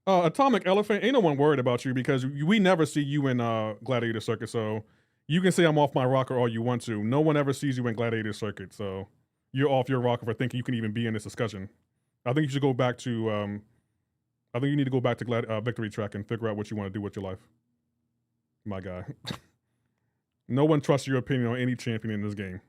Atomic Elephant, ain't no one worried about you because we never see you in Gladiator Circuit, so you can say I'm off my rocker all you want to. No one ever sees you in Gladiator Circuit, so you're off your rocker for thinking you can even be in this discussion. I think you should go back to, I think you need to go back to Victory Track and figure out what you want to do with your life. My guy. No one trusts your opinion on any champion in this game.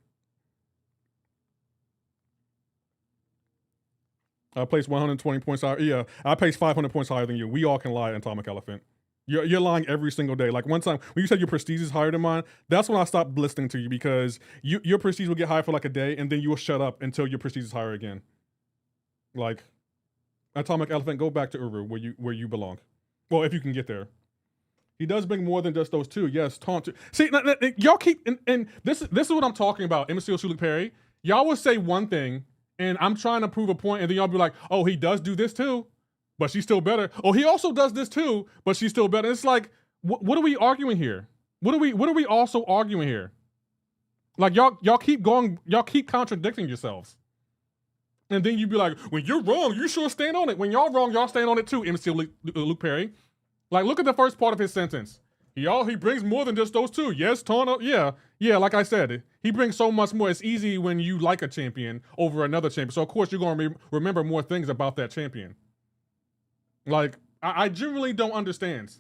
I placed 120 points higher. Yeah, I placed 500 points higher than you. We all can lie, Atomic Elephant. You're lying every single day. Like one time when you said your prestige is higher than mine, that's when I stopped listening to you because your prestige will get high for like a day and then you will shut up until your prestige is higher again. Like, Atomic Elephant, go back to Uru where you belong. Well, if you can get there. He does bring more than just those two. Yes, taunt. See, y'all keep and this is what I'm talking about. MCoC Luke Perry. Y'all will say one thing, and I'm trying to prove a point, and then y'all be like, "Oh, he does do this too, but she's still better. Oh, he also does this too, but she's still better." It's like, what are we arguing here? What are we also arguing here? Like y'all keep contradicting yourselves, and then you be like, "When you're wrong, you sure stand on it. When y'all wrong, y'all stand on it too." MCoC Luke Perry. Like, look at the first part of his sentence. He brings more than just those two. Yes, Taunt. Yeah. Like I said, he brings so much more. It's easy when you like a champion over another champion. So of course you're gonna remember more things about that champion. Like, I genuinely don't understand.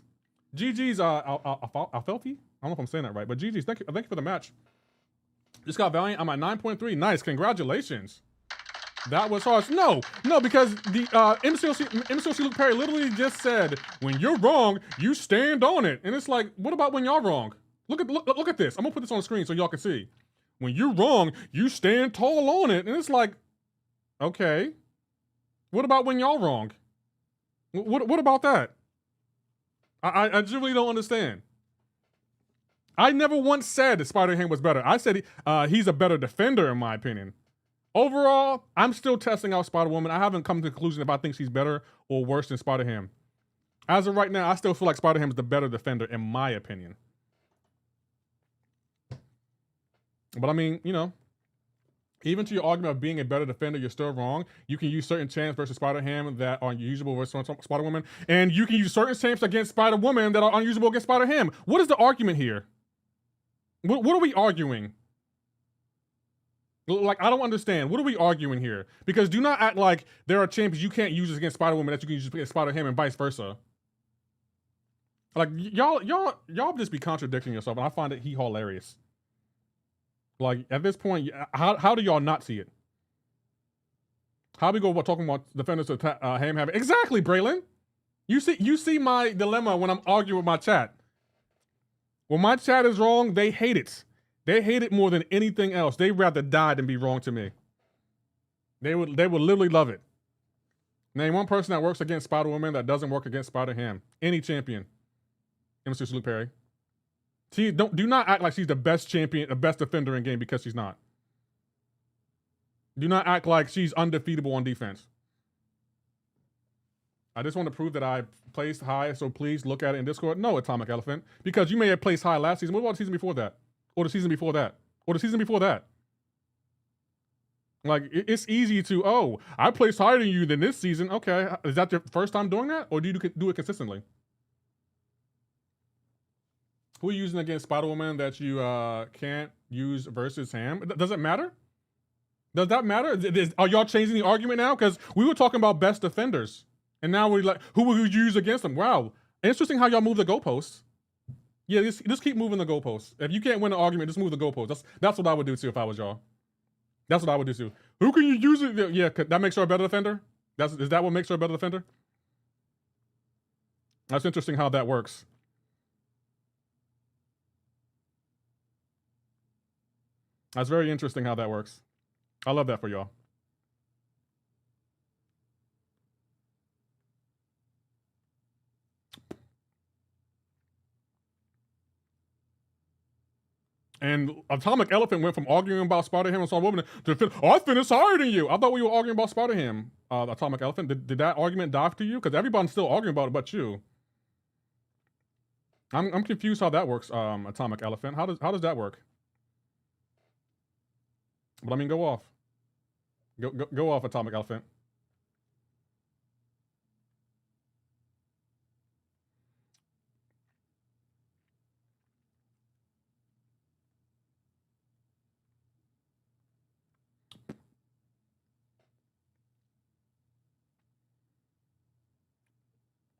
GG's Alfelfi? I don't know if I'm saying that right, but GG's. Thank you for the match. Just got Valiant. I'm at 9.3. Nice. Congratulations. That was harsh. No, because the MCoC Luke Perry literally just said, when you're wrong, you stand on it. And it's like, what about when y'all wrong? Look at this. I'm gonna put this on the screen so y'all can see. When you're wrong, you stand tall on it. And it's like, okay. What about when y'all wrong? What about that? I genuinely don't understand. I never once said that Spider-Ham was better. I said he's a better defender in my opinion. Overall, I'm still testing out Spider-Woman. I haven't come to the conclusion if I think she's better or worse than Spider-Ham. As of right now, I still feel like Spider-Ham is the better defender in my opinion. But I mean, even to your argument of being a better defender, you're still wrong. You can use certain champs versus Spider-Ham that are unusable versus Spider-Woman. And you can use certain champs against Spider-Woman that are unusable against Spider-Ham. What is the argument here? What are we arguing? Like, I don't understand. What are we arguing here? Because do not act like there are champions you can't use against Spider-Woman that you can use against Spider-Ham and vice versa. Like, y'all just be contradicting yourself, and I find it hilarious. Like, at this point, how do y'all not see it? How we go about talking about defenders of Ham having... Exactly, Braylon! You see my dilemma when I'm arguing with my chat. When my chat is wrong, they hate it. They hate it more than anything else. They'd rather die than be wrong to me. They would literally love it. Name one person that works against Spider-Woman that doesn't work against Spider-Ham. Any champion. Mr. Luke Perry. Do not act like she's the best champion, the best defender in game because she's not. Do not act like she's undefeatable on defense. I just want to prove that I placed high, so please look at it in Discord. No, Atomic Elephant. Because you may have placed high last season. What about the season before that? Or the season before that? Or the season before that? Like, it's easy to, I placed higher than you than this season. Okay, is that your first time doing that? Or do you do it consistently? Who are you using against Spider-Woman that you can't use versus Ham? Does it matter? Does that matter? Are y'all changing the argument now? Because we were talking about best defenders. And now we're like, who will you use against them? Wow. Interesting how y'all move the goalposts. Yeah, just keep moving the goalposts. If you can't win an argument, just move the goalposts. That's what I would do too if I was y'all. That's what I would do too. Who can you use it? Yeah, that makes her a better defender? Is that what makes her a better defender? That's interesting how that works. That's very interesting how that works. I love that for y'all. And Atomic Elephant went from arguing about Spider-Ham and Spider-Woman to I finished higher than you. I thought we were arguing about Spider-Ham, Atomic Elephant. Did that argument die to you? Because everybody's still arguing about it but you. I'm confused how that works, Atomic Elephant. How does that work? But I mean, go off. Go off, Atomic Elephant.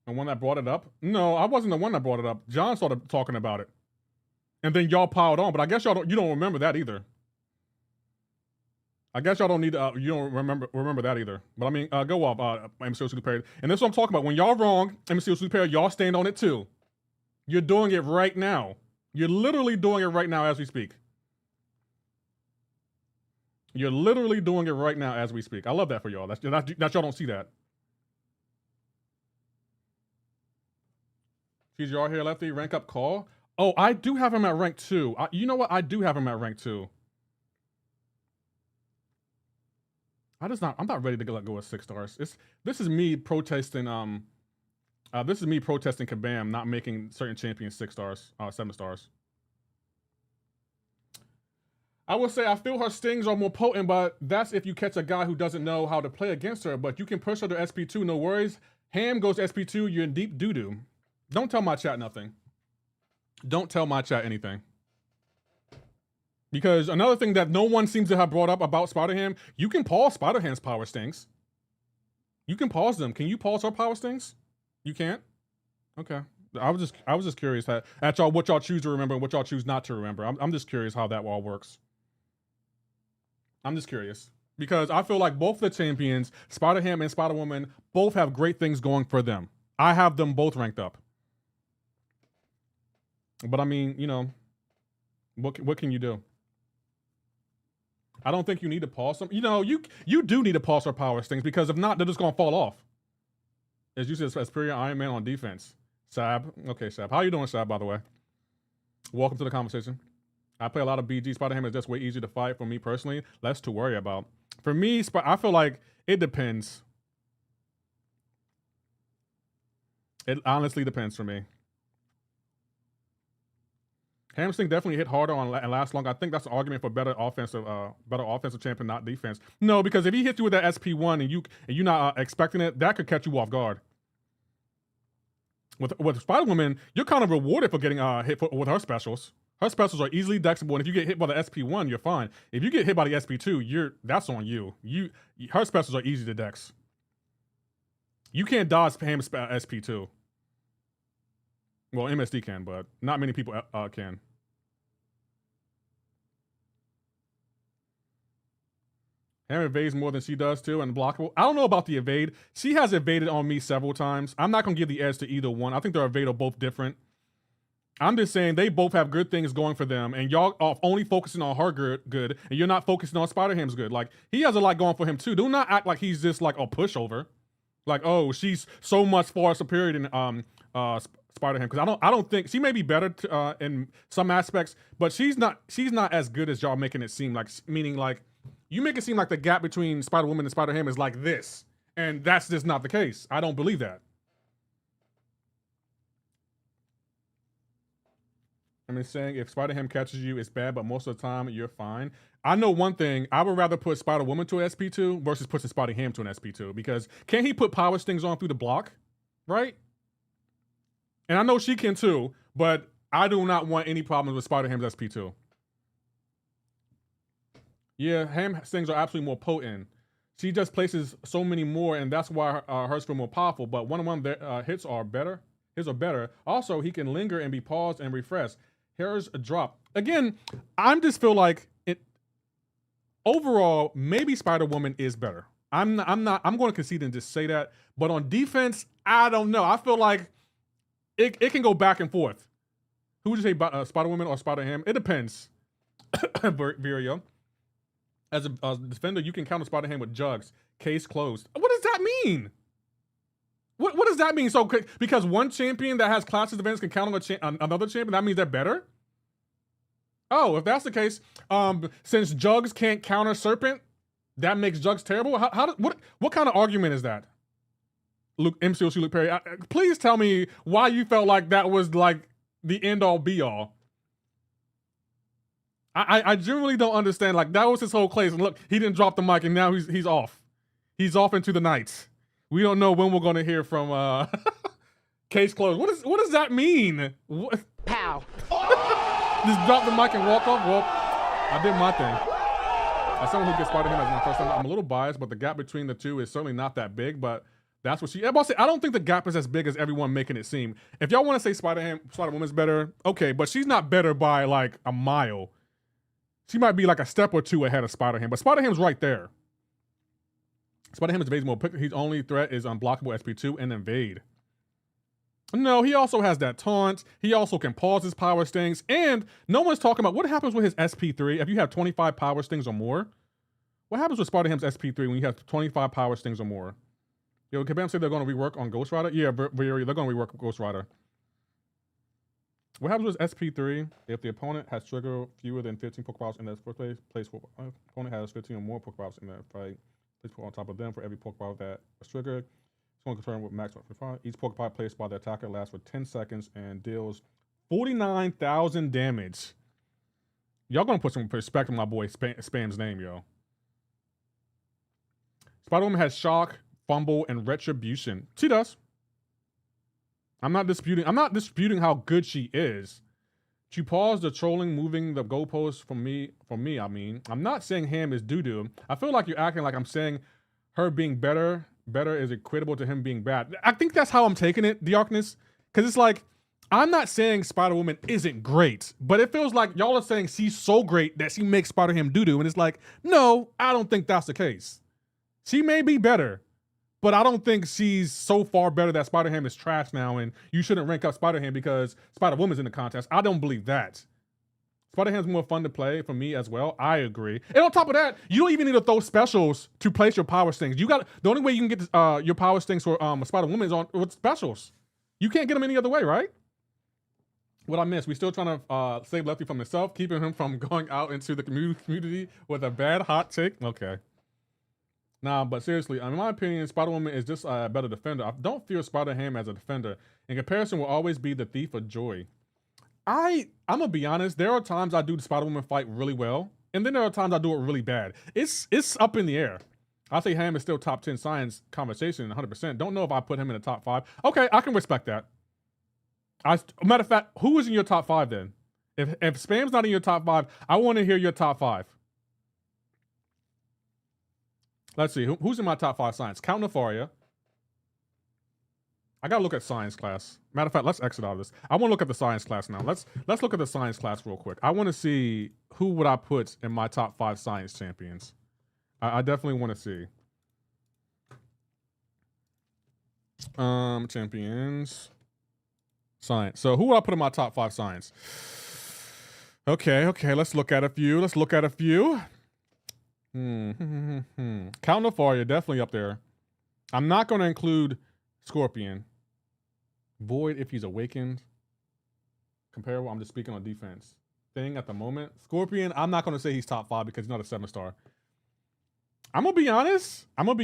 The one that brought it up? No, I wasn't the one that brought it up. John started talking about it. And then y'all piled on, but I guess you don't remember that either. I guess y'all don't need to, you don't remember that either. But I mean, go off, MCoC Super. And that's what I'm talking about. When y'all wrong, MCoC Super, y'all stand on it too. You're doing it right now. You're literally doing it right now as we speak. You're literally doing it right now as we speak. I love that for y'all. That y'all don't see that. She's your here, lefty. Rank up call. Oh, I do have him at rank 2. You know what? I do have him at rank 2. I'm not ready to let go with 6 stars. This is me protesting. This is me protesting Kabam not making certain champions 6 stars, 7 stars. I would say I feel her stings are more potent, but that's if you catch a guy who doesn't know how to play against her. But you can push her to SP2, no worries. Ham goes SP2, you're in deep doo-doo. Don't tell my chat nothing. Don't tell my chat anything. Because another thing that no one seems to have brought up about Spider-Ham, you can pause Spider-Ham's power stings. You can pause them. Can you pause her power stings? You can't? Okay. I was just curious at y'all what y'all choose to remember and what y'all choose not to remember. I'm just curious how that all works. I'm just curious. Because I feel like both the champions, Spider-Ham and Spider-Woman, both have great things going for them. I have them both ranked up. But I mean, you know, what can you do? I don't think you need to pause them. You know, you do need to pause her power stings because if not, they're just gonna fall off. As you said, superior Iron Man on defense. Sab. Okay, Sab. How you doing, Sab, by the way? Welcome to the conversation. I play a lot of BG. Spider-Ham is just way easier to fight for me personally. Less to worry about. For me, I feel like it depends. It honestly depends for me. Hamstring definitely hit harder and last longer. I think that's an argument for better offensive champion, not defense. No, because if he hits you with that SP1 and you're not expecting it, that could catch you off guard. With Spider-Woman, you're kind of rewarded for getting hit with her specials. Her specials are easily dexable, and if you get hit by the SP1, you're fine. If you get hit by the SP2, that's on you. Her specials are easy to dex. You can't dodge Ham's SP2. Well, MSD can, but not many people can. Ham evades more than she does too, and blockable. I don't know about the evade. She has evaded on me several times. I'm not gonna give the edge to either one. I think their evade are both different. I'm just saying they both have good things going for them, and y'all are only focusing on her good, and you're not focusing on Spider-Ham's good. Like, he has a lot going for him too. Do not act like he's just like a pushover. Like, oh, she's so much far superior than Spider-Ham, because I don't think she may be better in some aspects, but she's not as good as y'all making it seem. Like, meaning like you make it seem like the gap between Spider-Woman and Spider-Ham is like this, and that's just not the case. I don't believe that. I'm just saying if Spider-Ham catches you, it's bad, but most of the time you're fine. I know one thing. I would rather put Spider-Woman to an SP2 versus putting Spider-Ham to an SP2, because can he put power stings on through the block, right? And I know she can too, but I do not want any problems with Spider-Ham's SP2. Yeah, Ham stings are absolutely more potent. She just places so many more, and that's why hers feel more powerful. But one-on-one hits are better. His are better. Also, he can linger and be paused and refreshed. Hers drop. Again, I just feel like it. Overall, maybe Spider-Woman is better. I'm going to concede and just say that. But on defense, I don't know. I feel like it can go back and forth. Who would you say, Spider-Woman or Spider-Ham? It depends. Virio. As a defender, you can counter Spider-Ham with jugs. Case closed. What does that mean? What does that mean? So because one champion that has classes events can counter another champion, that means they're better? Oh, if that's the case, since Jugs can't counter Serpent, that makes Jugs terrible? What kind of argument is that? MCoC Luke Perry, please tell me why you felt like that was like the end all be all. I genuinely don't understand. Like, that was his whole case. And look, he didn't drop the mic, and now he's off. He's off into the night. We don't know when we're gonna hear from case closed. What does that mean? What? Pow. Just drop the mic and walk off? Well, I did my thing. As someone who gets Spider-Ham as my first time, I'm a little biased, but the gap between the two is certainly not that big. But That's what she. I don't think the gap is as big as everyone making it seem. If y'all want to say Spider-Woman's better, okay, but she's not better by like a mile. She might be like a step or two ahead of Spider-Ham, but Spider-Ham's right there. Spider-Ham is evades more. His only threat is unblockable SP2 and evade. No, he also has that taunt. He also can pause his power stings. And no one's talking about what happens with his SP3 if you have 25 power stings or more. What happens with Spider-Ham's SP3 when you have 25 power stings or more? Yo, Kabam said they're going to rework on Ghost Rider. Yeah, they're going to rework Ghost Rider. What happens with SP3 if the opponent has triggered fewer than 15 Pokeballs in their first place? Opponent has 15 or more Pokeballs in their fight. Please put on top of them for every Pokeball that was triggered. It's going to confirm with max 5. Each Pokeball placed by the attacker lasts for 10 seconds and deals 49,000 damage. Y'all gonna put some perspective on my boy Spam's name, yo. Spider-Woman has Shock, Fumble, and Retribution. She does. I'm not disputing how good she is. She paused the trolling, moving the goalposts for me, I mean. I'm not saying Ham is doo-doo. I feel like you're acting like I'm saying her being better is equatable to him being bad. I think that's how I'm taking it, Darkness. Because it's like, I'm not saying Spider-Woman isn't great, but it feels like y'all are saying she's so great that she makes Spider-Ham doo-doo. And it's like, no, I don't think that's the case. She may be better, but I don't think she's so far better that Spider-Ham is trash now and you shouldn't rank up Spider-Ham because Spider-Woman's in the contest. I don't believe that. Spider-Ham's more fun to play for me as well. I agree. And on top of that, you don't even need to throw specials to place your power stings. The only way you can get your power stings for Spider-Woman is with specials. You can't get them any other way, right? What I missed, we're still trying to save Lefty from himself, keeping him from going out into the community with a bad hot take. Okay. Nah, but seriously, in my opinion, Spider-Woman is just a better defender. I don't fear Spider-Ham as a defender. In comparison, will always be the thief of joy. I'm gonna be honest, there are times I do the Spider-Woman fight really well, and then there are times I do it really bad. It's up in the air. I say Ham is still top 10 science conversation, 100%. Don't know if I put him in the top 5. Okay, I can respect that. Matter of fact, who is in your top 5 then? If Spam's not in your top 5, I want to hear your top 5. Let's see, who's in my top 5 science? Count Nefaria. I gotta look at science class. Matter of fact, let's exit out of this. I want to look at the science class now. Let's look at the science class real quick. I want to see who would I put in my top 5 science champions. I definitely want to see. Champions. Science. So who would I put in my top 5 science? Okay, let's look at a few. Count Nefaria, definitely up there. I'm not going to include Scorpion. Void if he's awakened. Comparable, I'm just speaking on defense. Thing at the moment. Scorpion, I'm not going to say he's top 5 because he's not a 7-star. I'm going to be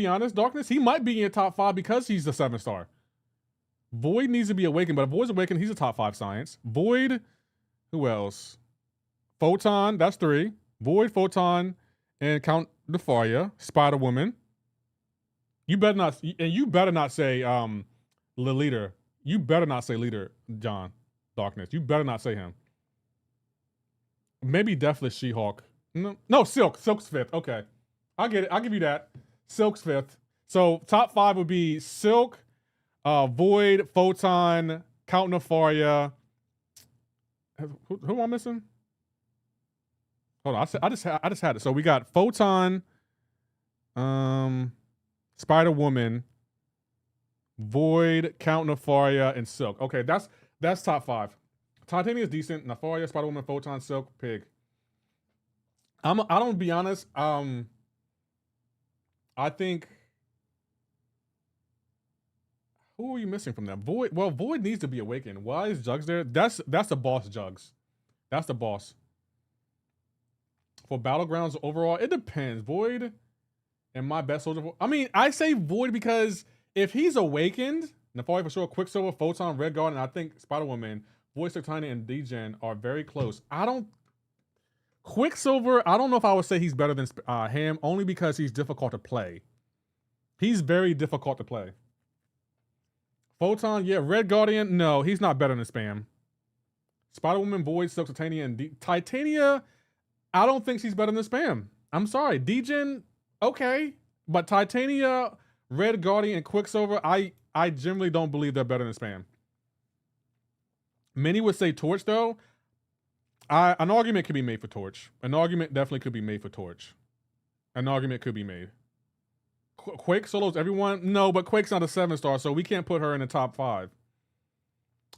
honest, Darkness. He might be in your top 5 because he's a 7-star. Void needs to be awakened, but if Void's awakened, he's a top 5 science. Void, who else? Photon, that's 3. Void, Photon, and Count Nefaria, Spider-Woman. You better not say leader. You better not say leader, John. Darkness. You better not say him. Maybe Deathless She-Hulk. No, Silk. Silk's 5th. Okay. I'll get it. I'll give you that. Silk's 5th. So top 5 would be Silk, Void, Photon, Count Nefaria. Who am I missing? Hold on. I just had it. So we got Photon, Spider-Woman, Void, Count Nefaria, and Silk. Okay, that's top 5. Titania is decent. Nefaria, Spider-Woman, Photon, Silk, Pig. I don't be honest. I think. Who are you missing from that? Void. Well, Void needs to be awakened. Why is Jugs there? That's the boss, Jugs. That's the boss. For Battlegrounds overall, it depends. Void and my best soldier. I mean, I say Void because if he's awakened, Nefaria for sure, Quicksilver, Photon, Red Guard, and I think Spider-Woman, Void, Titania, and D-Gen are very close. Quicksilver, I don't know if I would say he's better than Ham, only because he's difficult to play. He's very difficult to play. Photon, yeah. Red Guardian, no, he's not better than Spam. Spider-Woman, Void, Silk, Titania, and Titania, I don't think she's better than Spam. I'm sorry. D-Gen, okay. But Titania, Red Guardian and Quicksilver, I generally don't believe they're better than Spam. Many would say Torch though. An argument could be made for Torch. An argument definitely could be made for Torch. An argument could be made. Quake solos everyone? No, but Quake's not a 7-star, so we can't put her in the top 5.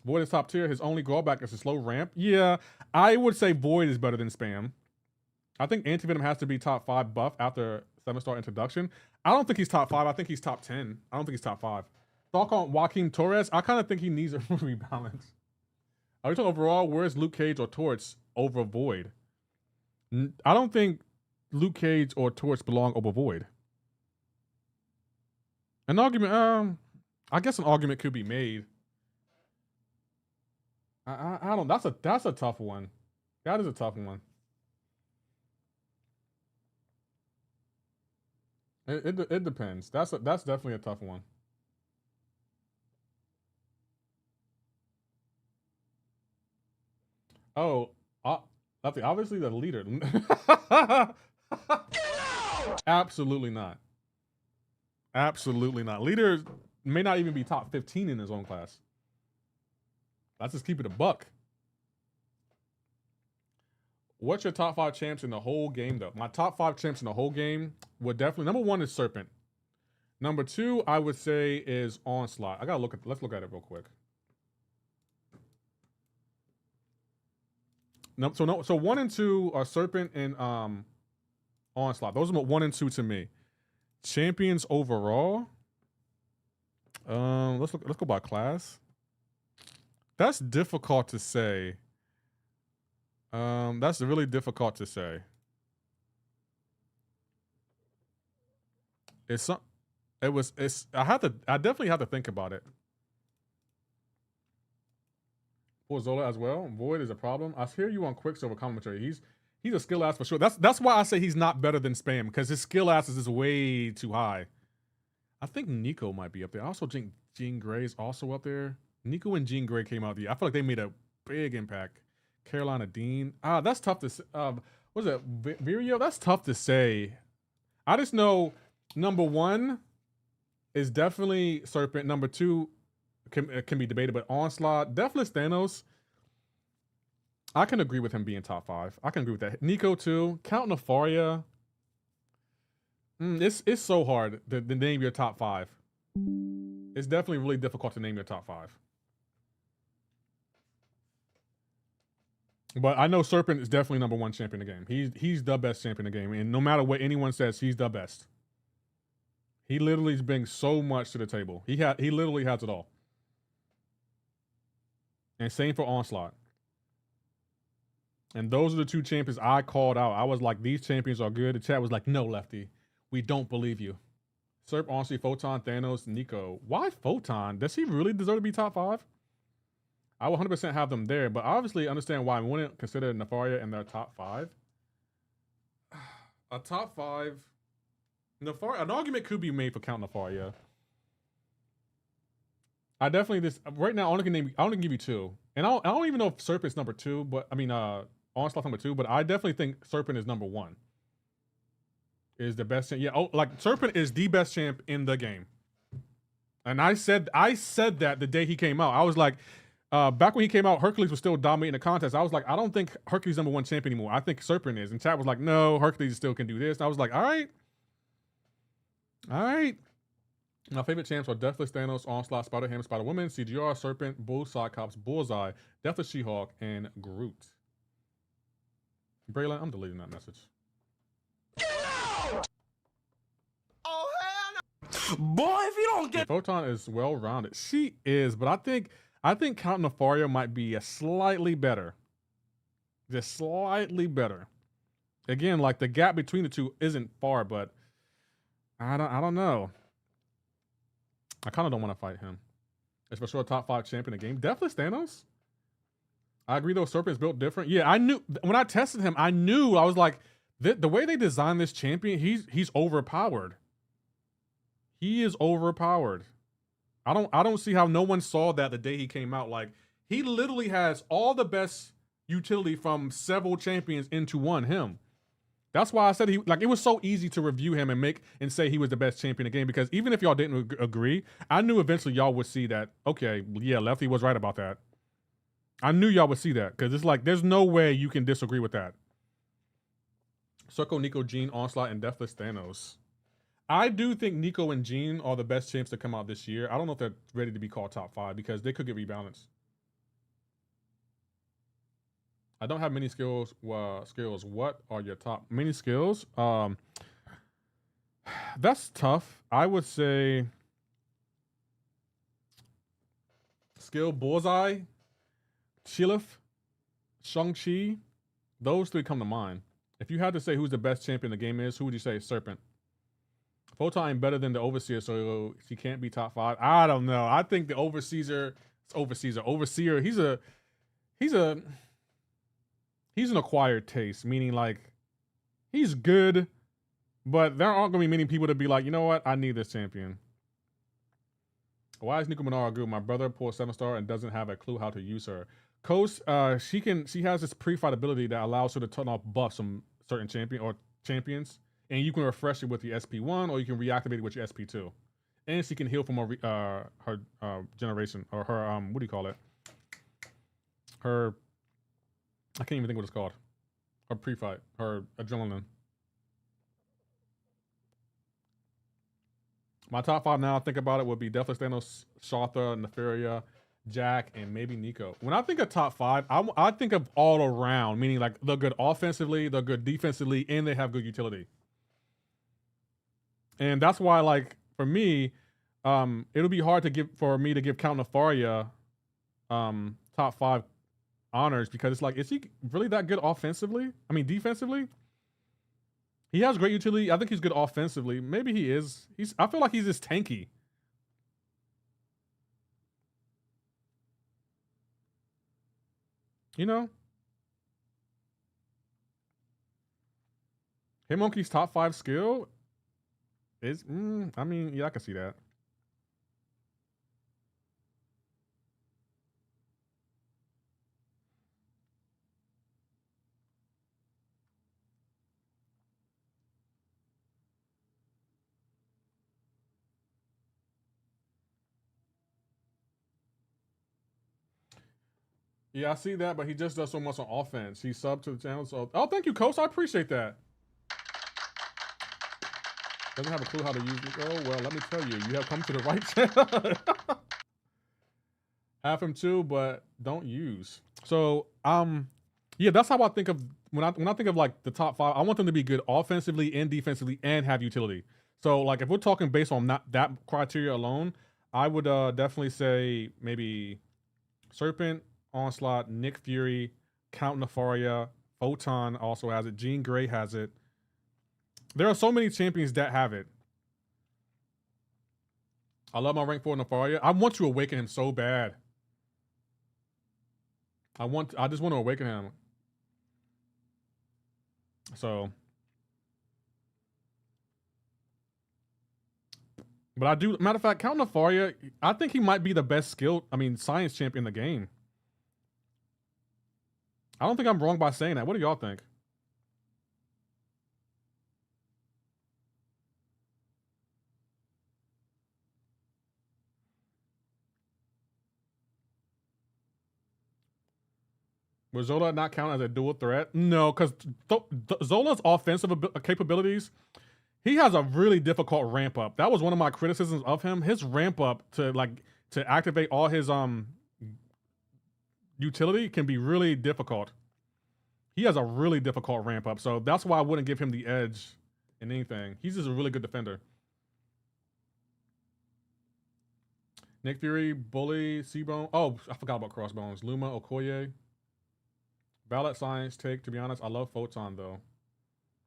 Void is top tier. His only drawback is a slow ramp. Yeah, I would say Void is better than Spam. I think Antivenom has to be top 5 buff after 7-star introduction. I don't think he's top 5. I think he's top 10. I don't think he's top 5. Talk on Joaquin Torres. I kind of think he needs a rebalance. Are we talking overall? Where's Luke Cage or Torch over Void? I don't think Luke Cage or Torch belong over Void. An argument, I guess an argument could be made. I don't. That's a tough one. That is a tough one. It depends. That's definitely a tough one. Oh, obviously the leader. Absolutely not. Absolutely not. Leader may not even be top 15 in his own class. Let's just keep it a buck. What's your top 5 champs in the whole game, though? My top 5 champs in the whole game would definitely... Number 1 is Serpent. Number 2, I would say, is Onslaught. I gotta look at... Let's look at it real quick. No, so 1 and 2 are Serpent and Onslaught. Those are 1 and 2 to me. Champions overall. Let's go by class. That's difficult to say. That's really difficult to say. I definitely have to think about it. For Zola as well. Void is a problem. I hear you on Quicksilver commentary. He's a skill ass for sure. That's why I say he's not better than Spam, because his skill ass is way too high. I think Nico might be up there. I also think Jean Grey's also up there. Nico and Jean Grey came out. I feel like they made a big impact. Carolina Dean. That's tough to say. What is it? Virio? That's tough to say. I just know number 1 is definitely Serpent. Number 2 can be debated, but Onslaught, definitely Thanos. I can agree with him being top 5. I can agree with that. Nico too. Count Nefaria. It's so hard to name your top 5. It's definitely really difficult to name your top 5. But I know Serpent is definitely number 1 champion in the game. He's the best champion in the game, and no matter what anyone says, he's the best. He literally brings so much to the table. He literally has it all. And same for Onslaught. And those are the 2 champions I called out. I was like, these champions are good. The chat was like, no, Lefty, we don't believe you. Serp, honestly, Photon, Thanos, Nico. Why Photon? Does he really deserve to be top 5? I will 100% have them there, but obviously understand why I wouldn't consider Nefaria in their top 5. A top 5. Nefaria, an argument could be made for Count Nefaria. I definitely right now I only can give you 2. And I don't even know if Serpent's number 2, but I mean Onslaught number 2, but I definitely think Serpent is number 1. Is the best champ. Yeah, like Serpent is the best champ in the game. And I said that the day he came out. I was like, back when he came out, Hercules was still dominating the contest. I was like, I don't think Hercules number 1 champ anymore. I think Serpent is. And chat was like, no, Hercules still can do this. And I was like, all right. My favorite champs are definitely Thanos, Onslaught, Spider-Ham, Spider-Woman, CGR, Serpent, Bull, Cyclops, Bullseye, definitely She-Hulk, and Groot. Braylon, I'm deleting that message. Oh, hell no. Boy, if you don't get... Photon is well-rounded. She is, but I think Count Nefaria might be a slightly better. Just slightly better. Again, like the gap between the 2 isn't far, but I don't know. I kind of don't want to fight him. It's for sure a top 5 champion in the game. Definitely Thanos. I agree though, Serpent's built different. Yeah, I knew when I tested him, I was like, the way they designed this champion, he's overpowered. He is overpowered. I don't see how no one saw that the day he came out. Like, he literally has all the best utility from several champions into one, him. That's why I said he, like, it was so easy to review him and say he was the best champion in the game, because even if y'all didn't agree, I knew eventually y'all would see that, okay, yeah, Lefty was right about that. I knew y'all would see that, because it's like, there's no way you can disagree with that. Circle, Nico, Gene, Onslaught, and Deathless Thanos. I do think Nico and Gene are the best champs to come out this year. I don't know if they're ready to be called top 5, because they could get rebalanced. I don't have many skills. What are your top many skills? That's tough. I would say skill Bullseye, Chilif, Shang-Chi. Those 3 come to mind. If you had to say who's the best champion the game is, who would you say? Serpent. Photon better than the Overseer, so she can't be top 5. I don't know. I think the Overseer, he's an acquired taste, meaning like he's good, but there aren't gonna be many people to be like, you know what, I need this champion. Why is Nico Minara good? My brother pulls 7-star and doesn't have a clue how to use her. Coast, she has this pre-fight ability that allows her to turn off buffs from certain champions, and you can refresh it with your SP1 or you can reactivate it with your SP2. And she can heal from her generation, or her what do you call it? Her, I can't even think what it's called. Her pre-fight, her adrenaline. My top 5 now, think about it, would be Deathless Thanos, Shotha, Nefaria, Jack, and maybe Nico. When I think of top 5, I think of all around, meaning like they're good offensively, they're good defensively, and they have good utility. And that's why, like, for me, it'll be hard for me to give Count Nefaria top 5 honors, because it's like, is he really that good offensively? I mean, defensively? He has great utility. I think he's good offensively. Maybe he is. I feel like he's just tanky. You know? Hitmonkey's top 5 skill is, I mean, yeah, I can see that. Yeah, I see that, but he just does so much on offense. He subbed to the channel, so... Oh, thank you, Coach. I appreciate that. Doesn't have a clue how to use it. Oh, well, let me tell you. You have come to the right channel. Have him too, but don't use. So, yeah, that's how I think of... When I think of, like, the top 5, I want them to be good offensively and defensively and have utility. So, like, if we're talking based on that criteria alone, I would definitely say maybe Serpent, Onslaught, Nick Fury, Count Nefaria, Photon also has it. Jean Grey has it. There are so many champions that have it. I love my rank 4 Nefaria. I want to awaken him so bad. I just want to awaken him. So. But I do, matter of fact, Count Nefaria, I think he might be the best science champion in the game. I don't think I'm wrong by saying that. What do y'all think? Would Zola not count as a dual threat? No, because Zola's offensive capabilities, he has a really difficult ramp up. That was one of my criticisms of him. His ramp up to activate all his utility can be really difficult. He has a really difficult ramp up, so that's why I wouldn't give him the edge in anything. He's just a really good defender. Nick Fury, Bully, Seabone. Oh, I forgot about Crossbones. Luma, Okoye. Ballot Science take. To be honest, I love Photon though.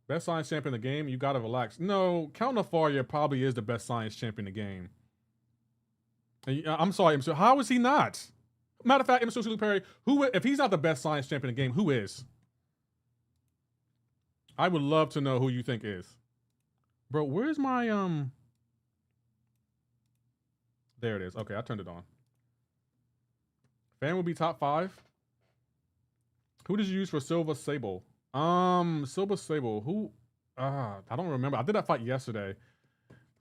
Best science champion in the game. You gotta relax. No, Count Nefaria probably is the best science champion in the game. I'm sorry, how is he not? Matter of fact, MCoC Perry, if he's not the best science champion in the game, who is? I would love to know who you think is. Bro, where's my there it is. Okay, I turned it on. Fan will be top 5. Who did you use for Silver Sable? Silver Sable. Who? I don't remember. I did that fight yesterday.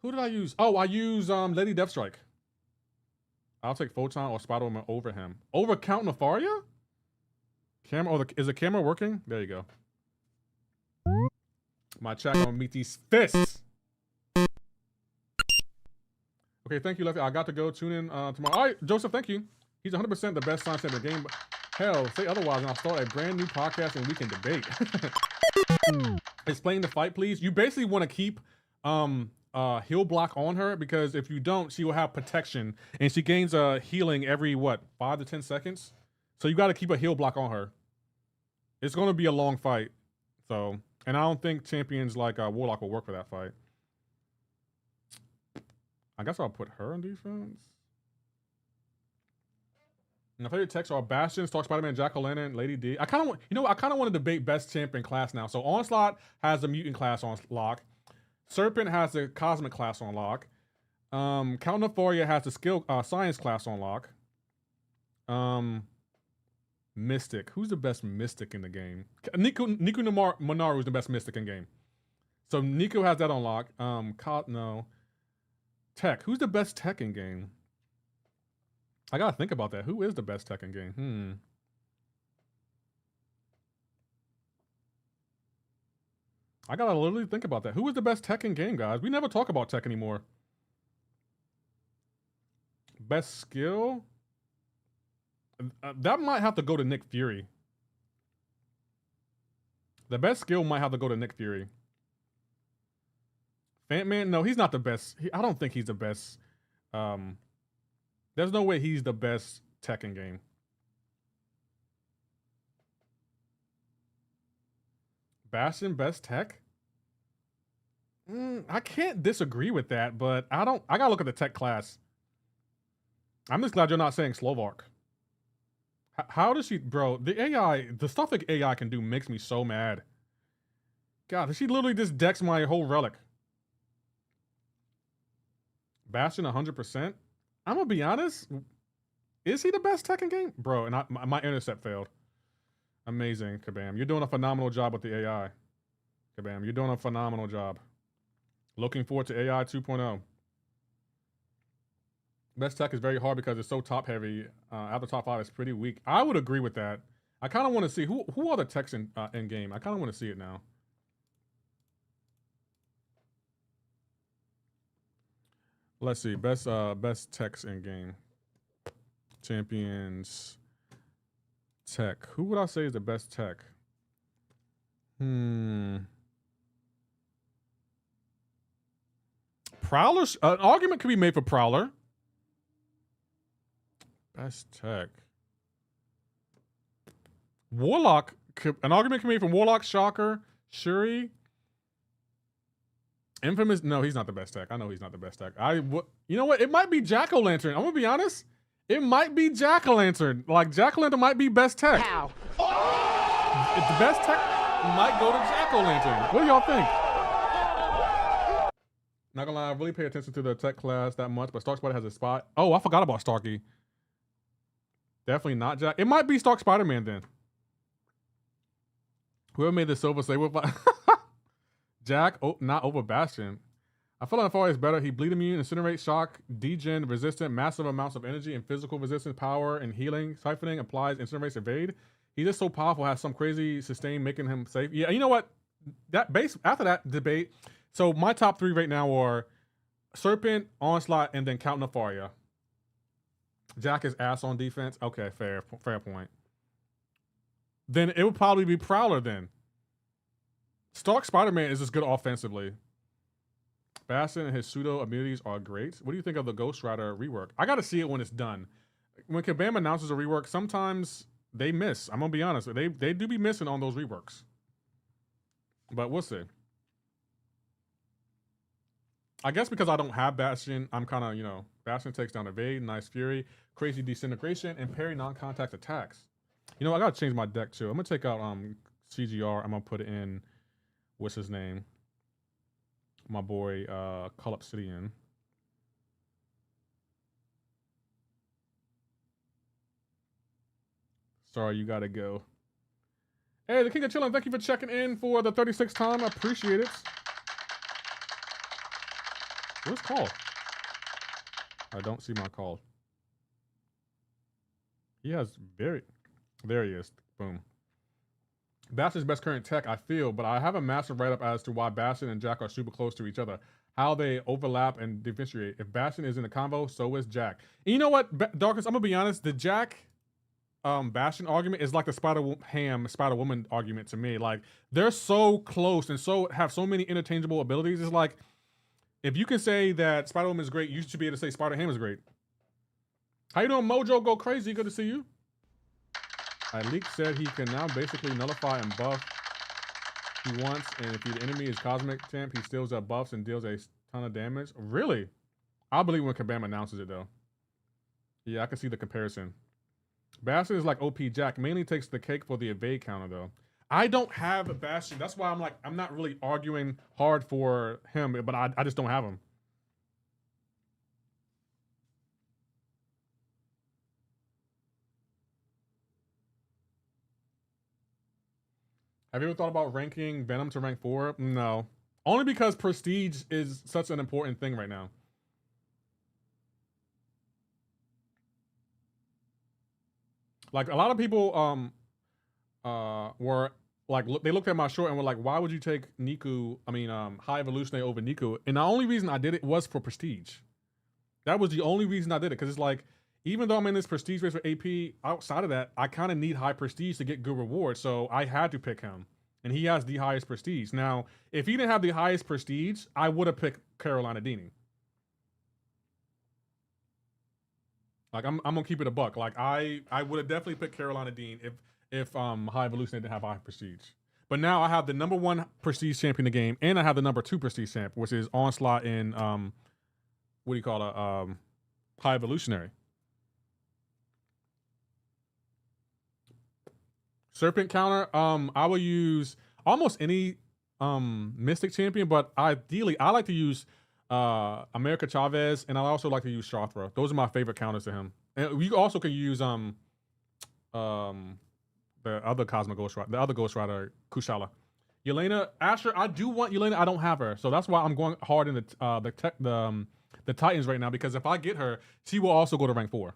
Who did I use? Oh, I use Lady Deathstrike. I'll take Photon or Spider-Woman over him. Over Count Nefaria? Camera? Oh, is the camera working? There you go. My chat gonna meet these fists. Okay, thank you, Lefty. I got to go tune in tomorrow. All right, Joseph, thank you. He's 100% the best science in the game. Hell, say otherwise, and I'll start a brand new podcast and we can debate. Explain the fight, please. You basically want to keep heal block on her, because if you don't, she will have protection, and she gains healing every, what, 5 to 10 seconds? So you got to keep a heal block on her. It's going to be a long fight. So, and I don't think champions like Warlock will work for that fight. I guess I'll put her on defense. My favorite techs are Bastion, Stark Spider-Man, Jack-O-Lantern, Lady D. I kind of want to debate best champion class now. So Onslaught has the mutant class on lock. Serpent has the cosmic class on lock. Count Nefaria has the skill science class on lock. Mystic. Who's the best mystic in the game? Nico Monaru is the best mystic in game. So Nico has that on lock. No. Tech. Who's the best tech in game? I gotta think about that. Who is the best tech in game? I gotta literally think about that. Who is the best tech in game, guys? We never talk about tech anymore. Best skill? That might have to go to Nick Fury. The best skill might have to go to Nick Fury. Fantman? No, he's not the best. I don't think he's the best. There's no way he's the best tech in game. Bastion, best tech? I can't disagree with that, but I gotta look at the tech class. I'm just glad you're not saying Slovark. How does she, bro? The stuff that AI can do makes me so mad. God, she literally just decks my whole relic. Bastion 100%. I'm gonna be honest. Is he the best tech in game? Bro, and my intercept failed. Amazing, Kabam. You're doing a phenomenal job with the AI. Kabam, you're doing a phenomenal job. Looking forward to AI 2.0. Best tech is very hard because it's so top heavy. After top 5 is pretty weak. I would agree with that. I kind of want to see who are the techs in game. I kind of want to see it now. Let's see. Best techs in game. Champions tech. Who would I say is the best tech? Prowler. An argument could be made for Prowler. Best tech. Warlock. An argument can be made for Warlock, Shocker, Shuri. Infamous. No, he's not the best tech. I know he's not the best tech. You know what? It might be Jack-O-Lantern. I'm gonna be honest. It might be Jack-O-Lantern. Like, Jack-O-Lantern might be best tech. Pow. If the best tech might go to Jack-O-Lantern. What do y'all think? Not gonna lie, I really pay attention to the tech class that much, but Stark Spider has a spot. Oh, I forgot about Starky. Definitely not Jack. It might be Stark Spider-Man then. Whoever made the Silver Sable Jack, not over Bastion. I feel like Nefaria is better. He bleed immune, incinerate, shock, degen, resistant, massive amounts of energy and physical resistance, power, and healing. Siphoning, applies, incinerates, evade. He's just so powerful, has some crazy sustain, making him safe. Yeah, you know what? After that debate, so my top 3 right now are Serpent, Onslaught, and then Count Nefaria. Jack is ass on defense. Okay, fair point. Then it would probably be Prowler then. Stark Spider-Man is just good offensively. Bastion and his pseudo immunities are great. What do you think of the Ghost Rider rework? I gotta see it when it's done. When Kabam announces a rework, sometimes they miss. I'm gonna be honest. They do be missing on those reworks. But we'll see. I guess because I don't have Bastion, I'm kind of, Bastion takes down Evade, Nice Fury, Crazy Disintegration, and parry non-contact attacks. I gotta change my deck too. I'm gonna take out CGR. I'm gonna put in, what's his name? My boy, Cull Obsidian. Sorry, you gotta go. Hey, the King of Chillin', thank you for checking in for the 36th time. I appreciate it. Where's call? I don't see my call. He has there he is. Boom. Bastion's best current tech, I feel, but I have a massive write-up as to why Bastion and Jack are super close to each other. How they overlap and differentiate. If Bastion is in the combo, so is Jack. And you know what, Darkness, I'm gonna be honest, the Jack Bastion argument is like the Spider-Woman argument to me. Like, they're so close and so have so many interchangeable abilities. It's like, if you can say that Spider-Woman is great, you should be able to say Spider-Ham is great. How you doing, Mojo? Go crazy. Good to see you. Leak said he can now basically nullify and buff he wants, and if the enemy is Cosmic Champ, he steals up buffs and deals a ton of damage. Really? I'll believe when Kabam announces it, though. Yeah, I can see the comparison. Bastion is like OP Jack. Mainly takes the cake for the evade counter, though. I don't have a Bastion. That's why I'm not really arguing hard for him, but I just don't have him. Have you ever thought about ranking Venom to rank 4? No. Only because prestige is such an important thing right now. Like, a lot of people were like, they looked at my short and were like, why would you take High Evolutionary over Niku? And the only reason I did it was for prestige. That was the only reason I did it, because it's like, even though I'm in this prestige race for AP, outside of that, I kind of need high prestige to get good rewards, so I had to pick him. And he has the highest prestige. Now, if he didn't have the highest prestige, I would have picked Carolina Dini. Like, I'm gonna keep it a buck. Like, I would have definitely picked Carolina Dean if High Evolution didn't have high prestige. But now I have the #1 prestige champ in the game, and I have the #2 prestige champ, which is Onslaught in what do you call it? High Evolutionary. Serpent counter, I will use almost any Mystic champion, but ideally I like to use America Chavez, and I also like to use Shothra. Those are my favorite counters to him. And you also can use the other Cosmic Ghost Rider, the other Ghost Rider, Kushala. Yelena, Asher, I do want Yelena. I don't have her, so that's why I'm going hard in the Titans right now, because if I get her, she will also go to rank 4.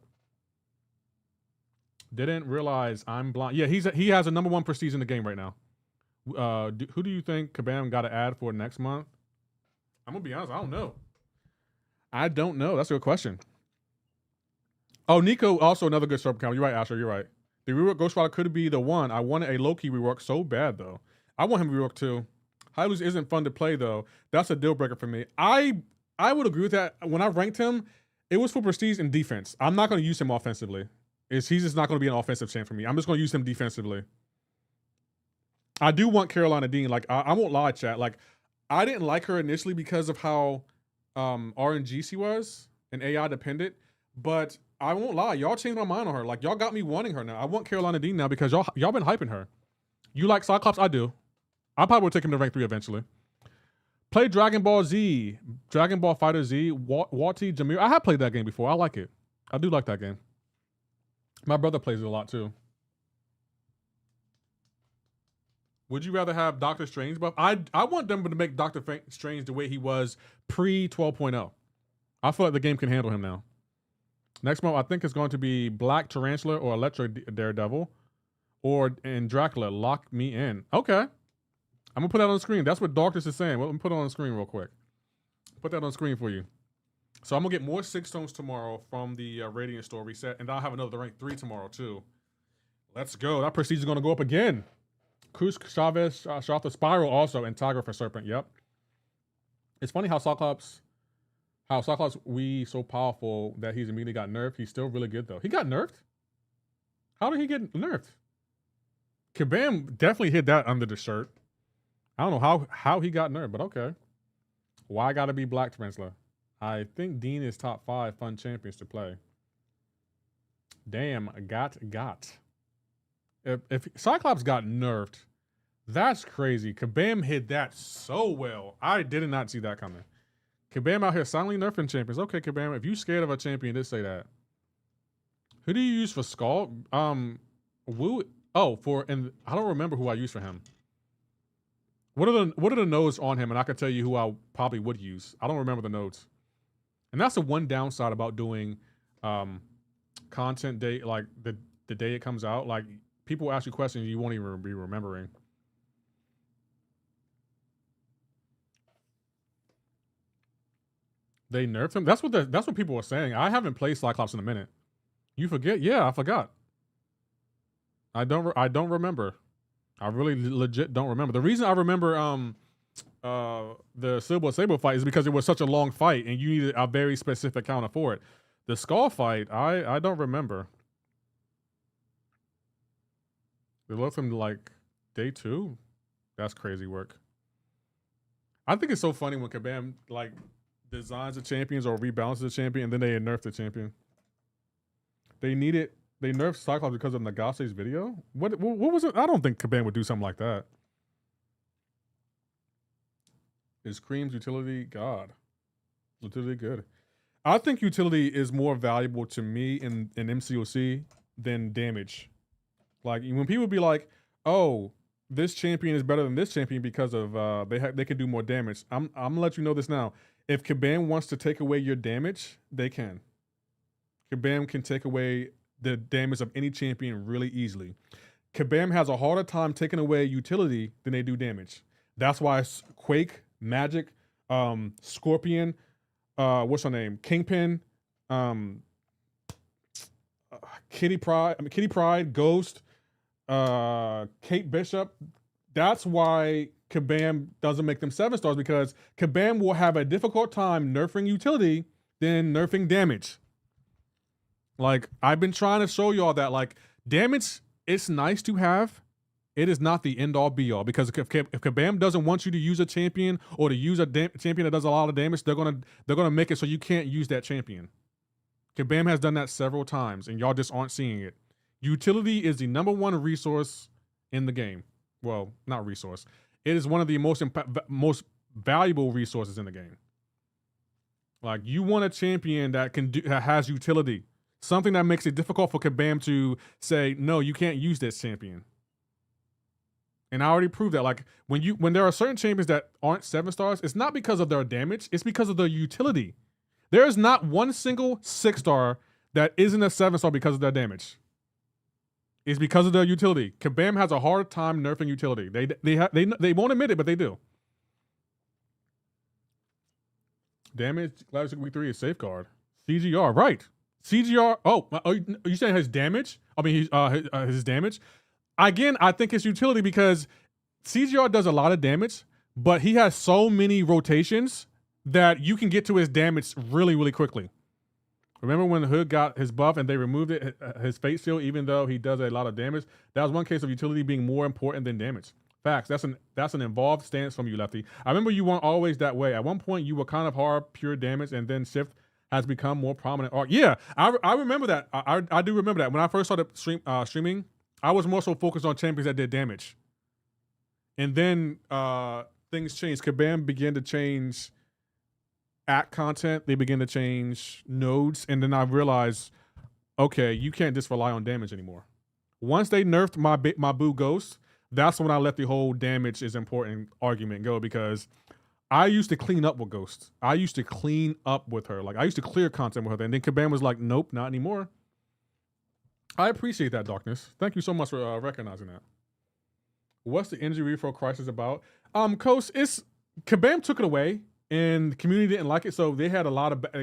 Didn't realize I'm blind. Yeah, he has a #1 prestige in the game right now. Who do you think Kabam got to add for next month? I'm gonna be honest, I don't know. I don't know. That's a good question. Oh, Nico, also another good sub count. You're right, Asher. You're right. The rework Ghost Rider could be the one. I wanted a low-key rework so bad, though. I want him to rework too. Hylos isn't fun to play, though. That's a deal breaker for me. I would agree with that. When I ranked him, it was for prestige and defense. I'm not going to use him offensively. He's just not going to be an offensive champ for me. I'm just going to use him defensively. I do want Carolina Dean. Like, I won't lie, chat. Like, I didn't like her initially because of how RNG she was and AI dependent. But I won't lie. Y'all changed my mind on her. Like, y'all got me wanting her now. I want Carolina Dean now because y'all been hyping her. You like Cyclops? I do. I probably will take him to rank 3 eventually. Play Dragon Ball Z. Dragon Ball Fighter Z. Wati Jameer. I have played that game before. I like it. I do like that game. My brother plays it a lot too. Would you rather have Doctor Strange buff? I want them to make Doctor Strange the way he was pre 12.0. I feel like the game can handle him now. Next month, I think it's going to be Black Tarantula or Electric Daredevil, and Dracula. Lock me in. Okay, I'm gonna put that on the screen. That's what Darkness is saying. Well, let me put it on the screen real quick. Put that on the screen for you. So I'm gonna get more 6 stones tomorrow from the Radiant store reset, and I'll have another rank 3 tomorrow too. Let's go. That prestige is gonna go up again. Kusk, Chavez, Shothra, Spiral also, and Tiger for Serpent. Yep. It's funny how Cyclops we so powerful that he's immediately got nerfed. He's still really good though. He got nerfed? How did he get nerfed? Kabam definitely hid that under the shirt. I don't know how he got nerfed, but okay. Why gotta be Black Tarantula? I think Dean is top 5 fun champions to play. Damn, got. If Cyclops got nerfed, that's crazy. Kabam hit that so well. I did not see that coming. Kabam out here silently nerfing champions. Okay, Kabam, if you scared of a champion, just say that. Who do you use for Skull? Wu Oh, and I don't remember who I used for him. What are the nodes on him? And I can tell you who I probably would use. I don't remember the nodes. And that's the one downside about doing content day, like the day it comes out. Like, people ask you questions you won't even be remembering. They nerfed him. That's what people are saying. I haven't played Cyclops in a minute. You forget? Yeah, I forgot. I don't remember. I really legit don't remember. The reason I remember the Silver Sable fight is because it was such a long fight and you needed a very specific counter for it. The Skull fight, I don't remember. They left him like day 2. That's crazy work. I think it's so funny when Kabam like designs the champions or rebalances the champion and then they nerf the champion. They nerfed Cyclops because of Nagase's video? What was it? I don't think Kabam would do something like that. Is Cream's utility God? Utility good. I think utility is more valuable to me in MCoC than damage. Like, when people be like, oh, this champion is better than this champion because of they can do more damage. I'm gonna let you know this now. If Kabam wants to take away your damage, they can. Kabam can take away the damage of any champion really easily. Kabam has a harder time taking away utility than they do damage. That's why Quake, Magic, Scorpion, what's her name? Kingpin, Kitty Pryde, Ghost, Kate Bishop. That's why Kabam doesn't make them 7-stars, because Kabam will have a difficult time nerfing utility than nerfing damage. Like, I've been trying to show y'all that, like, damage, it's nice to have. It is not the end all be all, because if Kabam doesn't want you to use a champion or to use a champion that does a lot of damage, they're gonna make it so you can't use that champion. Kabam has done that several times, and y'all just aren't seeing it. Utility is the #1 resource in the game. Well, not resource. It is one of the most valuable resources in the game. Like, you want a champion that that has utility. Something that makes it difficult for Kabam to say, no, you can't use this champion. And I already proved that. Like, when there are certain champions that aren't 7-stars, it's not because of their damage, it's because of their utility. There is not one single 6-star that isn't a 7-star because of their damage. It's because of their utility. Kabam has a hard time nerfing utility. They won't admit it, but they do. Damage, Gladiator Circuit Week 3 is safeguard. CGR, right. CGR, are you saying his damage? I mean, his damage? Again, I think it's utility because CGR does a lot of damage, but he has so many rotations that you can get to his damage really, really quickly. Remember when Hood got his buff and they removed it, his fate seal, even though he does a lot of damage? That was one case of utility being more important than damage. Facts. That's an involved stance from you, Lefty. I remember you weren't always that way. At one point, you were kind of hard, pure damage, and then Shift has become more prominent. Yeah, I remember that. I do remember that. When I first started streaming, I was more so focused on champions that did damage. And then things changed. Kabam began to change content. They began to change nodes. And then I realized, okay, you can't just rely on damage anymore. Once they nerfed my Boo Ghost, that's when I let the whole damage is important argument go, because I used to clean up with Ghost. I used to clean up with her. Like, I used to clear content with her. And then Kabam was like, nope, not anymore. I appreciate that, Darkness. Thank you so much for recognizing that. What's the injury refill crisis about? Coast, Kabam took it away, and the community didn't like it, so they had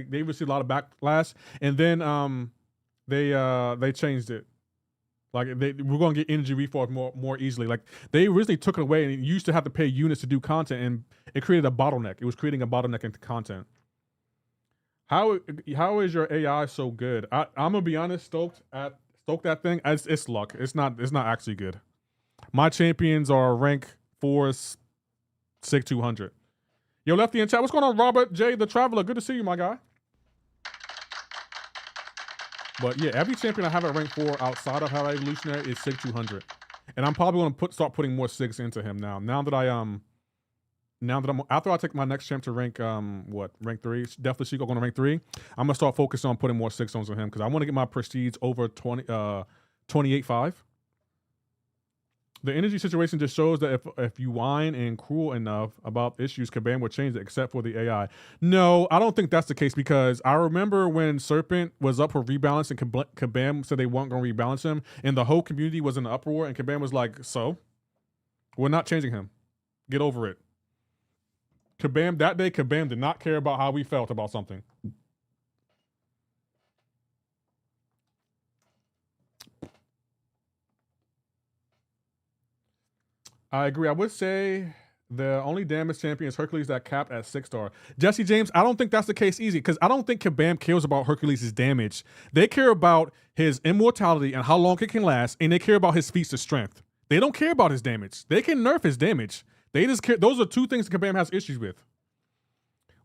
they received a lot of backlash, and then they changed it. Like, we're gonna get energy refills more easily. Like, they originally took it away, and you used to have to pay units to do content, and it created a bottleneck. It was creating a bottleneck into content. How is your AI so good? I'm gonna be honest, stoked that thing. It's luck. It's not actually good. My champions are rank 4, SIG 200. Yo, Lefty in chat. What's going on, Robert J. the Traveler? Good to see you, my guy. But yeah, every champion I have at rank 4 outside of High Evolutionary is SIG 200, and I'm probably gonna start putting more SIGs into him now. Now that I'm after I take my next champ to rank rank 3, definitely Chico going to rank 3. I'm gonna start focusing on putting more 6 zones on him, because I want to get my prestige over 28.5. The energy situation just shows that if you whine and cruel enough about issues, Kabam would change it, except for the AI. No, I don't think that's the case, because I remember when Serpent was up for rebalance and Kabam said they weren't going to rebalance him, and the whole community was in an uproar, and Kabam was like, so? We're not changing him. Get over it. Kabam, that day, Kabam did not care about how we felt about something. I agree. I would say the only damage champion is Hercules that capped at 6-star. Jesse James, I don't think that's the case easy, because I don't think Kabam cares about Hercules' damage. They care about his immortality and how long it can last, and they care about his feats of strength. They don't care about his damage. They can nerf his damage. They just care. Those are two things Kabam has issues with.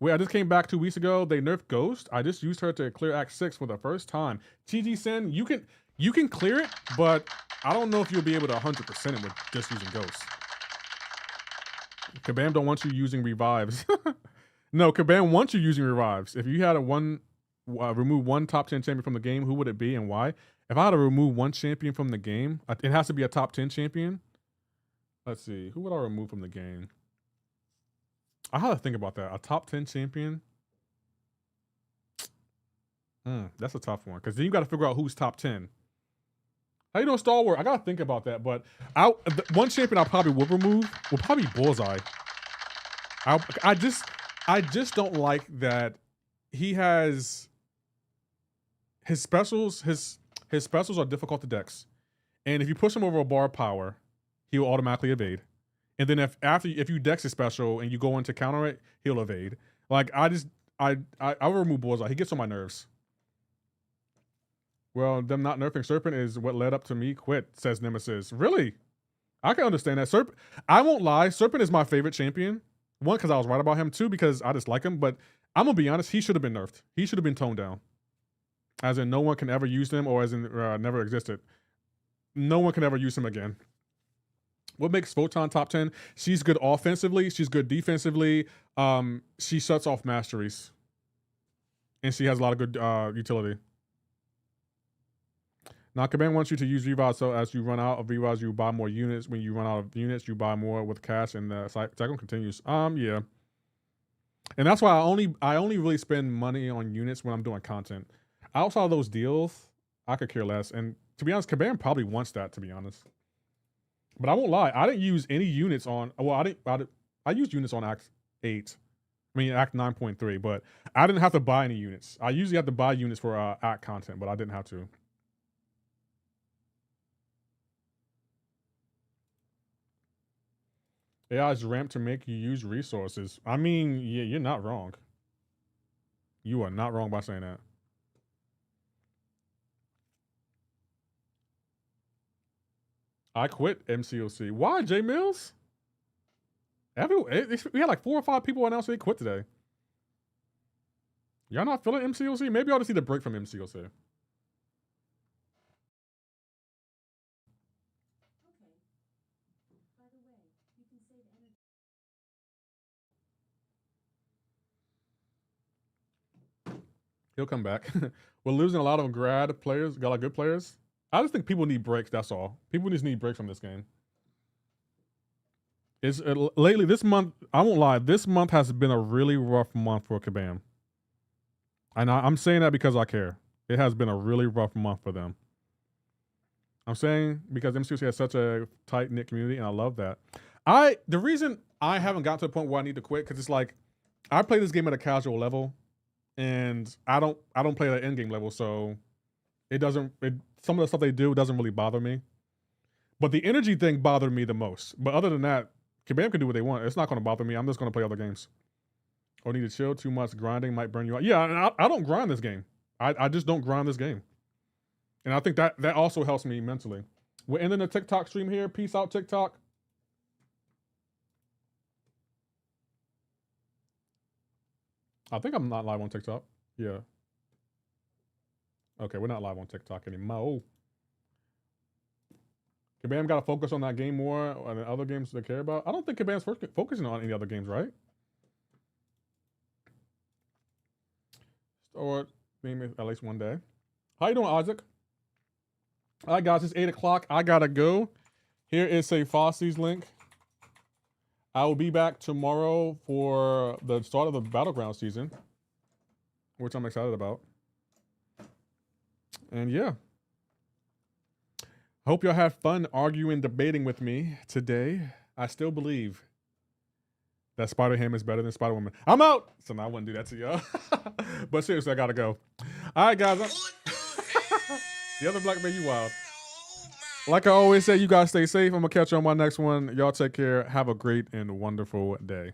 Wait, I just came back 2 weeks ago. They nerfed Ghost. I just used her to clear Act 6 for the first time. TG Sen, you can clear it, but I don't know if you'll be able to 100% it with just using Ghost. Kabam don't want you using revives. No, Kabam wants you using revives. If you had remove one top 10 champion from the game, who would it be and why? If I had to remove one champion from the game, it has to be a top 10 champion. Let's see, who would I remove from the game? I had to think about that. A top 10 champion? That's a tough one, because then you got to figure out who's top 10. How you doing, Stalwart? I got to think about that, but one champion I probably would remove will probably be Bullseye. I just don't like that he has his specials. His specials are difficult to dex, and if you push him over a bar of power, he will automatically evade. And then if you dex his special and you go in to counter it, he'll evade. Like I will remove Bullseye. He gets on my nerves. Well, them not nerfing Serpent is what led up to me quit, says Nemesis. Really? I can understand that. Serpent, I won't lie, Serpent is my favorite champion. One, because I was right about him. Two, because I just like him. But I'm going to be honest, he should have been nerfed. He should have been toned down. As in, no one can ever use him, or as in, never existed. No one can ever use him again. What makes Photon top 10? She's good offensively. She's good defensively. She shuts off masteries. And she has a lot of good utility. Now, Kabam wants you to use revives, so as you run out of revives, you buy more units. When you run out of units, you buy more with cash, and the cycle continues. Yeah. And that's why I only really spend money on units when I'm doing content. Outside of those deals, I could care less. And to be honest, Kabam probably wants that, to be honest. But I won't lie, I didn't use any units on, well, I used units on Act 8. I mean, Act 9.3, but I didn't have to buy any units. I usually have to buy units for Act content, but I didn't have to. AI is ramped to make you use resources. I mean, yeah, you're not wrong. You are not wrong by saying that. I quit MCoC. Why, J Mills? We had like 4 or 5 people announce they quit today. Y'all not feeling MCoC? Maybe I'll just need a break from MCoC. He'll come back. We're losing a lot of grad players, got a lot of good players. I just think people need breaks, that's all. People just need breaks from this game. Lately, this month, I won't lie, this month has been a really rough month for Kabam. And I'm saying that because I care. It has been a really rough month for them. I'm saying because MCoC has such a tight-knit community, and I love that. The reason I haven't gotten to the point where I need to quit, because it's like, I play this game at a casual level, and I don't play at an end game level, so some of the stuff they do doesn't really bother me. But the energy thing bothered me the most. But other than that, Kabam can do what they want. It's not going to bother me. I'm just going to play other games. Or need to chill. Too much grinding might burn you out. Yeah, and I don't grind this game. I just don't grind this game. And I think that also helps me mentally. We're ending the TikTok stream here. Peace out, TikTok. I think I'm not live on TikTok. Yeah. Okay, we're not live on TikTok anymore. Kabam got to focus on that game more than other games they care about. I don't think Kabam's focusing on any other games, right? Or maybe at least one day. How you doing, Isaac? All right, guys, it's 8 o'clock. I got to go. Here is a Fosse's link. I will be back tomorrow for the start of the Battleground season, which I'm excited about. And yeah. Hope y'all had fun arguing, debating with me today. I still believe that Spider-Ham is better than Spider-Woman. I'm out! So now I wouldn't do that to y'all. But seriously, I gotta go. All right, guys. The other black man, you wild. Like I always say, you guys stay safe. I'm gonna catch you on my next one. Y'all take care. Have a great and wonderful day.